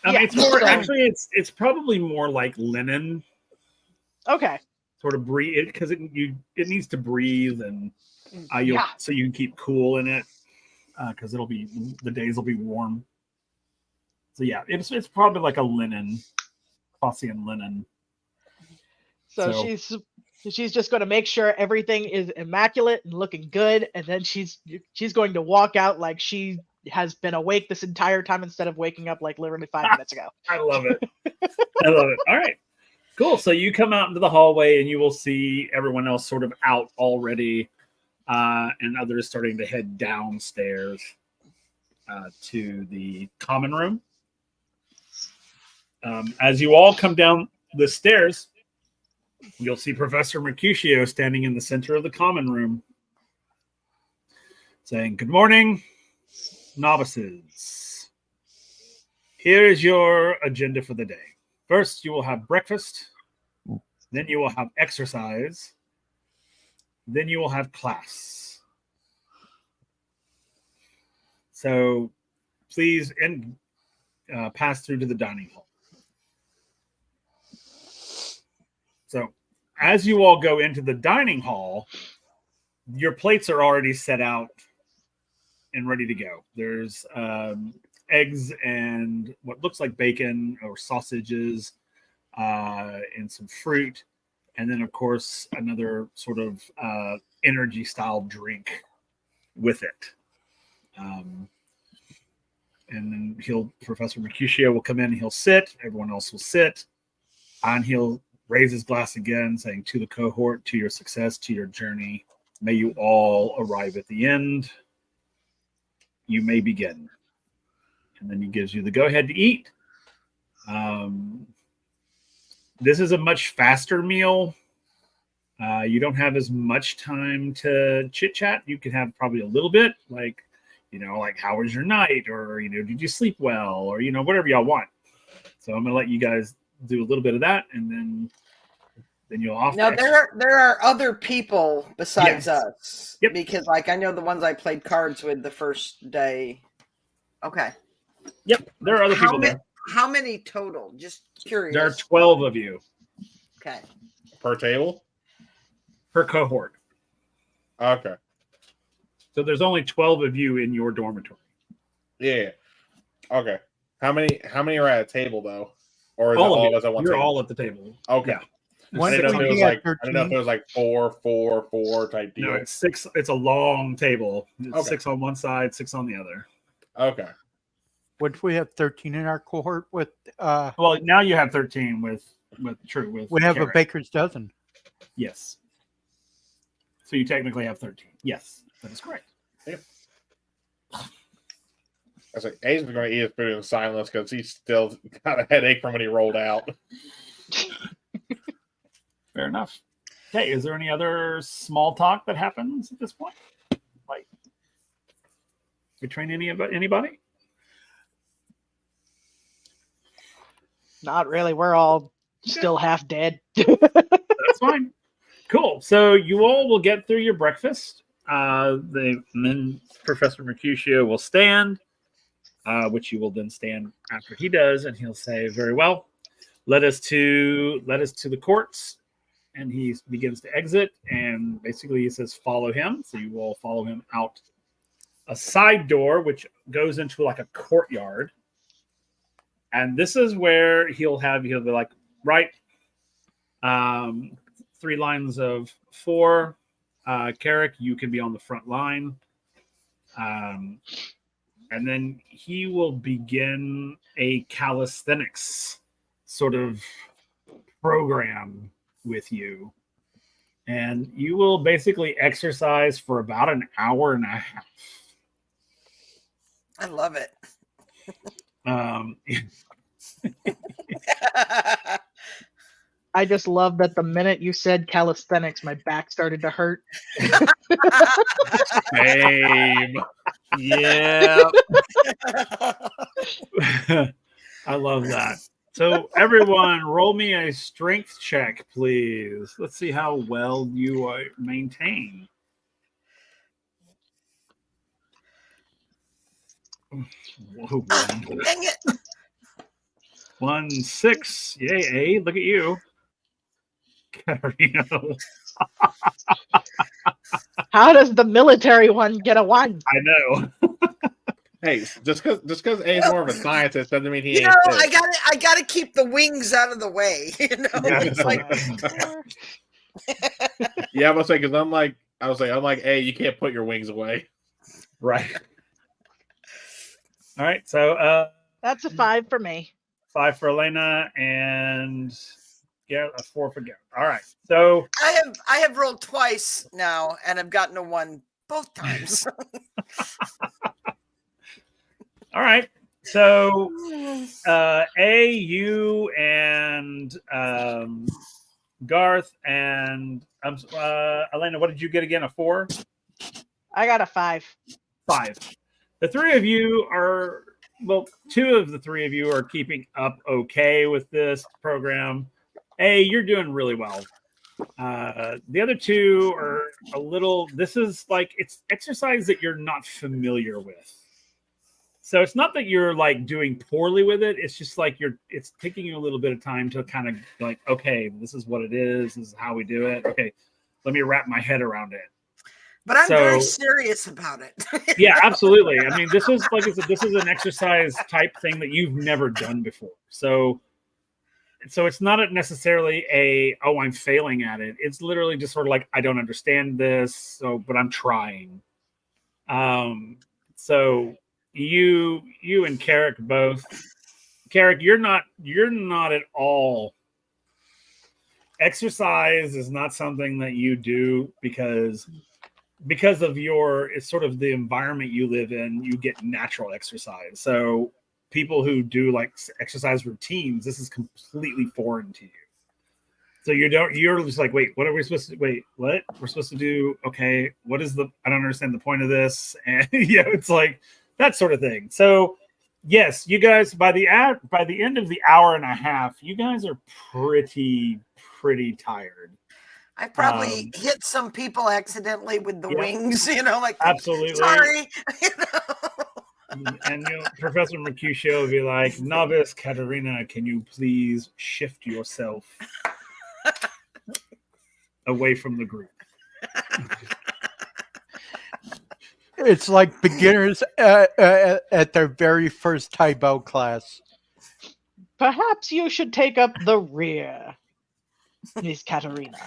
I mean, it's more actually it's probably more like linen. Okay. Sort of breathe because it needs to breathe and so you can keep cool in it because the days will be warm. So yeah, it's probably like a linen, Fossian linen. So she's just going to make sure everything is immaculate and looking good, and then she's going to walk out like she has been awake this entire time instead of waking up like literally 5 minutes ago. I love it. I love it. All right. Cool. So you come out into the hallway and you will see everyone else sort of out already, and others starting to head downstairs to the common room. As you all come down the stairs, you'll see Professor Mercutio standing in the center of the common room saying, "Good morning, novices. Here is your agenda for the day. First, you will have breakfast. Then you will have exercise. Then you will have class. So please pass through to the dining hall." So as you all go into the dining hall, your plates are already set out and ready to go. There's eggs and what looks like bacon or sausages and some fruit. And then, of course, another sort of energy style drink with it. And then Professor Mercutio will come in and he'll sit. Everyone else will sit. And he'll raise his glass again, saying, "To the cohort, to your success, to your journey. May you all arrive at the end. You may begin." And then he gives you the go-ahead to eat. This is a much faster meal. You don't have as much time to chit-chat. You can have probably a little bit, like how was your night? Or, did you sleep well? Or, whatever y'all want. So I'm going to let you guys do a little bit of that, and then you'll off. Now there are other people besides us. Yep. Because I know the ones I played cards with the first day. Okay. Yep. There are other people there. How many total? Just curious. There are 12 of you. Okay. Per table? Per cohort. Okay. So there's only 12 of you in your dormitory. Yeah. Okay. How many are at a table though? Or is all it of us at one You're table? all at the table. Okay. Yeah. I didn't know if it was like 4 type deal. No, it's 6. It's a long table. It's Okay. 6 on one side, 6 on the other. Okay. What if we have 13 in our cohort with Well, now you have 13 with with We have a Carrick. baker's dozen. Yes. So you technically have 13. Yes, that is correct. I was like, A's going to eat his food in silence because he's still got a headache from when he rolled out. Fair enough. Okay, is there any other small talk that happens at this point? Like between anybody? Not really. We're all still half dead. That's fine. Cool. So you all will get through your breakfast. And then Professor Mercutio will stand, which you will then stand after he does, and he'll say, "Very well. Let us to the courts." And he begins to exit, and basically he says, "Follow him." So you will follow him out a side door, which goes into like a courtyard. And this is where he'll be like, right, 3 lines of 4. Carrick, you can be on the front line. And then he will begin a calisthenics sort of program with you. And you will basically exercise for about an hour and a half. I love it. I just love that the minute you said calisthenics, my back started to hurt. Same. Yeah. I love that. So everyone, roll me a strength check, please. Let's see how well you maintain. Whoa, Dang it. 1, 6. Yay, look at you. Carino. How does the military one get a 1? I know. Hey, just because A's more of a scientist doesn't mean he You ain't know, sick. I gotta keep the wings out of the way. You know, it's like Yeah, I was saying because I'm like hey, you can't put your wings away. Right. All right. So That's a 5 for me. 5 for Elena and a 4 for Garrett. All right. So I have rolled twice now, and I've gotten a 1 both times. all right. So you and Garth and Elena, what did you get again? A 4? I got a 5. 5. The 3 of you are, well, 2 of the 3 of you are keeping up okay with this program. You're doing really well. The other 2 are a little, this is like, it's exercise that you're not familiar with. So it's not that you're like doing poorly with it. It's just like it's taking you a little bit of time to kind of like, okay, this is what it is. This is how we do it. Okay, let me wrap my head around it. But I'm very serious about it. Yeah, absolutely. I mean, this is like this is an exercise type thing that you've never done before. So it's not necessarily I'm failing at it. It's literally just sort of like I don't understand this, but I'm trying. So you and Carrick both. Carrick, you're not at all. Exercise is not something that you do because of it's sort of the environment you live in. You get natural exercise. So people who do like exercise routines, this is completely foreign to you. So you're just like, wait, what are we supposed to, what we're supposed to do? Okay. I don't understand the point of this. And it's like that sort of thing. So yes, you guys, by the end of the hour and a half, you guys are pretty tired. I probably hit some people accidentally with the wings, like absolutely. Sorry. And Professor Mercutio will be like, Novice Katerina, can you please shift yourself away from the group? It's like beginners at their very first Taibao class. Perhaps you should take up the rear, Miss Katerina.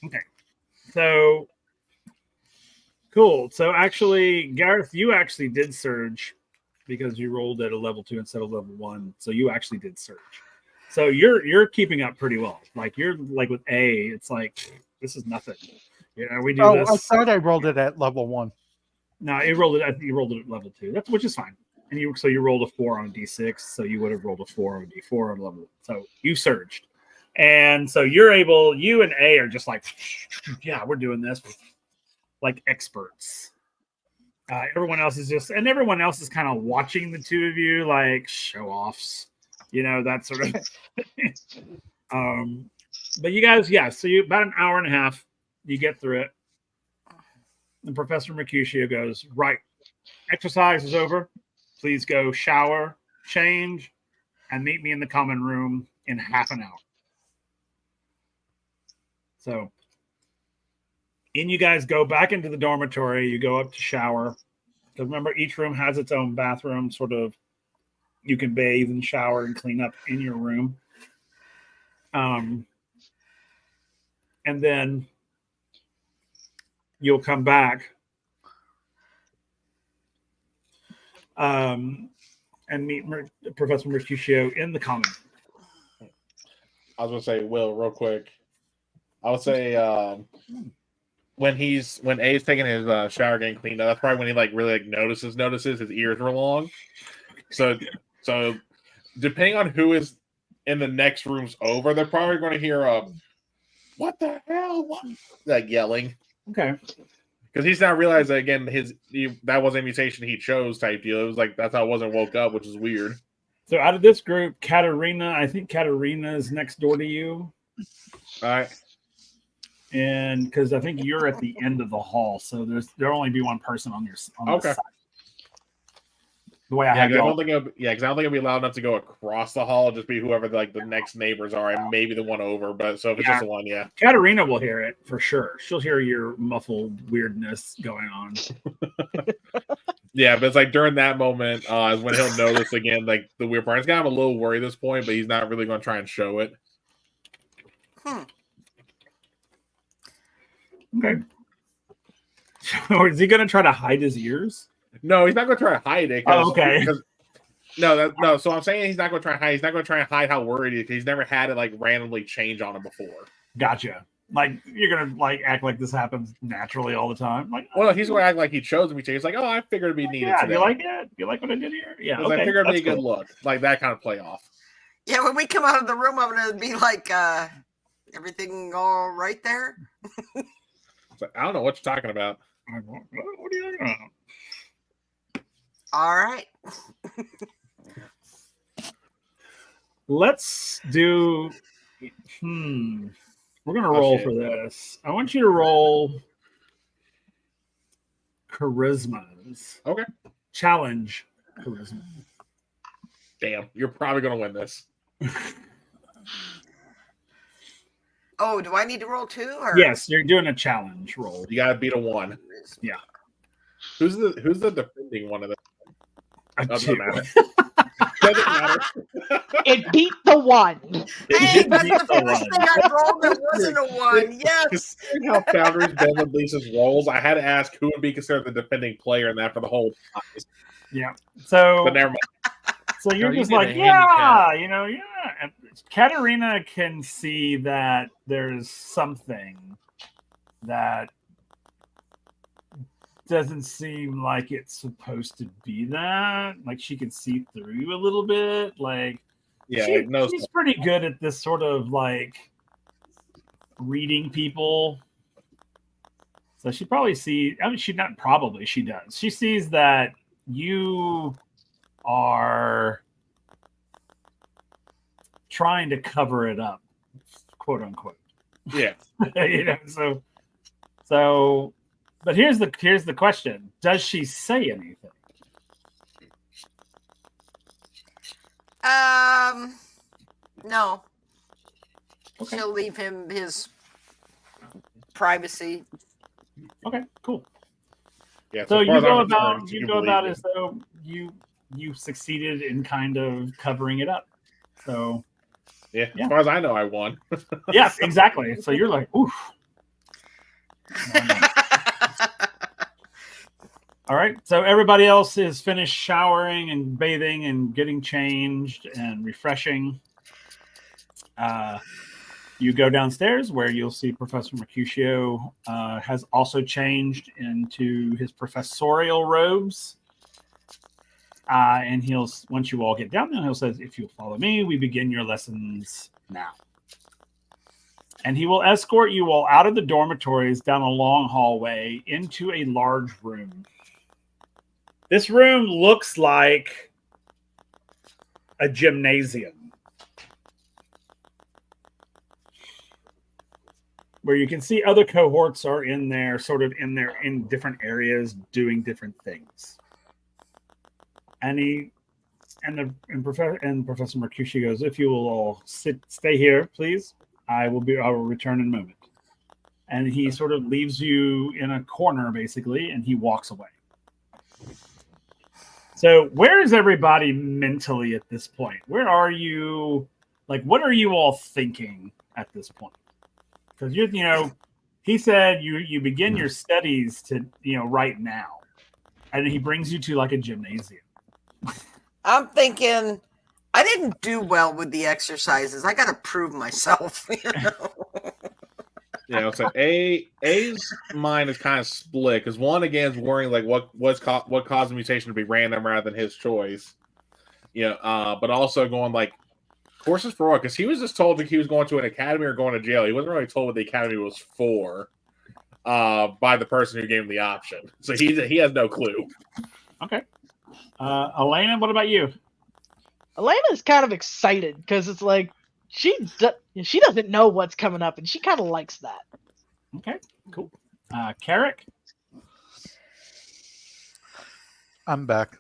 Okay. So cool. So actually, Gareth, you actually did surge because you rolled at a level 2 instead of level 1. So you actually did surge. So you're keeping up pretty well. Like you're like with A, it's like this is nothing. You know, we do Oh, this. I thought I rolled it at level 1. No, you rolled it. I think you rolled it at level 2. That's which is fine. And you rolled a 4 on D6, so you would have rolled a 4 on D4 on level. So you surged, and so you're able. You and A are just like, yeah, we're doing this like experts. Everyone else is kind of watching the two of you like show offs, you know, that sort of. But you guys, yeah. So you about an hour and a half, you get through it. And Professor Mercutio goes, right, exercise is over. Please go shower, change, and meet me in the common room in half an hour. So in you guys go back into the dormitory. You go up to shower. Because remember, each room has its own bathroom. Sort of, you can bathe and shower and clean up in your room. And then you'll come back and meet Professor Mercutio in the common. I was going to say, Will, real quick. I would say when A's taking his shower getting cleaned up, that's probably when he like really like notices his ears were long. So depending on who is in the next rooms over, they're probably going to hear what the hell? What? Like yelling. Okay. Because he's not realized that again that wasn't a mutation he chose type deal. It was like that's how it wasn't woke up, which is weird. So out of this group, I think Katerina is next door to you. All right. And because I think you're at the end of the hall, so there'll only be one person on this side. The way I have because I don't think it'll be loud enough to go across the hall. It'll just be whoever like the next neighbors are, and maybe the one over. But so if it's just the one, yeah. Katerina will hear it for sure. She'll hear your muffled weirdness going on. Yeah, but it's like during that moment is when he'll notice again, like the weird part. He's got him a little worried at this point, but he's not really going to try and show it. Okay. So is he going to try to hide his ears? No, he's not going to try to hide it. Okay. No. So I'm saying he's not going to try and hide. He's not going to try and hide how worried he is because he's never had it like randomly change on him before. Gotcha. Like you're gonna like act like this happens naturally all the time. Like, well, he's going to act like he chose me. He's like, oh, I figured it'd be needed. Yeah, you like it? You like what I did here? Yeah, okay. I figured it'd be a good look, like that kind of play off. Yeah, when we come out of the room, I'm gonna be like, everything all right there? I don't know what you're talking about. What are you talking about? All right. Let's do. We're gonna roll for this. I want you to roll charismas. Okay. Challenge charisma. Damn, you're probably gonna win this. Oh, do I need to roll 2? Or? Yes, you're doing a challenge roll. You gotta beat a 1. Yeah. Who's the defending one of them? Doesn't matter. Doesn't matter. It beat the 1. Hey, that's the first thing I rolled that wasn't a 1. Yes. How Foundry's been with Lisa's rolls, I had to ask who would be considered the defending player in that for the whole time. Yeah. So, but never mind. So you're just like, yeah, you know, yeah. And Katerina can see that there's something that doesn't seem like it's supposed to be that. Like she can see through you a little bit. Like, yeah, she's pretty good at this sort of like reading people. So she probably sees. I mean, she does. She sees that you are trying to cover it up, quote unquote. Yeah. You know, so but here's the question. Does she say anything? No. Okay. She'll leave him his privacy. Okay, cool. Yeah, so you go about as though you succeeded in kind of covering it up. So yeah, as far as I know, I won. Yeah, exactly. So you're like, oof. All right. So everybody else is finished showering and bathing and getting changed and refreshing. You go downstairs where you'll see Professor Mercutio has also changed into his professorial robes. And once you all get down there, he'll say, if you'll follow me, we begin your lessons now. And he will escort you all out of the dormitories down a long hallway into a large room. This room looks like a gymnasium where you can see other cohorts are in there, sort of in different areas doing different things. And Professor Mercutio goes, if you will all stay here, please. I will return in a moment. And he sort of leaves you in a corner, basically, and he walks away. So where is everybody mentally at this point? Where are you? Like, what are you all thinking at this point? Because he said you begin your studies to right now, and he brings you to like a gymnasium. I'm thinking I didn't do well with the exercises. I got to prove myself. Yeah, so A's mind is kind of split because one again is worrying like what caused the mutation to be random rather than his choice. But also going like courses for what? Because he was just told that he was going to an academy or going to jail. He wasn't really told what the academy was for by the person who gave him the option. So he has no clue. Okay. Elena, what about you? Elena's kind of excited because it's like she doesn't know what's coming up, and she kind of likes that. Okay, cool. Carrick? I'm back.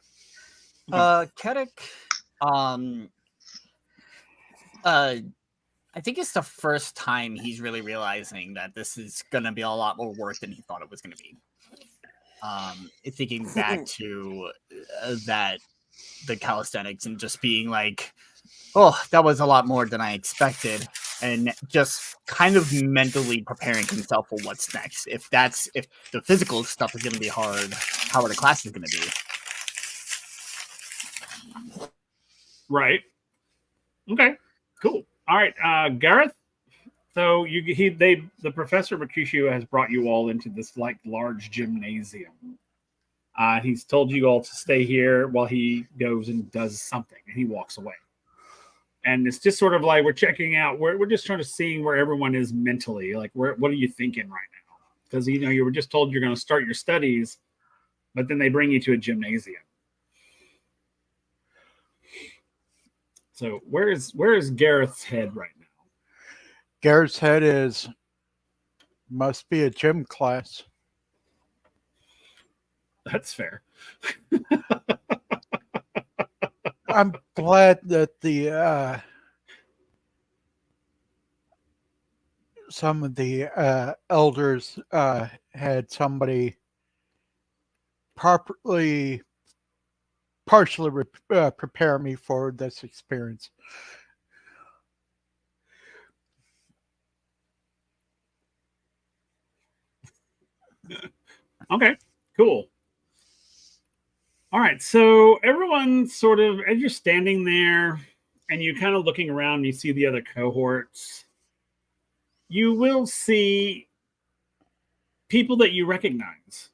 Kedek, I think it's the first time he's really realizing that this is going to be a lot more work than he thought it was going to be. Thinking back to the calisthenics and just being like, oh, that was a lot more than I expected. And just kind of mentally preparing himself for what's next. If the physical stuff is going to be hard, how are the classes going to be? Right. Okay, cool. All right, Gareth. So the Professor Mercutio has brought you all into this like large gymnasium. He's told you all to stay here while he goes and does something, and he walks away. And it's just sort of like we're checking out. We're just trying to see where everyone is mentally. Like, what are you thinking right now? Because you were just told you're going to start your studies, but then they bring you to a gymnasium. So where is Gareth's head right now? Garrett's head must be a gym class. That's fair. I'm glad that the some of the elders had somebody partially prepare me for this experience. Okay, cool. All right, so everyone sort of, as you're standing there and you're kind of looking around and you see the other cohorts, you will see people that you recognize.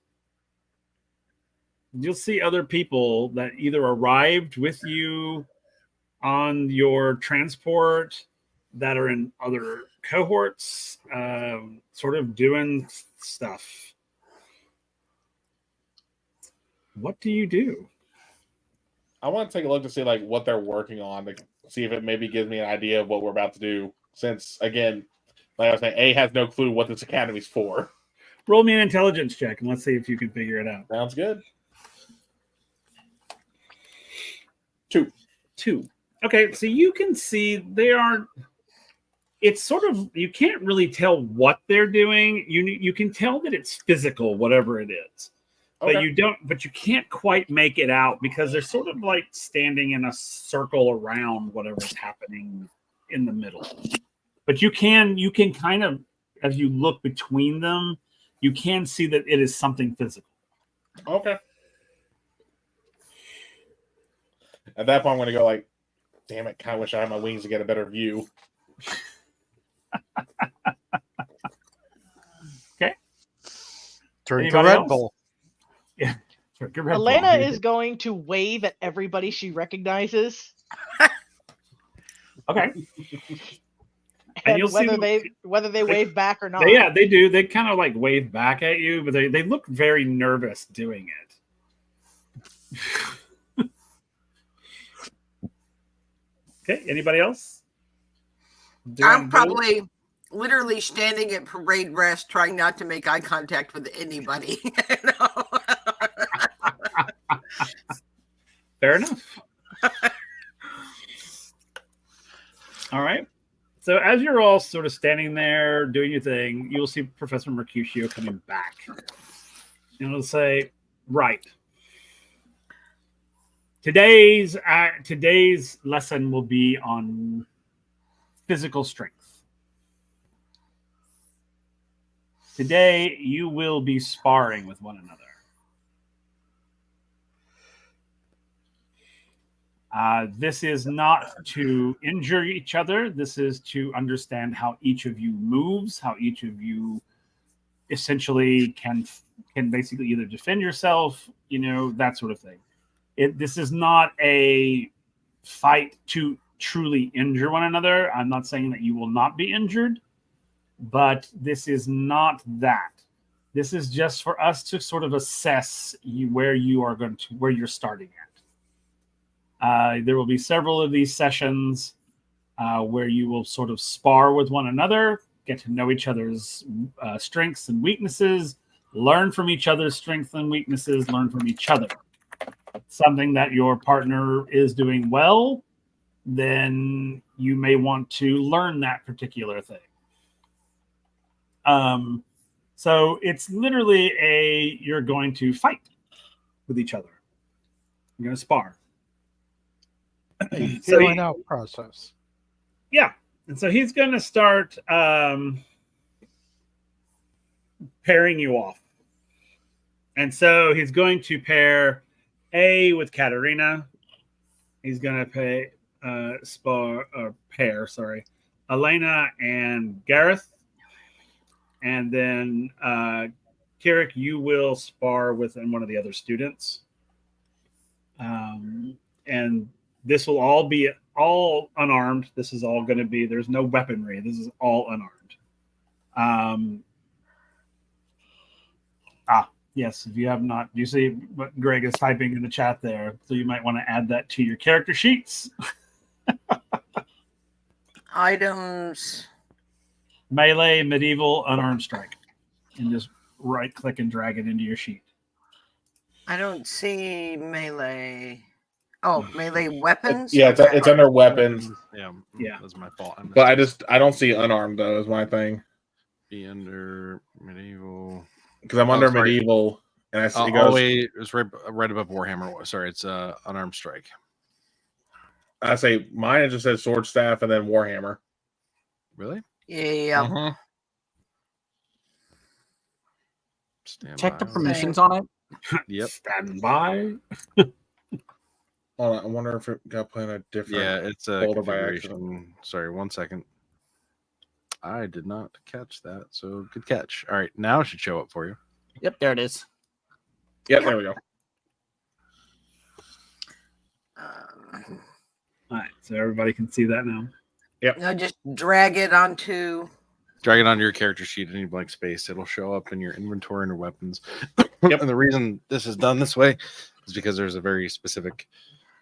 You'll see other people that either arrived with you on your transport that are in other cohorts, sort of doing stuff. What do you do? I want to take a look to see like what they're working on to see if it maybe gives me an idea of what we're about to do. Since again, like I was saying, A has no clue what this academy's for. Roll me an intelligence check and let's see if you can figure it out. Sounds good. 2. Okay, so you can see it's sort of, you can't really tell what they're doing. You can tell that it's physical, whatever it is. Okay. But you can't quite make it out because they're sort of like standing in a circle around whatever's happening in the middle. But you can kind of, as you look between them, you can see that it is something physical. Okay. At that point, I'm going to go like, damn it, kind of wish I had my wings to get a better view. Okay. Drink a Anybody Red else? Bull. Yeah. Drink a Red Elena Bull. is going to wave at everybody she recognizes, Okay. and you'll see whether they wave back or not. They do. They kind of like wave back at you, but they look very nervous doing it. Okay. Anybody else? I'm probably literally standing at parade rest, trying not to make eye contact with anybody. You know? Fair enough. All right. So as you're all sort of standing there doing your thing, you'll see Professor Mercutio coming back. And it'll say, right. Today's lesson will be on physical strength. Today you will be sparring with one another. This is not to injure each other. This is to understand how each of you moves, how each of you essentially can basically either defend yourself, that sort of thing. This is not a fight to truly injure one another. I'm not saying that you will not be injured, but this is not that. This is just for us to sort of assess where you're starting at. There will be several of these sessions where you will sort of spar with one another, get to know each other's strengths and weaknesses, learn from each other's strengths and weaknesses, learn from each other. Something that your partner is doing well, then you may want to learn that particular thing. So it's literally you're going to fight with each other. You're going to spar. Feeling out process. Yeah. And so he's going to start pairing you off. And so he's going to pair A with Katerina. He's going to pair Elena and Gareth. And then Kirik, you will spar with one of the other students. And this will all be all unarmed. This is all going to be, there's no weaponry. This is all unarmed. Yes, if you have not, you see what Greg is typing in the chat there. So you might want to add that to your character sheets. Items. Melee, medieval, unarmed strike. And just right click and drag it into your sheet. I don't see melee. Oh, melee weapons? It's under weapons. Yeah. That's my fault. But I don't see unarmed though, is my thing. Be under medieval. Because I'm under medieval, and I see it goes. It was right above Warhammer. Sorry, it's unarmed strike. I say mine. It just says sword staff and then Warhammer. Really? Yeah. Check the permissions on it. Yep. Stand by. I wonder if it got put in a different. Yeah, it's a folder by configuration. Sorry, 1 second. I did not catch that, so good catch. All right, now it should show up for you. Yep, there it is. Yep, there we go. All right, so everybody can see that now. Yep. Now just drag it onto your character sheet, any blank space. It'll show up in your inventory and your weapons. Yep. And the reason this is done this way is because there's a very specific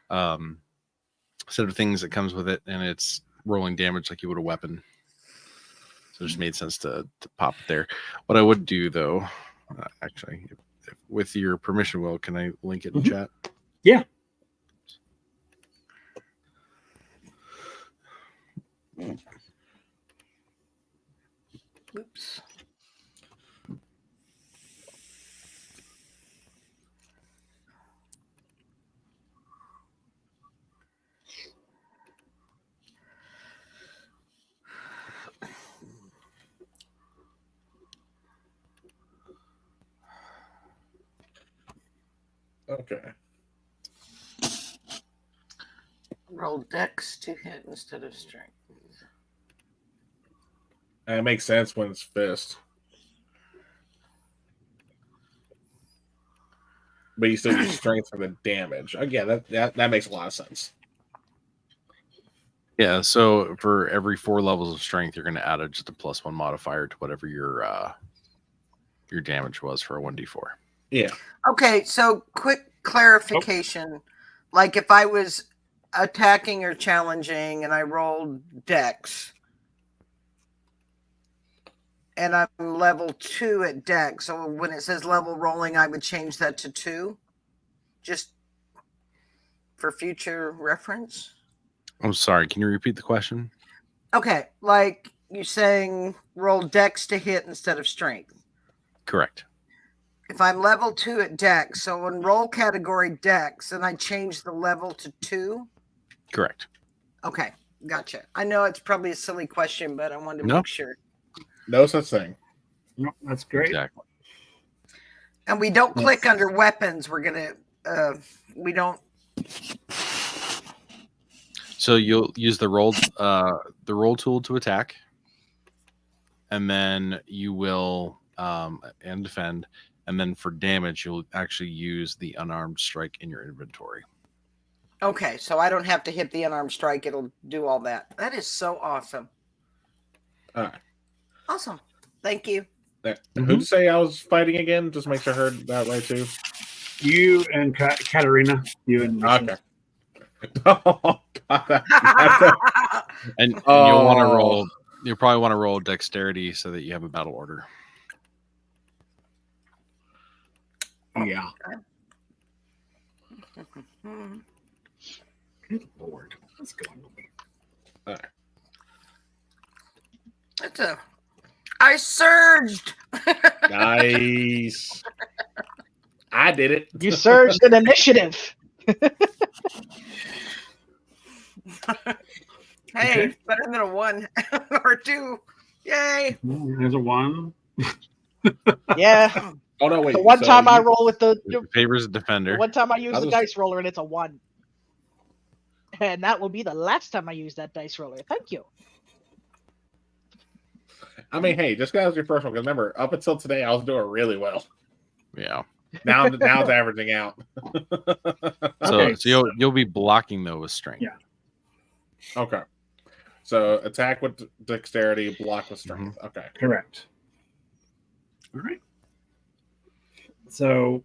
set of things that comes with it, and it's rolling damage like you would a weapon. So it just made sense to pop it there. What I would do, though, actually, if with your permission, Will, can I link it in chat? Yeah. Oops. Okay. Roll dex to hit instead of strength. And it makes sense when it's fist. But you still use strength for the damage. Again, that makes a lot of sense. Yeah, so for every 4 levels of strength, you're going to add just a +1 modifier to whatever your damage was for a 1d4. Yeah. Okay, so quick clarification. Like if I was attacking or challenging and I rolled dex and I'm level 2 at dex, so when it says level rolling, I would change that to 2 just for future reference. I'm sorry, can you repeat the question? Okay, like you're saying roll dex to hit instead of strength. Correct. If I'm level 2 at dex, so in roll category dex, and I change the level to 2? Correct. Okay, gotcha. I know it's probably a silly question, but I wanted to No. make sure. No such thing. No, that's great. Exactly. And we don't click under weapons. We're gonna we don't. So you'll use the roll tool to attack, and then you will and defend, and then for damage you'll actually use the unarmed strike in your inventory. Okay, so I don't have to hit the unarmed strike. It'll do all that. That is so awesome. All right. Awesome. Thank you. Who'd say I was fighting again? Just make sure I heard that right too. You and Katarina. You and Okay. Oh, God, And you'll want to roll. You'll probably want to roll dexterity so that you have a battle order. Yeah. Good Lord. What's going on? All right. That's a. I surged. Nice. I did it. You surged an initiative. Hey, better than a 1 or 2. Yay. There's a 1. Yeah. Oh no, wait. The one time I roll with the It favors a defender. one time I use I the was- dice roller and it's a 1. And that will be the last time I use that dice roller. Thank you. I mean, hey, just because your first one. Because remember, up until today, I was doing really well. Yeah. Now it's averaging out. So, Okay. so you'll be blocking though with strength. Yeah. Okay. So attack with dexterity, block with strength. Okay. Correct. All right. So,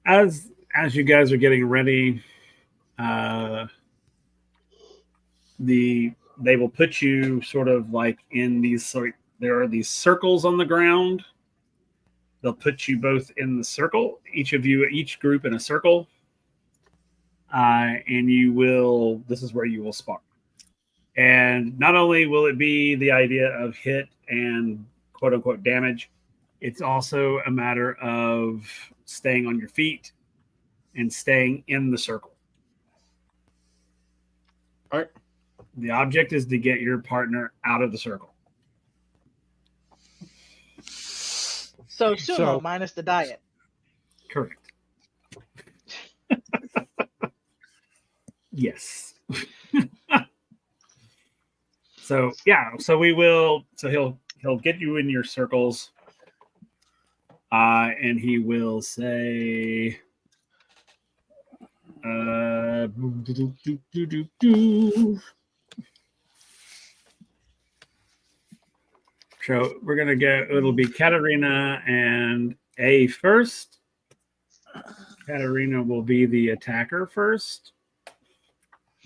as you guys are getting ready, they will put you sort of like in these there are these circles on the ground. They'll put you both in the circle, each group in a circle, and you will. This is where you will spar. And not only will it be the idea of hit and quote unquote damage, it's also a matter of staying on your feet and staying in the circle. All right. The object is to get your partner out of the circle. So sumo minus the diet. Correct. Yes. So he'll get you in your circles, and he will say, So we're gonna go. It'll be Katarina and A first. Katarina will be the attacker first.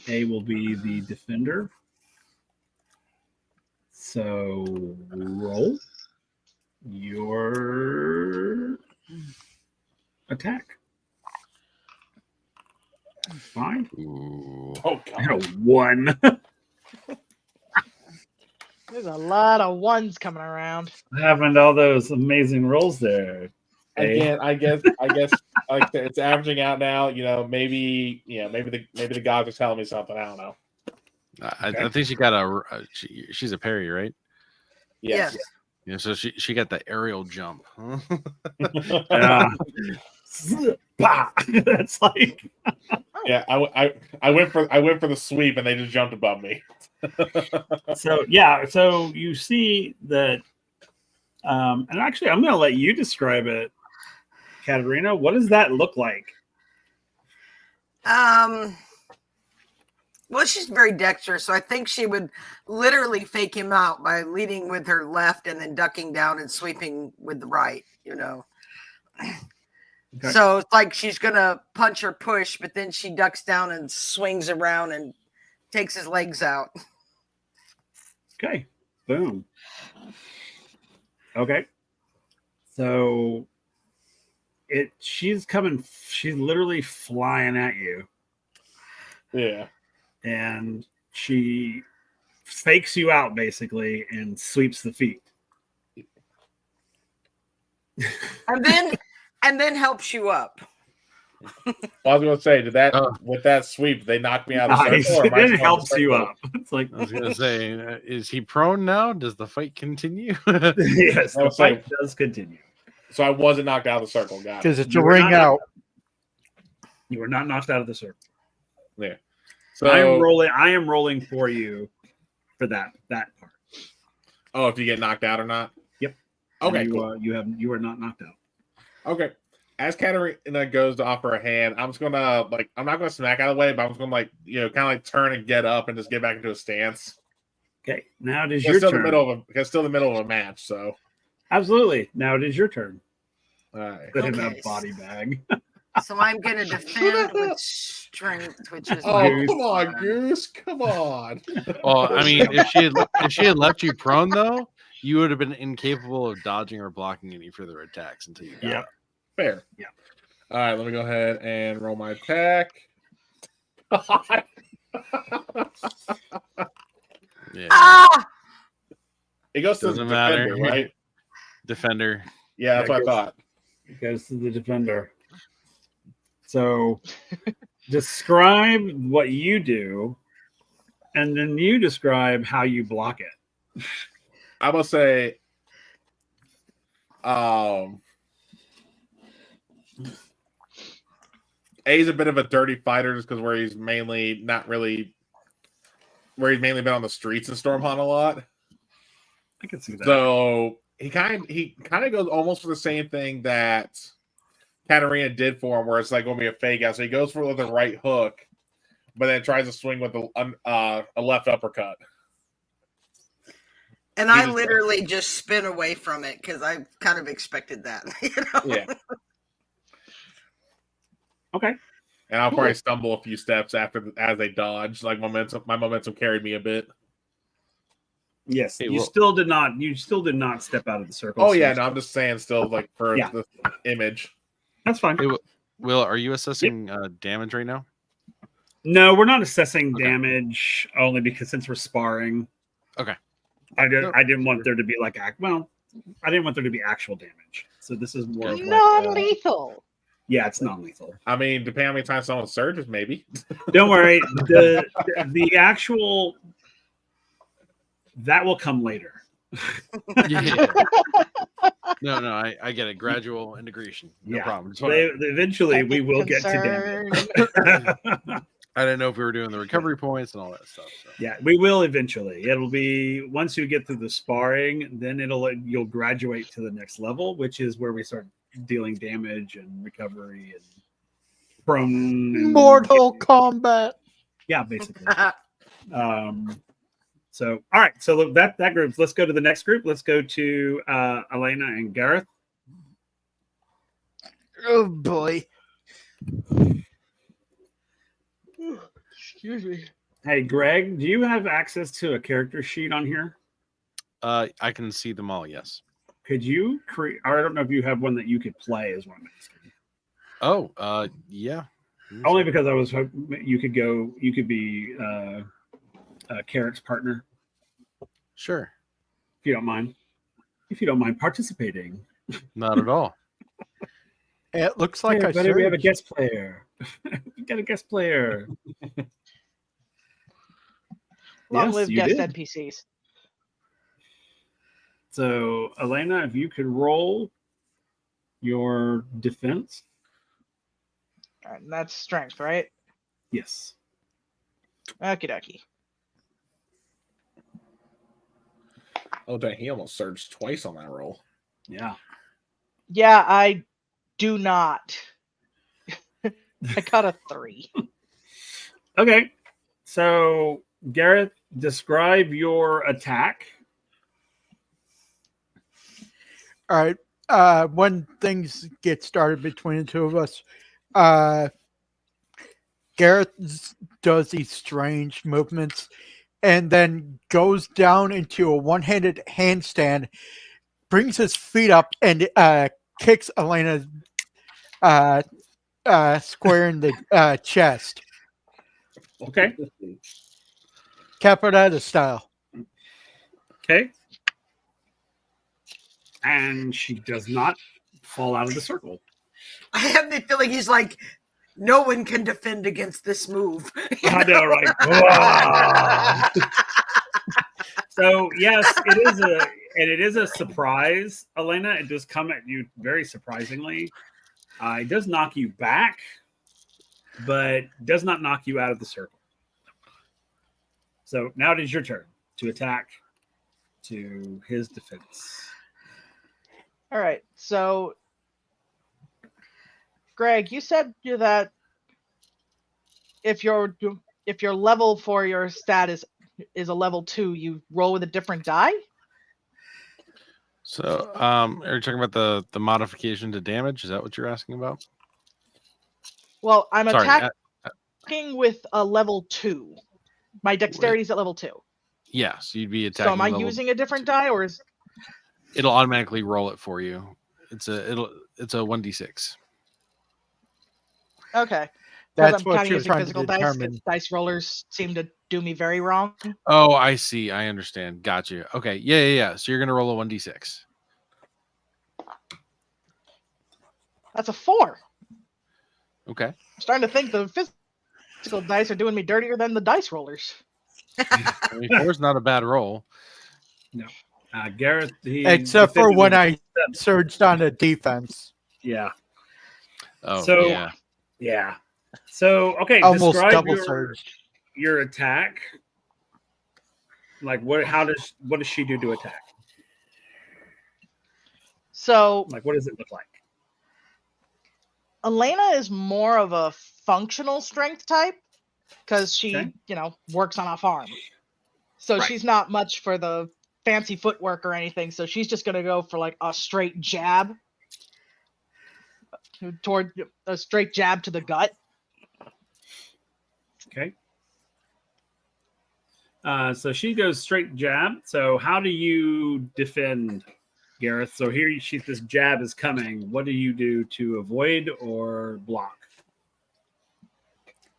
A will be the defender. So roll your attack. Fine. Ooh. Oh I had God. a 1. There's a lot of 1s coming around. Having all those amazing rolls there. Again, I guess like it's averaging out now. You know, maybe the gods are telling me something. I don't know. I think she got she's a parry, right? Yes. Yeah, so she got the aerial jump. Yeah. Bah! That's like Yeah, I went for the sweep and they just jumped above me. so. Yeah, so you see that, and actually, I'm going to let you describe it, Katerina. What does that look like? Well, she's very dexterous, so I think she would literally fake him out by leading with her left and then ducking down and sweeping with the right, Okay. So it's like she's gonna punch or push, but then she ducks down and swings around and takes his legs out. Okay, boom. Okay, so she's literally flying at you. Yeah. And she fakes you out basically and sweeps the feet. And then helps you up. I was going to say, with that sweep, they knocked me out of the circle. It then helps you up. It's like I was going to say, is he prone now? Does the fight continue? Yes, the fight does continue. So I wasn't knocked out of the circle, guys. Because it's a ring out. You were not knocked out of the circle. Yeah. So I am rolling for you for that part. Oh, if you get knocked out or not? Yep. Okay. Cool. You are not knocked out. Okay. As Katerina goes to offer a hand, I'm just gonna I'm not gonna smack out of the way, but I'm just gonna kind of turn and get up and just get back into a stance. Okay. Now it is It's your still turn. It's still the middle of a match, so absolutely. Now it is your turn. all right. Put him in a body bag. So I'm gonna defend with strength, which is come on, Goose. Come on. Well, I mean, if she had left you prone though, you would have been incapable of dodging or blocking any further attacks until you got Yep. up. Fair. Yeah. All right, let me go ahead and roll my attack. Yeah. Ah! It goes to the Doesn't defender, matter. right? Defender. Yeah, that's what I thought. It goes to the defender. So describe what you do, and then you describe how you block it. I will say, A's a bit of a dirty fighter just because where he's mainly been on the streets in Stormhunt a lot. I can see that. So he kind of goes almost for the same thing that Katerina did for him, where it's like going to be a fake out. So he goes for the right hook, but then tries to swing with a left uppercut. And I literally just spin away from it because I kind of expected that. Yeah. Okay. And I'll probably stumble a few steps as they dodge. Like my momentum carried me a bit. Yes, Hey, you still did not step out of the circle. Oh yeah, no, I'm just saying still for the image. That's fine. Hey, Will, are you assessing damage right now? No, we're not assessing damage only because since we're sparring. Okay. I didn't want there to be I didn't want there to be actual damage. So this is more of non-lethal. Yeah, it's non-lethal. I mean, depending on how many times someone surges, maybe. Don't worry. The actual that will come later. Yeah. No, I get it. Gradual integration. No problem. Eventually, we will get to damage. I didn't know if we were doing the recovery points and all that stuff. So. Yeah, we will eventually. It'll be once you get through the sparring, then you'll graduate to the next level, which is where we start dealing damage and recovery and prone. And Mortal Kombat. Yeah, basically. So, all right. So that group. Let's go to the next group. Let's go to Elena and Gareth. Oh boy. Excuse me. Hey, Greg, do you have access to a character sheet on here? I can see them all. Yes. Could you create? I don't know if you have one that you could play. Is what I'm asking. Oh, yeah. Only because I was hoping you could go. You could be Carrot's partner. Sure. If you don't mind. If you don't mind participating. Not at all. It looks like hey, we have a guest player. We got a guest player. Long live guest did. NPCs. So, Elena, if you could roll your defense. All right, and that's strength, right? Yes. Okie dokie. Oh, dang, he almost surged twice on that roll. Yeah. Yeah, I do not. I got a 3. Okay. So, Gareth, describe your attack. All right. When things get started between the two of us, Gareth does these strange movements and then goes down into a one-handed handstand, brings his feet up, and kicks Elena square in the chest. Okay. Capoeira style. Okay. And she does not fall out of the circle. I have the feeling he's like, no one can defend against this move. I know, right? Whoa. So yes, it is a surprise, Elena. It does come at you very surprisingly. It does knock you back, but does not knock you out of the circle. So now it is your turn to attack to his defense. All right, so Greg, you said that if your level for your stat is a level 2, you roll with a different die. So, are you talking about the modification to damage? Is that what you're asking about? Well, I'm Sorry, attacking with a level 2. My dexterity is at level 2. yes, you'd be attacking. So am I using a different die, or is It'll automatically roll it for you. It's a 1d6. okay? That's I'm what kind of you're using trying to physical dice. determine. 'Cause dice rollers seem to do me very wrong. Oh, I see. I understand. Got you. Okay. Yeah. So you're gonna roll a 1d6. That's a 4. Okay. I'm starting to think the physical dice are doing me dirtier than the dice rollers. I mean, 4 is not a bad roll. No. Gareth, Except for when I surged on a defense. Yeah. Oh, So, yeah. Yeah. So, okay, Almost describe double surged. your attack. Like, what does she do to attack? So Like, what does it look like? Elena is more of a functional strength type because she, Okay. works on a farm. So Right. she's not much for the fancy footwork or anything. So she's just going to go for like a straight jab to the gut. Okay. So she goes straight jab. So how do you defend, Gareth? So here this jab is coming. What do you do to avoid or block?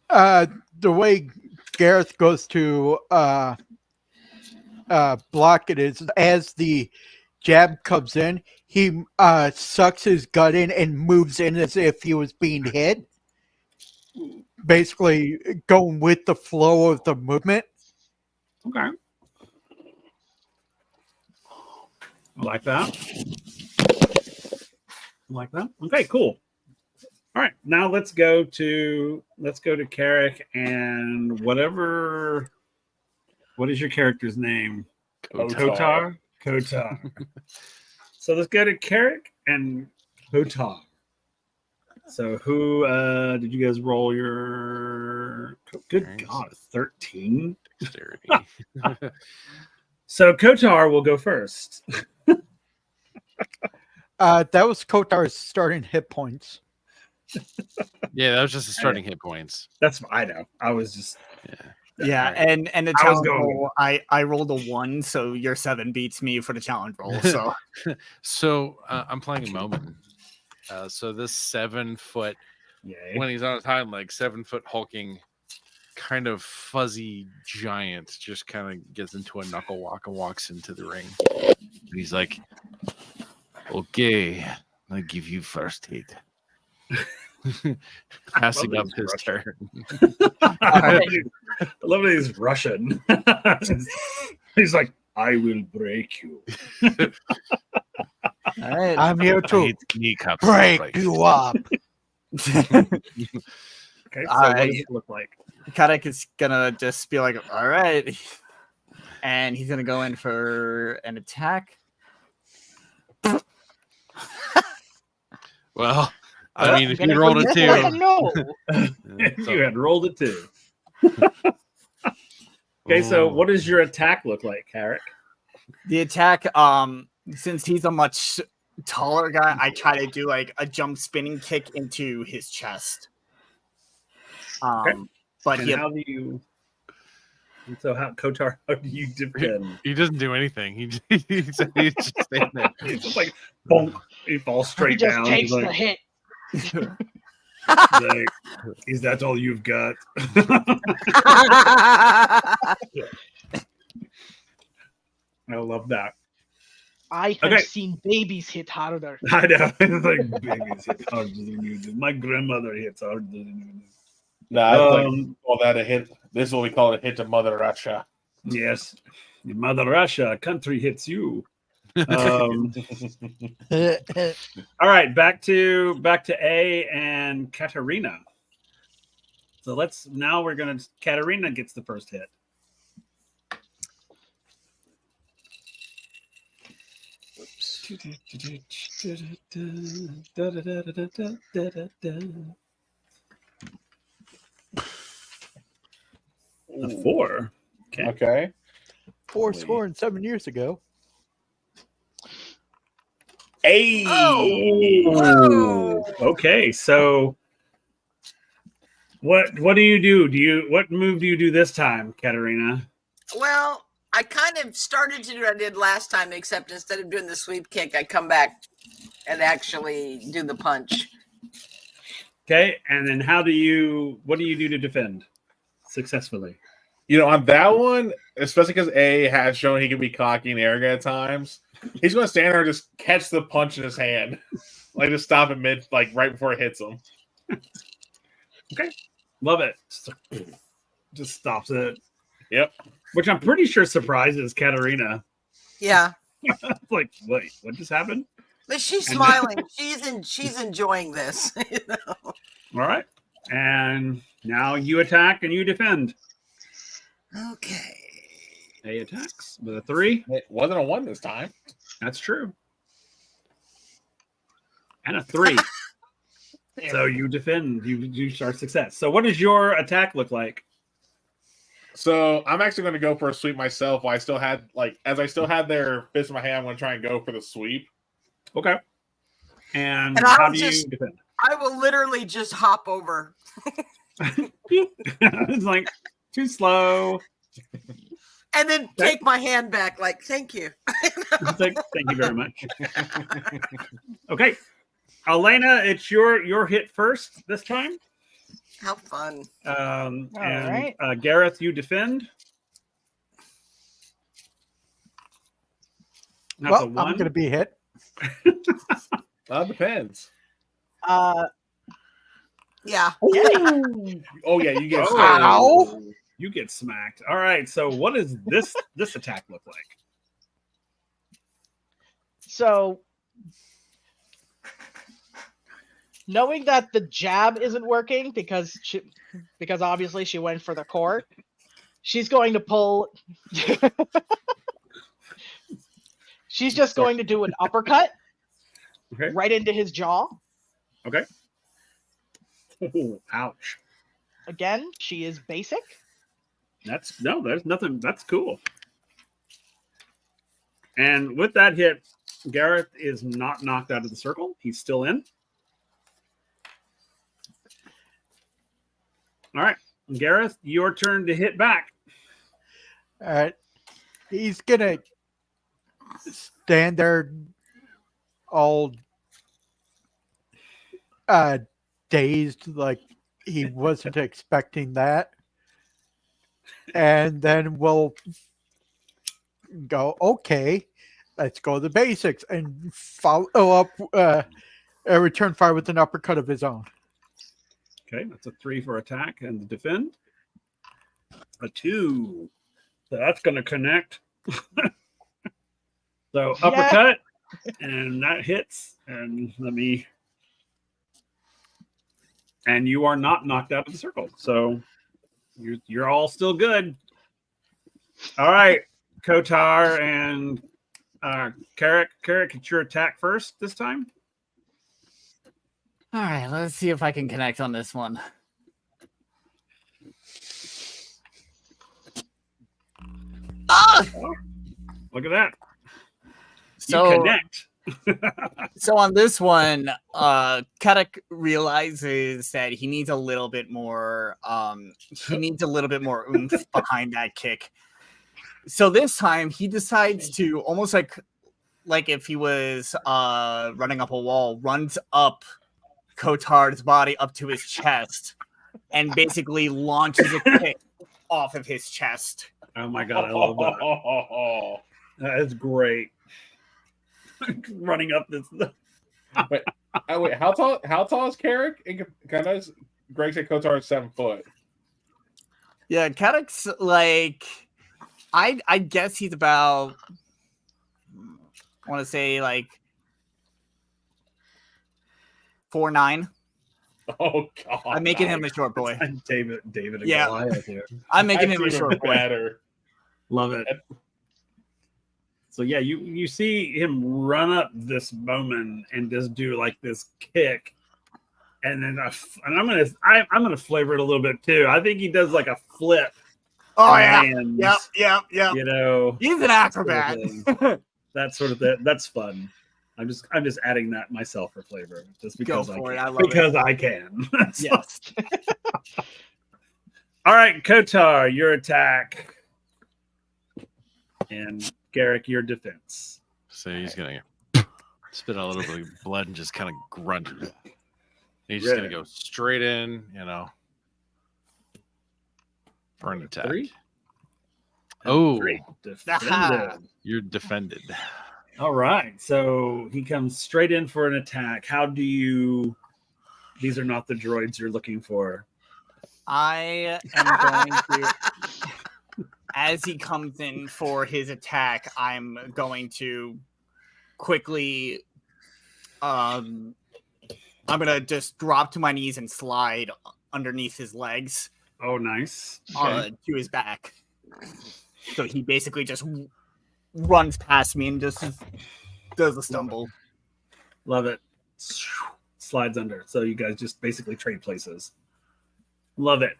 The way Gareth goes to block it is as the jab comes in, he sucks his gut in and moves in as if he was being hit. Basically going with the flow of the movement. Okay. I like that. Okay, cool. All right, now let's go to Carrick and whatever. What is your character's name? Kotar. Kotar. So let's go to Carrick and Kotar. So who did you guys roll your? Good God, 13. Dexterity. So Kotar will go first. That was Kotar's starting hit points. Yeah, that was just the starting hit points. That's I know. I was just Yeah, all right. and the I was challenge going- roll, I rolled a 1, so your 7 beats me for the challenge roll. So So I'm playing a moment. So this 7-foot, Yay. when he's on his hind leg, 7-foot hulking, kind of fuzzy giant just kind of gets into a knuckle walk and walks into the ring. And he's like, "Okay, I'll give you first hit." Passing up his turn. I love that he's Russian. He's like, I will break you. all right. I'm here I to hit kneecaps. break Right. you up. Okay, so what does it look like? Kadek is gonna just be like, all right. And he's gonna go in for an attack. Well, I mean, I'm if gonna you rolled a miss 2, like a no. You had rolled it too. Okay, so what does your attack look like, Carrick? The attack, since he's a much taller guy, I try to do like a jump spinning kick into his chest. Okay. But And how do you? And so, Kotar, how do you defend? He doesn't do anything. He's just standing there. He's just like, bonk. He falls He straight just down. takes He's the like, hit. is that all you've got? I love that. I have Okay. seen babies hit harder. I know. It's like babies hit harder than you do. My grandmother hits harder than you do. Nah, call that a hit. This is what we call a hit to Mother Russia. Yes, your Mother Russia, country hits you. All right, back to A and Katerina. So Katerina gets the first hit. A 4. Okay. 4 years ago. Hey. Oh. Okay, so what do you do? What move do you do this time, Katerina? Well, I kind of started to do what I did last time, except instead of doing the sweep kick, I come back and actually do the punch. Okay, and then what do you do to defend successfully? On that one, especially because A has shown he can be cocky and arrogant at times, he's going to stand there and just catch the punch in his hand. Like, just stop it mid, like, right before it hits him. Okay. Love it. Just stops it. Yep. Which I'm pretty sure surprises Katerina. Yeah. Like, wait, what just happened? But she's smiling. She's enjoying this. All right. And now you attack and you defend. Okay. A attacks with a 3. It wasn't a 1 this time. That's true. And a 3. So you defend. You start success. So what does your attack look like? So I'm actually going to go for a sweep myself. While I still had their fist in my hand, I'm going to try and go for the sweep. Okay. And And how do you defend? I will literally just hop over. It's like too slow. And then take my hand back, like, thank you. It's like, thank you very much. Okay. Elena, it's your hit first this time. How fun. right. Gareth, you defend. That's Well, a 1. I'm going to be hit. Depends. Yeah. Oh yeah, you get. Ow. You get smacked. All right. So what does this attack look like? So, knowing that the jab isn't working because obviously she went for the core, she's going to pull. She's just going to do an uppercut right into his jaw. Okay. Ooh, ouch. Again, she is basic. There's nothing. That's cool. And with that hit, Gareth is not knocked out of the circle. He's still in. All right. Gareth, your turn to hit back. All right. He's going to stand there all dazed, like he wasn't expecting that. And then we'll go, okay, let's go to the basics and follow up, return fire with an uppercut of his own. Okay, that's a 3 for attack and defend. A 2. So that's going to connect. So uppercut, and that hits. And let me and you are not knocked out of the circle. So you're all still good. All right, Kotar and Carrick, it's your attack first this time. All right, let's see if I can connect on this one. Ah! Look at that. So, you connect. So on this one, Kadak realizes that he needs a little bit more oomph behind that kick. So this time he decides to almost like if he was running up a wall, runs up Kotar's body up to his chest and basically launches a kick off of his chest. Oh my god, I love that. That is great. Running up this. Wait, how tall is Carrick? Kind of. Greg said Kotar is 7 foot. Yeah, Kadak's like, I guess he's about, I want to say like 4'9". Oh god, I'm making him a short boy. David and Yeah. Goliath here. I'm making him a That's short even boy. better. Love it. So yeah, you see him run up this moment and just do like this kick, and then I'm gonna flavor it a little bit too. I think he does like a flip. Oh yeah, lands, yep. You know, He's an acrobat. That sort of thing. That's fun. I'm just adding that myself for flavor, just because Go for I it. can. I love Because it. I can. Yes. All right, Kotar, your attack, and Garrick, your defense. So he's gonna spit out a little bit of blood and just kind of grunt. He's just gonna go straight in, for an attack. 3? Oh, 3. Aha. Defended. you're defended. All right, so he comes straight in for an attack. How do you? These are not the droids you're looking for. I am going to, as he comes in for his attack, I'm going to quickly, I'm gonna just drop to my knees and slide underneath his legs. Oh, nice. To his back. So he basically just runs past me and just does a stumble. Love it. Slides under. So you guys just basically trade places. Love it.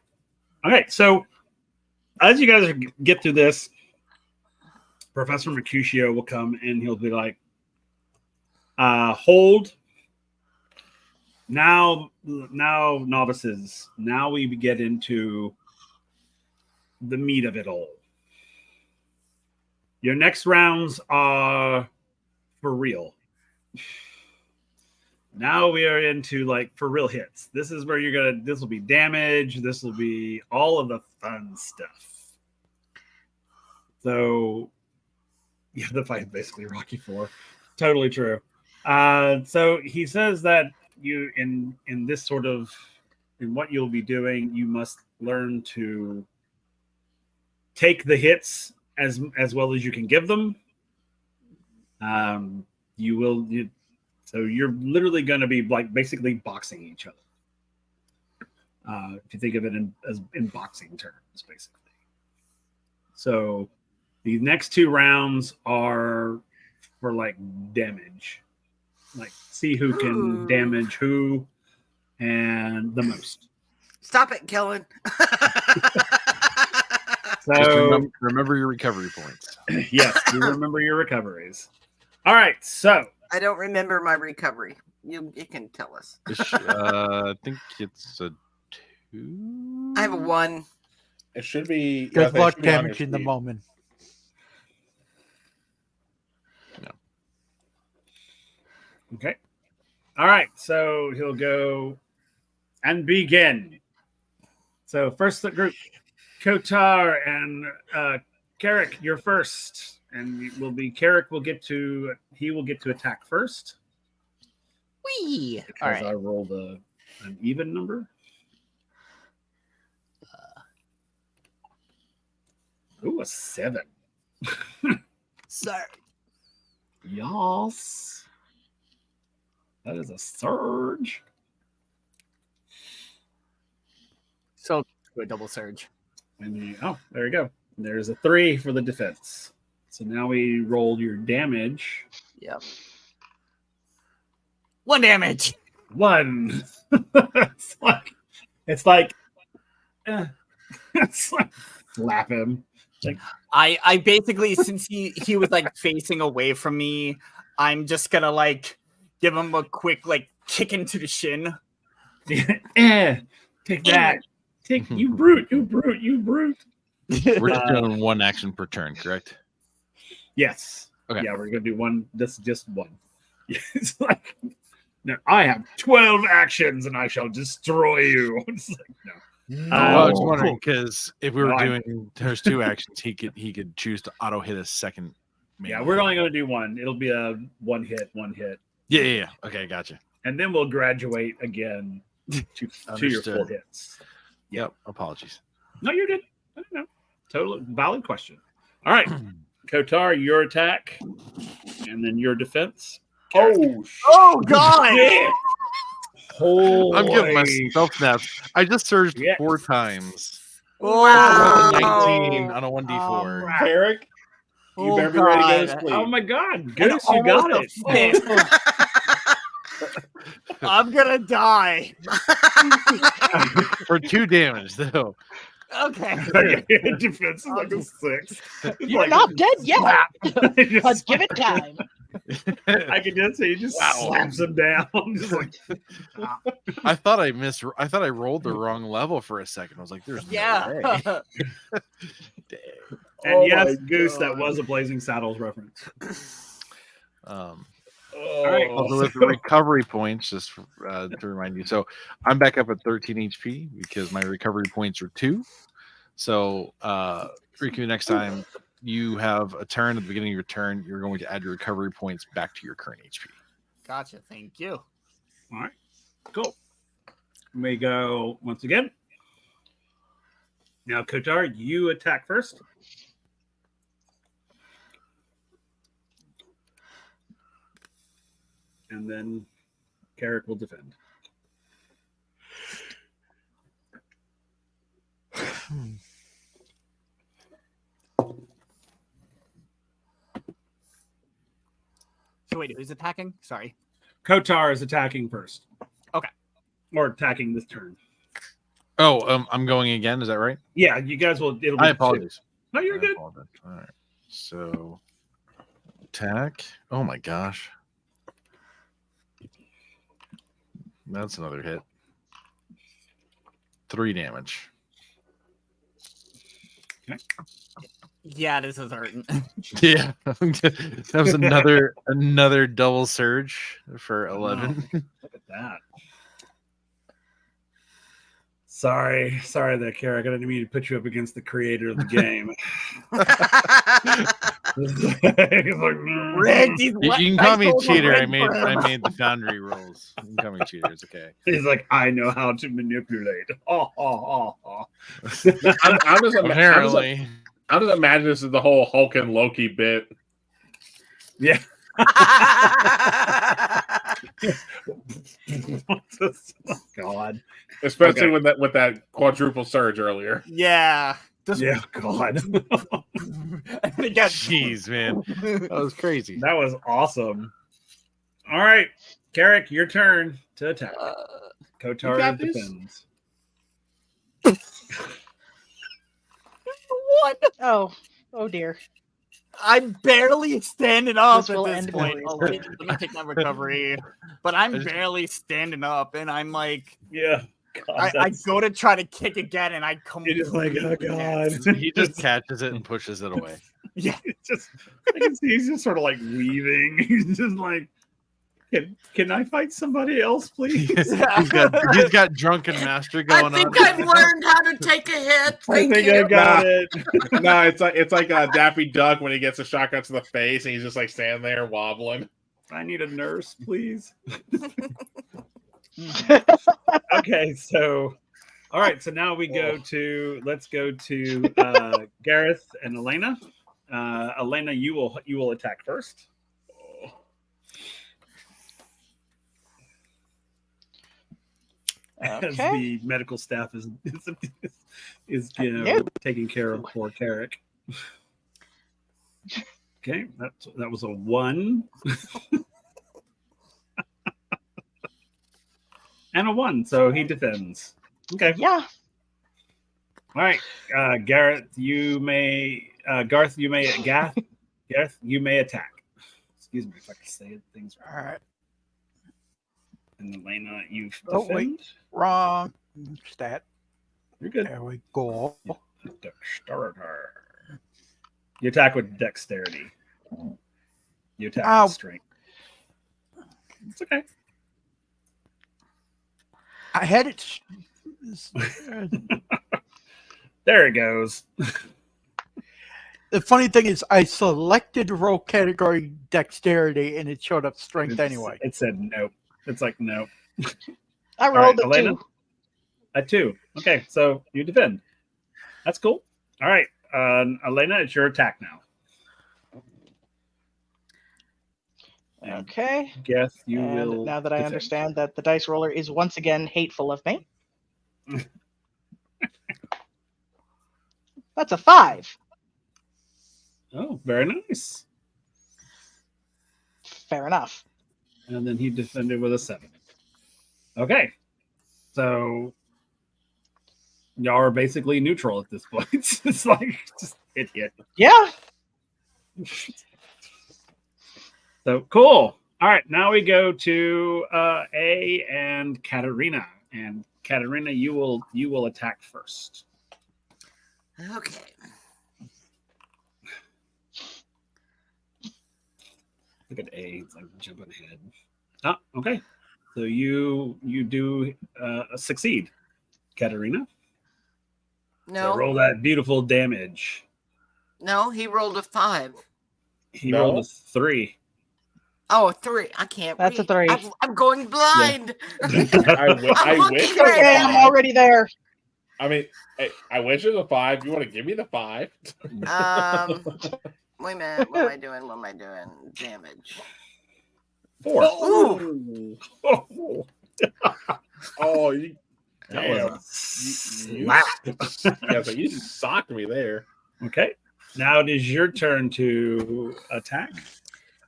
Okay, so as you guys get through this, Professor Mercutio will come and he'll be like, hold. Now, novices, now we get into the meat of it all. Your next rounds are for real. Now we are into like for real hits. This is where this will be damage. This will be all of the fun stuff. So yeah, the fight is basically Rocky IV. Totally true. So he says that you in this sort of in what you'll be doing, you must learn to take the hits as well as you can give them. So you're literally going to be like basically boxing each other. If you think of it in boxing terms, basically. So the next 2 rounds are for like damage, like see who can damage who and the most. Stop it, Kellen. So remember your recovery points. Yes, you remember your recoveries. All right, so I don't remember my recovery. You can tell us. I think it's a 2. I have a 1. It should be. Good luck should be on your damaging the speed. moment. okay. All right, so he'll go and begin. So first the group, Kotar and Carrick, you're first. And it will be Carrick will get to attack first. Whee! Because All right. I rolled an even number. Ooh, a 7. Sorry. Yas. That is a surge. So do a double surge. And there you go. There's a 3 for the defense. So now we roll your damage. Yep. 1 damage. 1. it's like slap him. Like, I basically, since he was like facing away from me, I'm just gonna like give him a quick like kick into the shin. Take that. Take you brute. We're just doing 1 action per turn, correct? Yes. Okay. Yeah, we're gonna do 1. This is just 1. It's like, no, I have 12 actions and I shall destroy you. It's like, no. I was wondering because if we were No, doing those 2 actions, he could choose to auto hit a second. Yeah, we're only going to do 1. It'll be a 1 hit. Yeah. Okay, gotcha. And then we'll graduate again to your full hits. Yep. Apologies. No, you're good. I don't know. Total valid question. All right, Kotar, your attack, and then your defense. Oh God! Yeah. I'm giving myself snaps. I just surged 4 times. Wow. 19 on a 1d4. Eric, you Oh, better be ready to go to God. sleep. Oh my God, Goose, you got it. I'm gonna die. For 2 damage, though. Okay. Defense is like a 6. You're not dead yet. But Just- give it time. I can just say he just slaps him down. Just like, I thought I rolled the wrong level for a second. I was like, "There's no way." Yeah. Dang. and Oh yes, my Goose, God. that was a Blazing Saddles reference. All right. Also, with the recovery points, just to remind you, so I'm back up at 13 HP because my recovery points are 2. So, Riku, next time you have a turn at the beginning of your turn, you're going to add your recovery points back to your current HP. Gotcha. Thank you. All right, cool. We go once again. Now, Kotar, you attack first. And then Carrick will defend. So wait, who's attacking? Sorry. Kotar is attacking first. Okay. Or attacking this turn. Oh, I'm going again. Is that right? Yeah, you guys will. It'll be I 2. apologize. No, you're I good. apologize. All right. So, attack. Oh my gosh. That's another hit. 3 damage. Yeah, this is hurting. Yeah. That was another double surge for 11. Look at that. Sorry there, Carrick. I didn't mean to put you up against the creator of the game. Rigged, he's You wet- can I call me a told him cheater. I rigged made for him. I made the foundry rules. You can call me a cheater. It's okay. He's like, I know how to manipulate. Oh. I'm just Apparently. I'm just imagining this is the whole Hulk and Loki bit. Yeah. God. Especially Okay. with that quadruple surge earlier. Yeah. Just Yeah, God. and again. Jeez, man. That was crazy. That was awesome. All right, Carrick, your turn to attack. You Kotar got this? defends. What? Oh dear. I'm barely standing up This at will this end point. very Oh, wait, let me take my recovery. But I'm barely standing up, and I'm like, Yeah. God, I that's- go to try to kick again, and I come. You're just like, oh God. He just catches it and pushes it away. Yeah. It's just, I can see he's just sort of like weaving. He's just like, can I fight somebody else, please? He's got drunken master I going think on. I've learned how to take a hit. I Thank think you. I got it. No, it's like Daffy Duck when he gets a shotgun to the face and he's just like standing there wobbling. I need a nurse, please. Okay, so all right, so now let's go to Gareth and Elena. Elena, you will attack first. as Okay. the medical staff is Nope. taking care of poor Carrick. Okay, that was a 1 and a 1, so he defends. Okay, Yeah. all right, Gareth, you may Garth, you may Gareth, you may attack. Excuse me if I can say things All wrong. right. And Elena, you defend. Oh, wait. Wrong stat. You're good. There we go. Dexterity. You attack with dexterity. You attack Ow. with strength. It's okay. I had it. There it goes. The funny thing is, I selected roll category dexterity, and it showed up strength anyway. It said nope. It's like nope. I All rolled right, a Elena? 2. A 2. Okay, so you defend. That's cool. All right, Elena, it's your attack now. And Okay. Guess you And will. now that I defend. understand that the dice roller is once again hateful of me. That's a 5. Oh, very nice. Fair enough. And then he defended with a 7. Okay, so y'all are basically neutral at this point. It's like just hit. Yeah. So cool. All right, now we go to A and Katerina. And Katerina, you will attack first. Okay. Look at A. It's like jumping ahead. Oh, okay. So you do succeed, Katerina. No, So roll that beautiful damage. no, he rolled a 5. He No. rolled a 3. Oh, a 3. I can't That's a read. 3. I'm going blind. I looking wish it was right Okay, now. I'm already there. I mean, I wish it was a 5. You want to give me the 5? Wait a minute. What am I doing? What am I doing? Damage. 4. Ooh. Oh, Oh, you, that damn. was a You- slap. Yeah, so you socked me there. Okay. Now it is your turn to attack.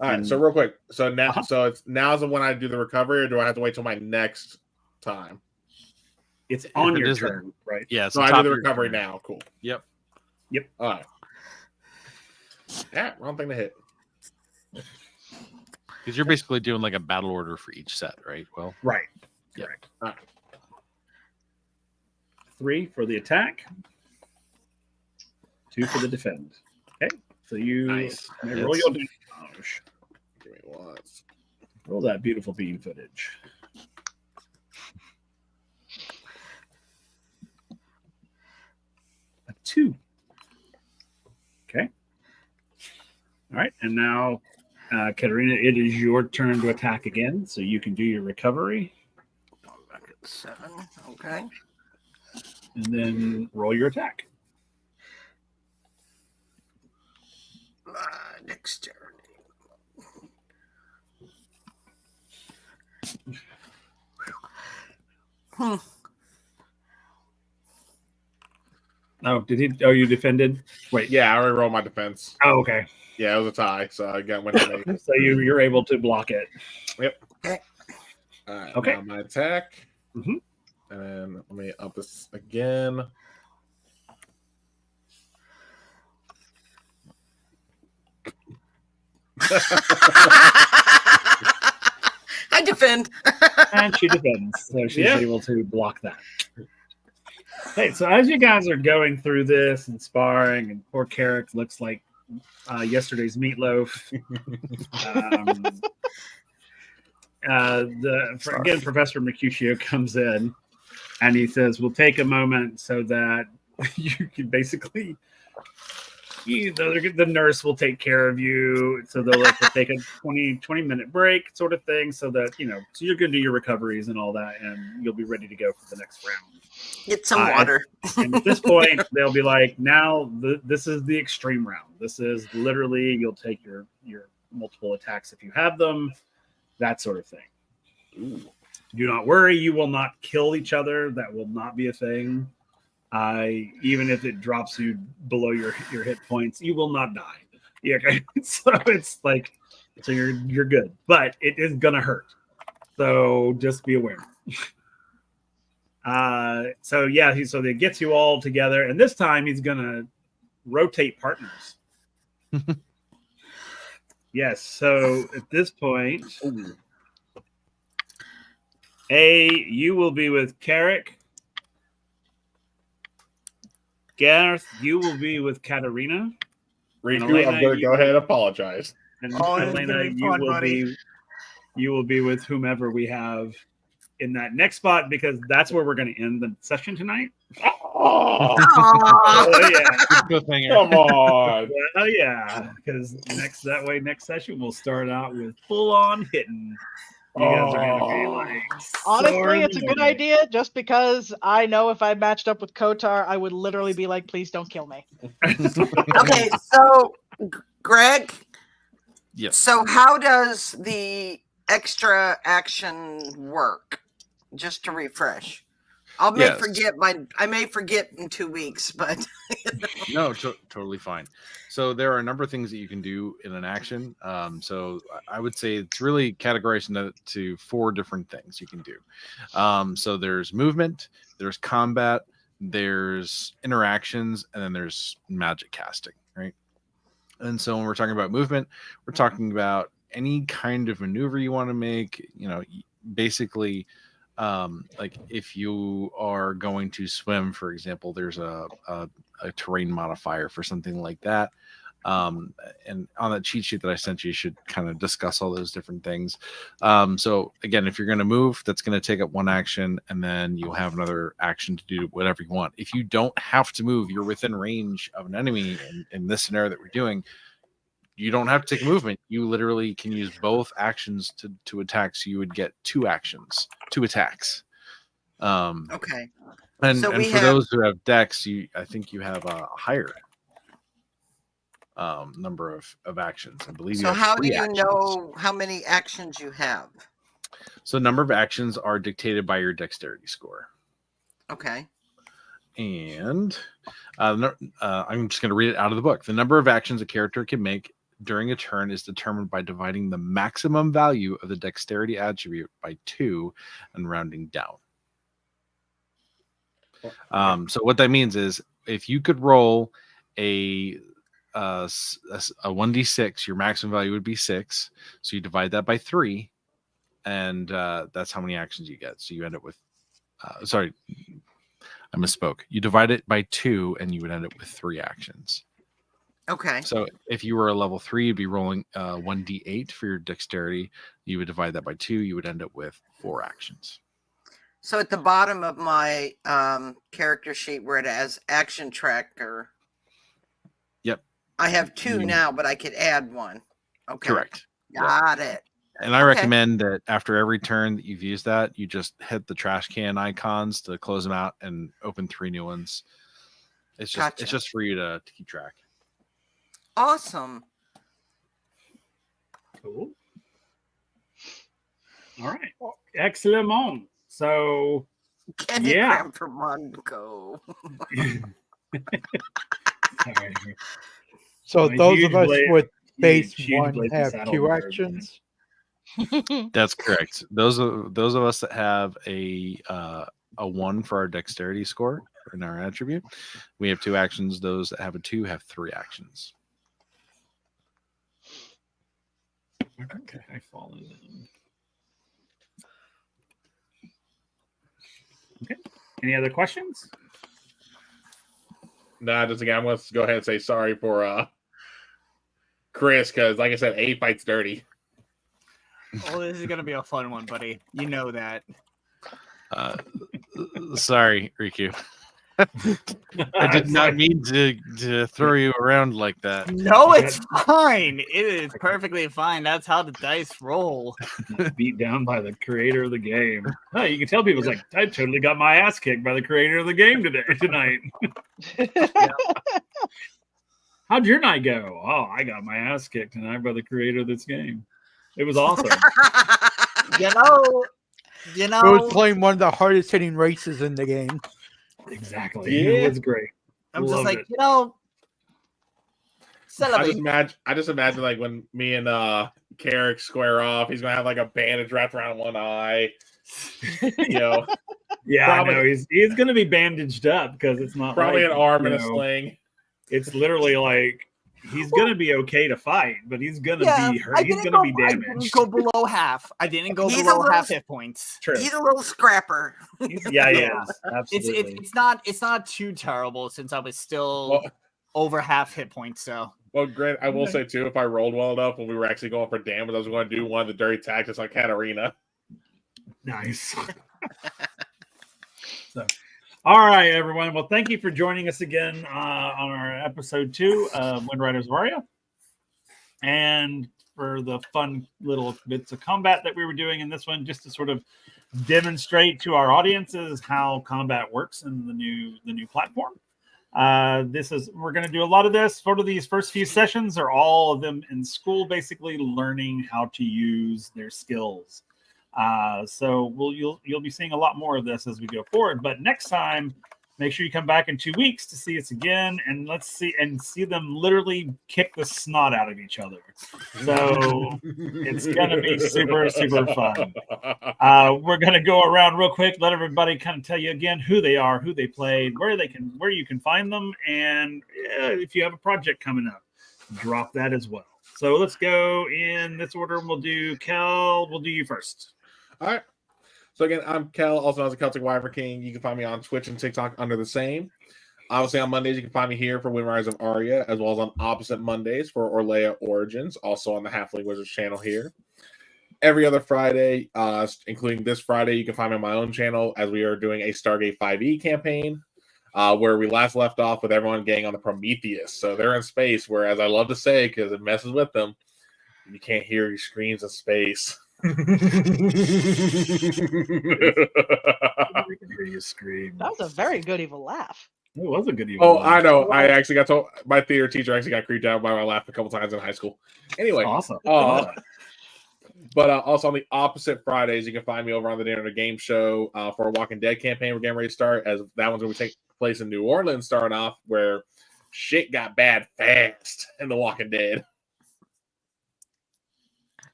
All right, And- so real quick. So now, Uh-huh. so it's now's the when I do the recovery, or do I have to wait till my next time? It's on If it your isn't- turn, right? Yeah, it's So on I top do the of your recovery turn. now. Cool. Yep. All right. Yeah, wrong thing to hit. Because you're basically doing like a battle order for each set, right? Well, Right. Yeah. Correct. All right. 3 for the attack. 2 for the defend. Okay. So you Nice. may Hits. roll your damage. Give me one. Roll that beautiful beam footage. A 2. Okay. All right. And now, Katerina, it is your turn to attack again. So you can do your recovery Back at 7. Okay. and then roll your attack. Dexterity. Hmm. Oh, did he? Oh, you defended? Wait. Yeah, I already rolled my defense. Oh, okay. Yeah, it was a tie, so I got went to me. So you're able to block it. All right, Okay. now my attack. Mhm. And then let me up this again. I defend. And she defends, so she's Yeah. able to block that. Hey, so as you guys are going through this and sparring, and poor Carrick looks like yesterday's meatloaf. Again, Professor Mercutio comes in, and he says, "We'll take a moment so that you can basically." The nurse will take care of you, so they'll take a 20-minute break sort of thing, so that so you're going to do your recoveries and all that, and you'll be ready to go for the next round. Get some water. And at this point, they'll be like, now this is the extreme round. This is literally, you'll take your multiple attacks if you have them, that sort of thing. Do not worry, you will not kill each other. That will not be a thing. Even if it drops you below your hit points, you will not die. Yeah, okay. So it's like, so you're good, but it is gonna hurt. So just be aware. So it gets you all together, and this time he's gonna rotate partners. Yes. So at this point, you will be with Carrick. Gareth, you will be with Katarina. Riku, Elena, I'm going to go ahead and apologize. And Oh, this is Elena, gonna be fun, buddy. You will be with whomever we have in that next spot, because that's where we're going to end the session tonight. Oh, Yeah. come on. Oh yeah, because next session we'll start out with full on hitting. You guys are going to be like, honestly, it's a good idea just because I know if I matched up with Kotar, I would literally be like, please don't kill me. Okay, so Greg, Yes. so how does the extra action work? Just to refresh. I may forget in 2 weeks, but No, totally fine. So there are a number of things that you can do in an action. So I would say it's really categorized into 4 different things you can do. So there's movement, there's combat, there's interactions, and then there's magic casting, right? And so when we're talking about movement, we're talking about any kind of maneuver you want to make, basically. Like if you are going to swim, for example, there's a terrain modifier for something like that. And on that cheat sheet that I sent you should kind of discuss all those different things. So again, if you're going to move, that's going to take up 1 action, and then you'll have another action to do whatever you want. If you don't have to move, you're within range of an enemy in this scenario that we're doing. You don't have to take movement. You literally can use both actions to attack. So you would get 2 actions, 2 attacks. okay. And, So and for those who have decks, I think you have a higher number of actions. I believe. So how do you know how many actions you have? So number of actions are dictated by your dexterity score. Okay. And I'm just going to read it out of the book. The number of actions a character can make during a turn is determined by dividing the maximum value of the dexterity attribute by 2 and rounding down. So what that means is if you could roll a 1d6, your maximum value would be 6. So you divide that by 3, and that's how many actions you get. So you end up with, sorry, I misspoke. You divide it by 2, and you would end up with 3 actions. Okay. So if you were a level 3, you'd be rolling 1d8 for your dexterity. You would divide that by 2. You would end up with 4 actions. So at the bottom of my character sheet where it has action tracker. Yep. I have 2 now, but I could add 1. Okay. Correct. Got it. And I recommend that after every turn that you've used that, you just hit the trash can icons to close them out and open 3 new ones. It's just it's just for you to keep track. Awesome. Cool. All right. Excellent. So, Candy yeah. Cram for Mongo. So My those huge of us blade- with base huge 1 blade have saddle 2 bird. actions. That's correct. Those of us that have a 1 for our dexterity score in our attribute, we have 2 actions. Those that have a 2 have 3 actions. Okay, I follow them. Okay. Any other questions? Nah, just again, I'm going to go ahead and say sorry for Chris, because like I said, A fights dirty. Oh, this is gonna be a fun one, buddy. You know that. Sorry, Riku. I did not mean to throw you around like that. No, it's fine. It is perfectly fine. That's how the dice roll. Beat down by the creator of the game. Oh, you can tell people, it's like, I totally got my ass kicked by the creator of the game tonight. How'd your night go? Oh, I got my ass kicked tonight by the creator of this game. It was awesome. You know, You It was know, playing one of the hardest hitting races in the game. Exactly. Yeah. It was great. I'm just Loved like, it. celebrate. I just imagine like when me and Carrick square off, he's gonna have like a bandage wrapped around one eye. Yeah, Probably- I know. He's going to be bandaged up because it's not Probably like, an arm and a sling. It's literally like he's going to be okay to fight, but he's going to be hurt. He's going to be I damaged. didn't go below half. I didn't go He's a below little- half hit points. True. He's a little scrapper. Yeah, he Yeah. is. Absolutely. It's not too terrible since I was still over half hit points. So Well, great. I will say too, if I rolled well enough when we were actually going for damage, I was going to do one of the dirty tactics like Katarina. Nice. So, all right, everyone. Well, thank you for joining us again on our episode 2 of Windriders of Aria, and for the fun little bits of combat that we were doing in this one, just to sort of demonstrate to our audiences how combat works in the new platform. We're going to do a lot of this. Sort of these first few sessions are all of them in school, basically learning how to use their skills. So you'll be seeing a lot more of this as we go forward. But next time, make sure you come back in 2 weeks to see us again, and let's see them literally kick the snot out of each other. So it's gonna be super, super fun. We're gonna go around real quick, let everybody kind of tell you again who they are, who they played, where you can find them, and if you have a project coming up, drop that as well. So let's go in this order, and we'll do Kel. We'll do you first. All right. So again, I'm Kel, also known as the Celtic Wyvern King. You can find me on Twitch and TikTok under the same. Obviously, on Mondays, you can find me here for Windriders of Aria, as well as on opposite Mondays for Orlea Origins, also on the Halfling Wizards channel here. Every other Friday, including this Friday, you can find me on my own channel as we are doing a Stargate 5e campaign, where we last left off with everyone getting on the Prometheus. So they're in space, where, as I love to say, because it messes with them, you can't hear your screams in space. I can hear you scream. That was a very good evil laugh. It was a good evil. Oh, I know. I actually got told, my theater teacher actually got creeped out by my laugh a couple times in high school. Anyway, Awesome. But also on the opposite Fridays, you can find me over on the Dinner to Game show for a Walking Dead campaign we're getting ready to start, as that one's going to take place in New Orleans starting off, where shit got bad fast in The Walking Dead.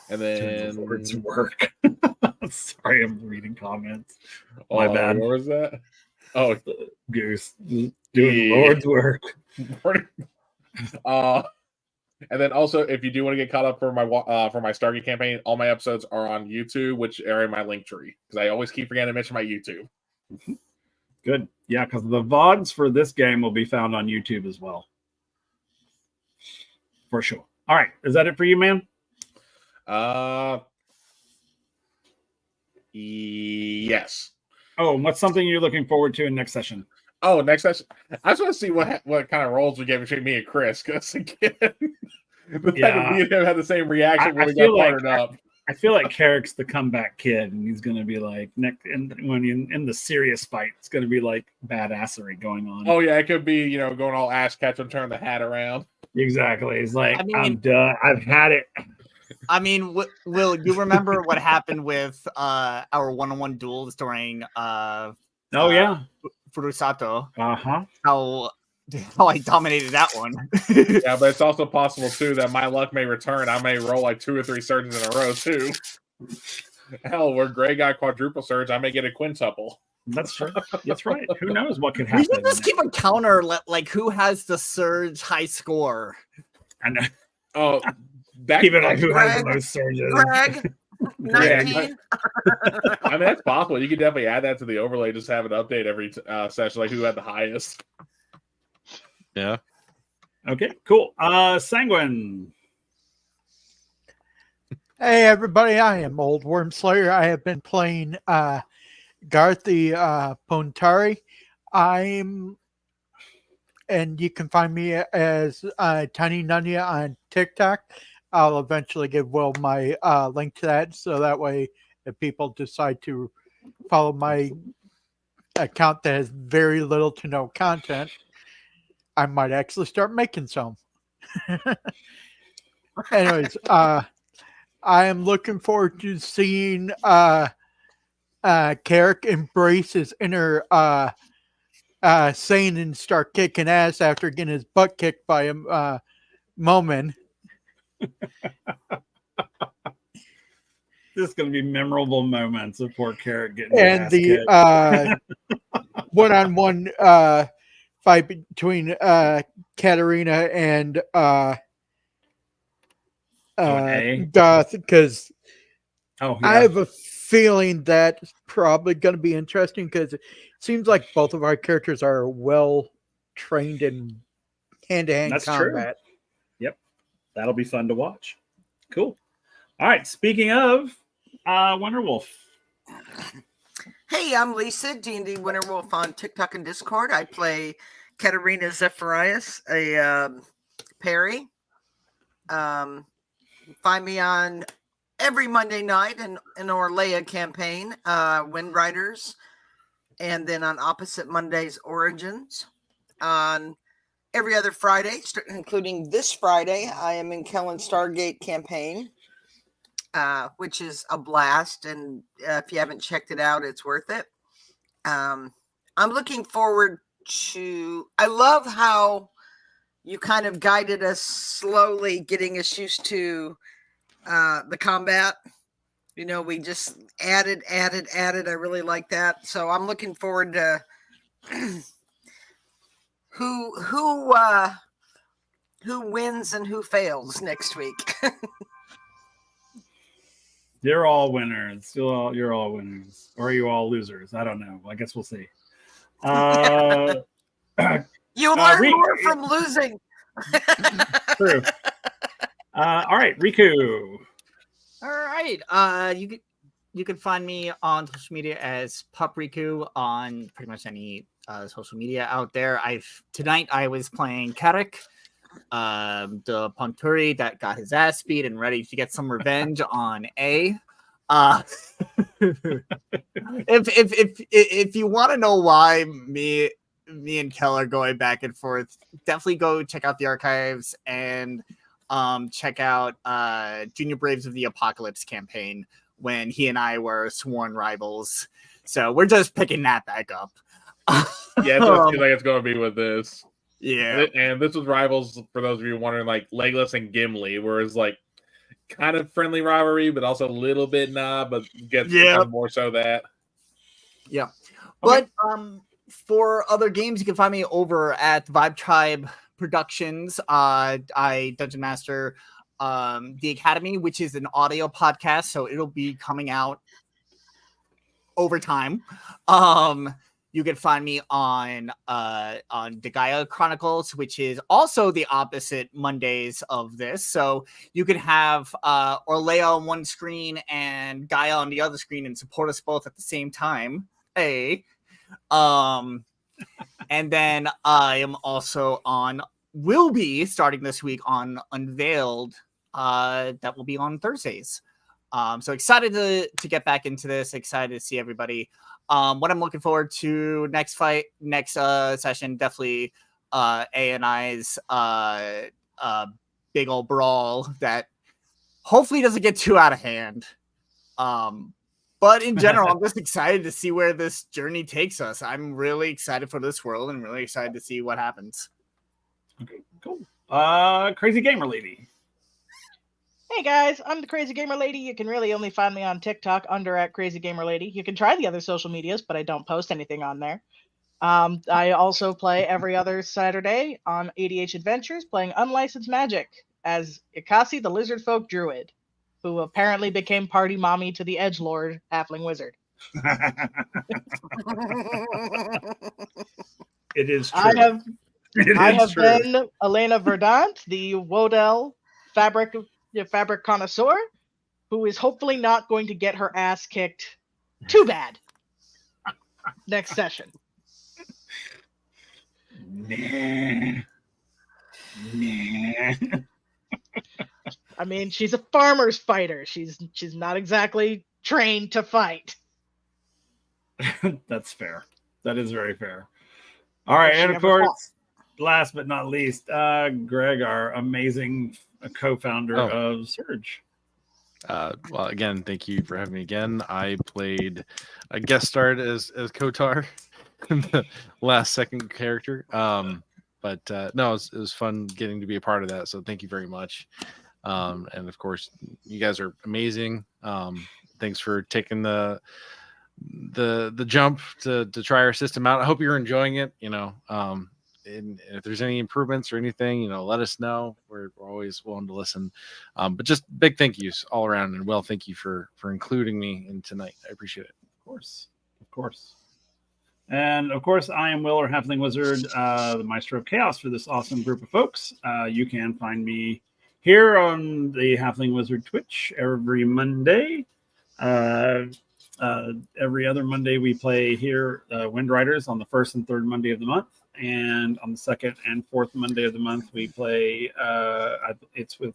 And then words work. Sorry, I'm reading comments. My bad. What was that? Oh, Goose doing Lord's work. And then also, if you do want to get caught up for my Stargate campaign, all my episodes are on YouTube, which are in my link tree, because I always keep forgetting to mention my YouTube. Good, yeah, because the VODs for this game will be found on YouTube as well, for sure. All right, is that it for you, man? Yes. Oh, and what's something you're looking forward to in next session? Oh, next session. I just want to see what kind of roles we get between me and Chris, because again, the fact that me and him had the same reaction when we got partnered up. I feel like Carrick's the comeback kid, and he's going to be like when in the serious fight, it's going to be like badassery going on. Oh yeah, it could be going all ass catching, turn the hat around. Exactly. It's like, I'm done. I've had it. I mean, Will, you remember what happened with our one-on-one duels during Furusato? How I dominated that one. Yeah, but it's also possible too that my luck may return. I may roll like 2 or 3 surges in a row too. Hell, where Gray got quadruple surge, I may get a quintuple. That's true. That's right. Who knows what could happen? We can just keep a counter, like who has the surge high score. I know. Oh, keep it like who has the most surges. Greg, 19. I mean, that's possible. You could definitely add that to the overlay. Just have it update every session, like who had the highest. Yeah. Okay, cool. Sanguine. Hey everybody, I am Old Worm Slayer. I have been playing Garth the Pontari. And you can find me as Tiny Nunya on TikTok. I'll eventually give Will my link to that, so that way if people decide to follow my account that has very little to no content, I might actually start making some. Anyways, I am looking forward to seeing Carrick embrace his inner sane and start kicking ass after getting his butt kicked by Momin. This is going to be memorable moments of poor Carrot getting And his the ass one-on-one fight between Katarina and Goth, because oh, I have a feeling that's probably going to be interesting because it seems like both of our characters are well trained in hand-to-hand combat. True. Yep, that'll be fun to watch. Cool. All right, speaking of Winterwolf. Hey, I'm Lisa, D&D Winterwolf on TikTok and Discord. I play Katarina Zephyrius, a parry. Find me on every Monday night in Orlea campaign, Windriders, and then on opposite Mondays, Origins. On every other Friday, including this Friday, I am in Kellen Stargate campaign, which is a blast. And if you haven't checked it out, it's worth it. I'm looking forward to. I love how you kind of guided us slowly, getting us used to the combat. You know, we just added. I really like that. So I'm looking forward to who wins and who fails next week. You're all winners. You're all winners. Or are you all losers? I don't know. I guess we'll see. You learn more from losing. True. All right, Riku. All right. You can find me on social media as Pup Riku on pretty much any social media out there. Tonight I was playing Carrick, the Ponturi that got his ass beat and ready to get some revenge on A. If you want to know why me and Kel are going back and forth, definitely go check out the archives and check out Junior Braves of the Apocalypse campaign when he and I were sworn rivals. So we're just picking that back up. Yeah, it does seem like it's going to be with this. Yeah. And this was rivals, for those of you wondering, like Legolas and Gimli, where it's like kind of friendly rivalry, but also a little bit but gets kind of more so that. Yeah. Okay. But for other games, you can find me over at Vibe Tribe Productions. I Dungeon Master The Academy, which is an audio podcast, so it'll be coming out over time. You can find me on the Gaia Chronicles, which is also the opposite Mondays of this. So you can have Orlea on one screen and Gaia on the other screen and support us both at the same time. Hey. And then I am also will be starting this week on Unveiled. That will be on Thursdays. So excited to get back into this. Excited to see everybody. What I'm looking forward to next session, definitely A and I's big old brawl that hopefully doesn't get too out of hand. But in general, I'm just excited to see where this journey takes us. I'm really excited for this world and really excited to see what happens. Okay, cool. Crazy Gamer Lady. Hey guys, I'm the Crazy Gamer Lady. You can really only find me on TikTok under at Crazy Gamer Lady. You can try the other social medias, but I don't post anything on there. I also play every other Saturday on ADH Adventures, playing Unlicensed Magic as Ikasi the Lizard Folk Druid, who apparently became party mommy to the Edgelord Halfling Wizard. It is true. I have been Elena Verdant, the Wodell fabric connoisseur, who is hopefully not going to get her ass kicked too bad next session. Nah. I mean, she's a farmer's fighter. She's not exactly trained to fight. That's fair. That is very fair. All right, and of course, last but not least, Greg, our amazing co-founder of Surge. Well, again, thank you for having me again. I played a guest starred as Kotar, the last second character. But no, it was fun getting to be a part of that. So thank you very much. And of course, you guys are amazing. Thanks for taking the jump to try our system out. I hope you're enjoying it. And if there's any improvements or anything, let us know. We're always willing to listen. But just big thank yous all around. And Will, thank you for including me in tonight. I appreciate it. Of course. And of course, I am Will, or Halfling Wizard, the Maestro of Chaos for this awesome group of folks. You can find me here on the Halfling Wizard Twitch every Monday. Every other Monday we play here Windriders on the first and third Monday of the month. And on the second and fourth Monday of the month, we play, it's with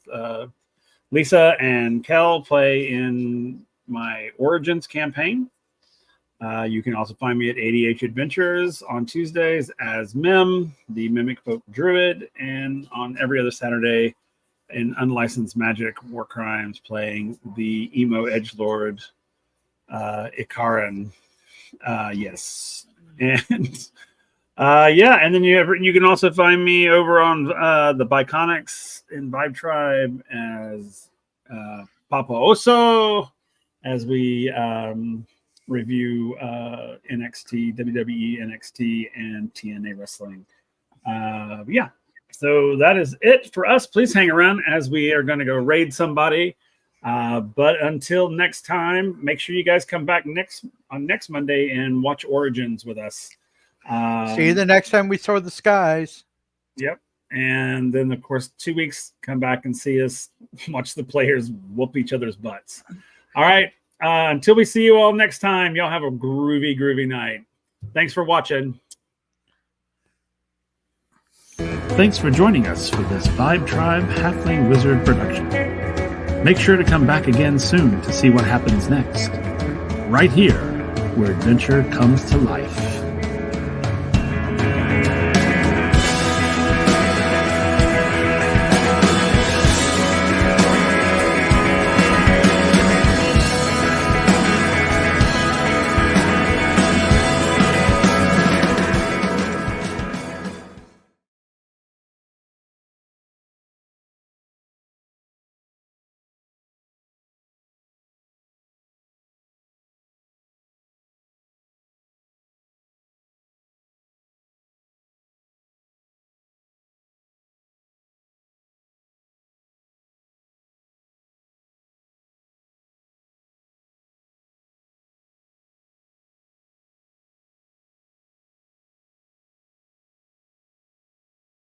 Lisa and Kel play in my Origins campaign. You can also find me at ADH Adventures on Tuesdays as Mim, the Mimic Folk Druid, and on every other Saturday in Unlicensed Magic War Crimes playing the Emo Edgelord Ikaran. Yes. And and then you can also find me over on the Biconics in Vibe Tribe as Papa Oso, as we review NXT, WWE NXT, and TNA wrestling. So that is it for us. Please hang around as we are going to go raid somebody. But until next time, make sure you guys come back next Monday and watch Origins with us. See you the next time we soar the skies. Yep. And then, of course, 2 weeks, come back and see us watch the players whoop each other's butts. All right. Until we see you all next time, y'all have a groovy, groovy night. Thanks for watching. Thanks for joining us for this Vibe Tribe Halfling Wizard production. Make sure to come back again soon to see what happens next. Right here, where adventure comes to life.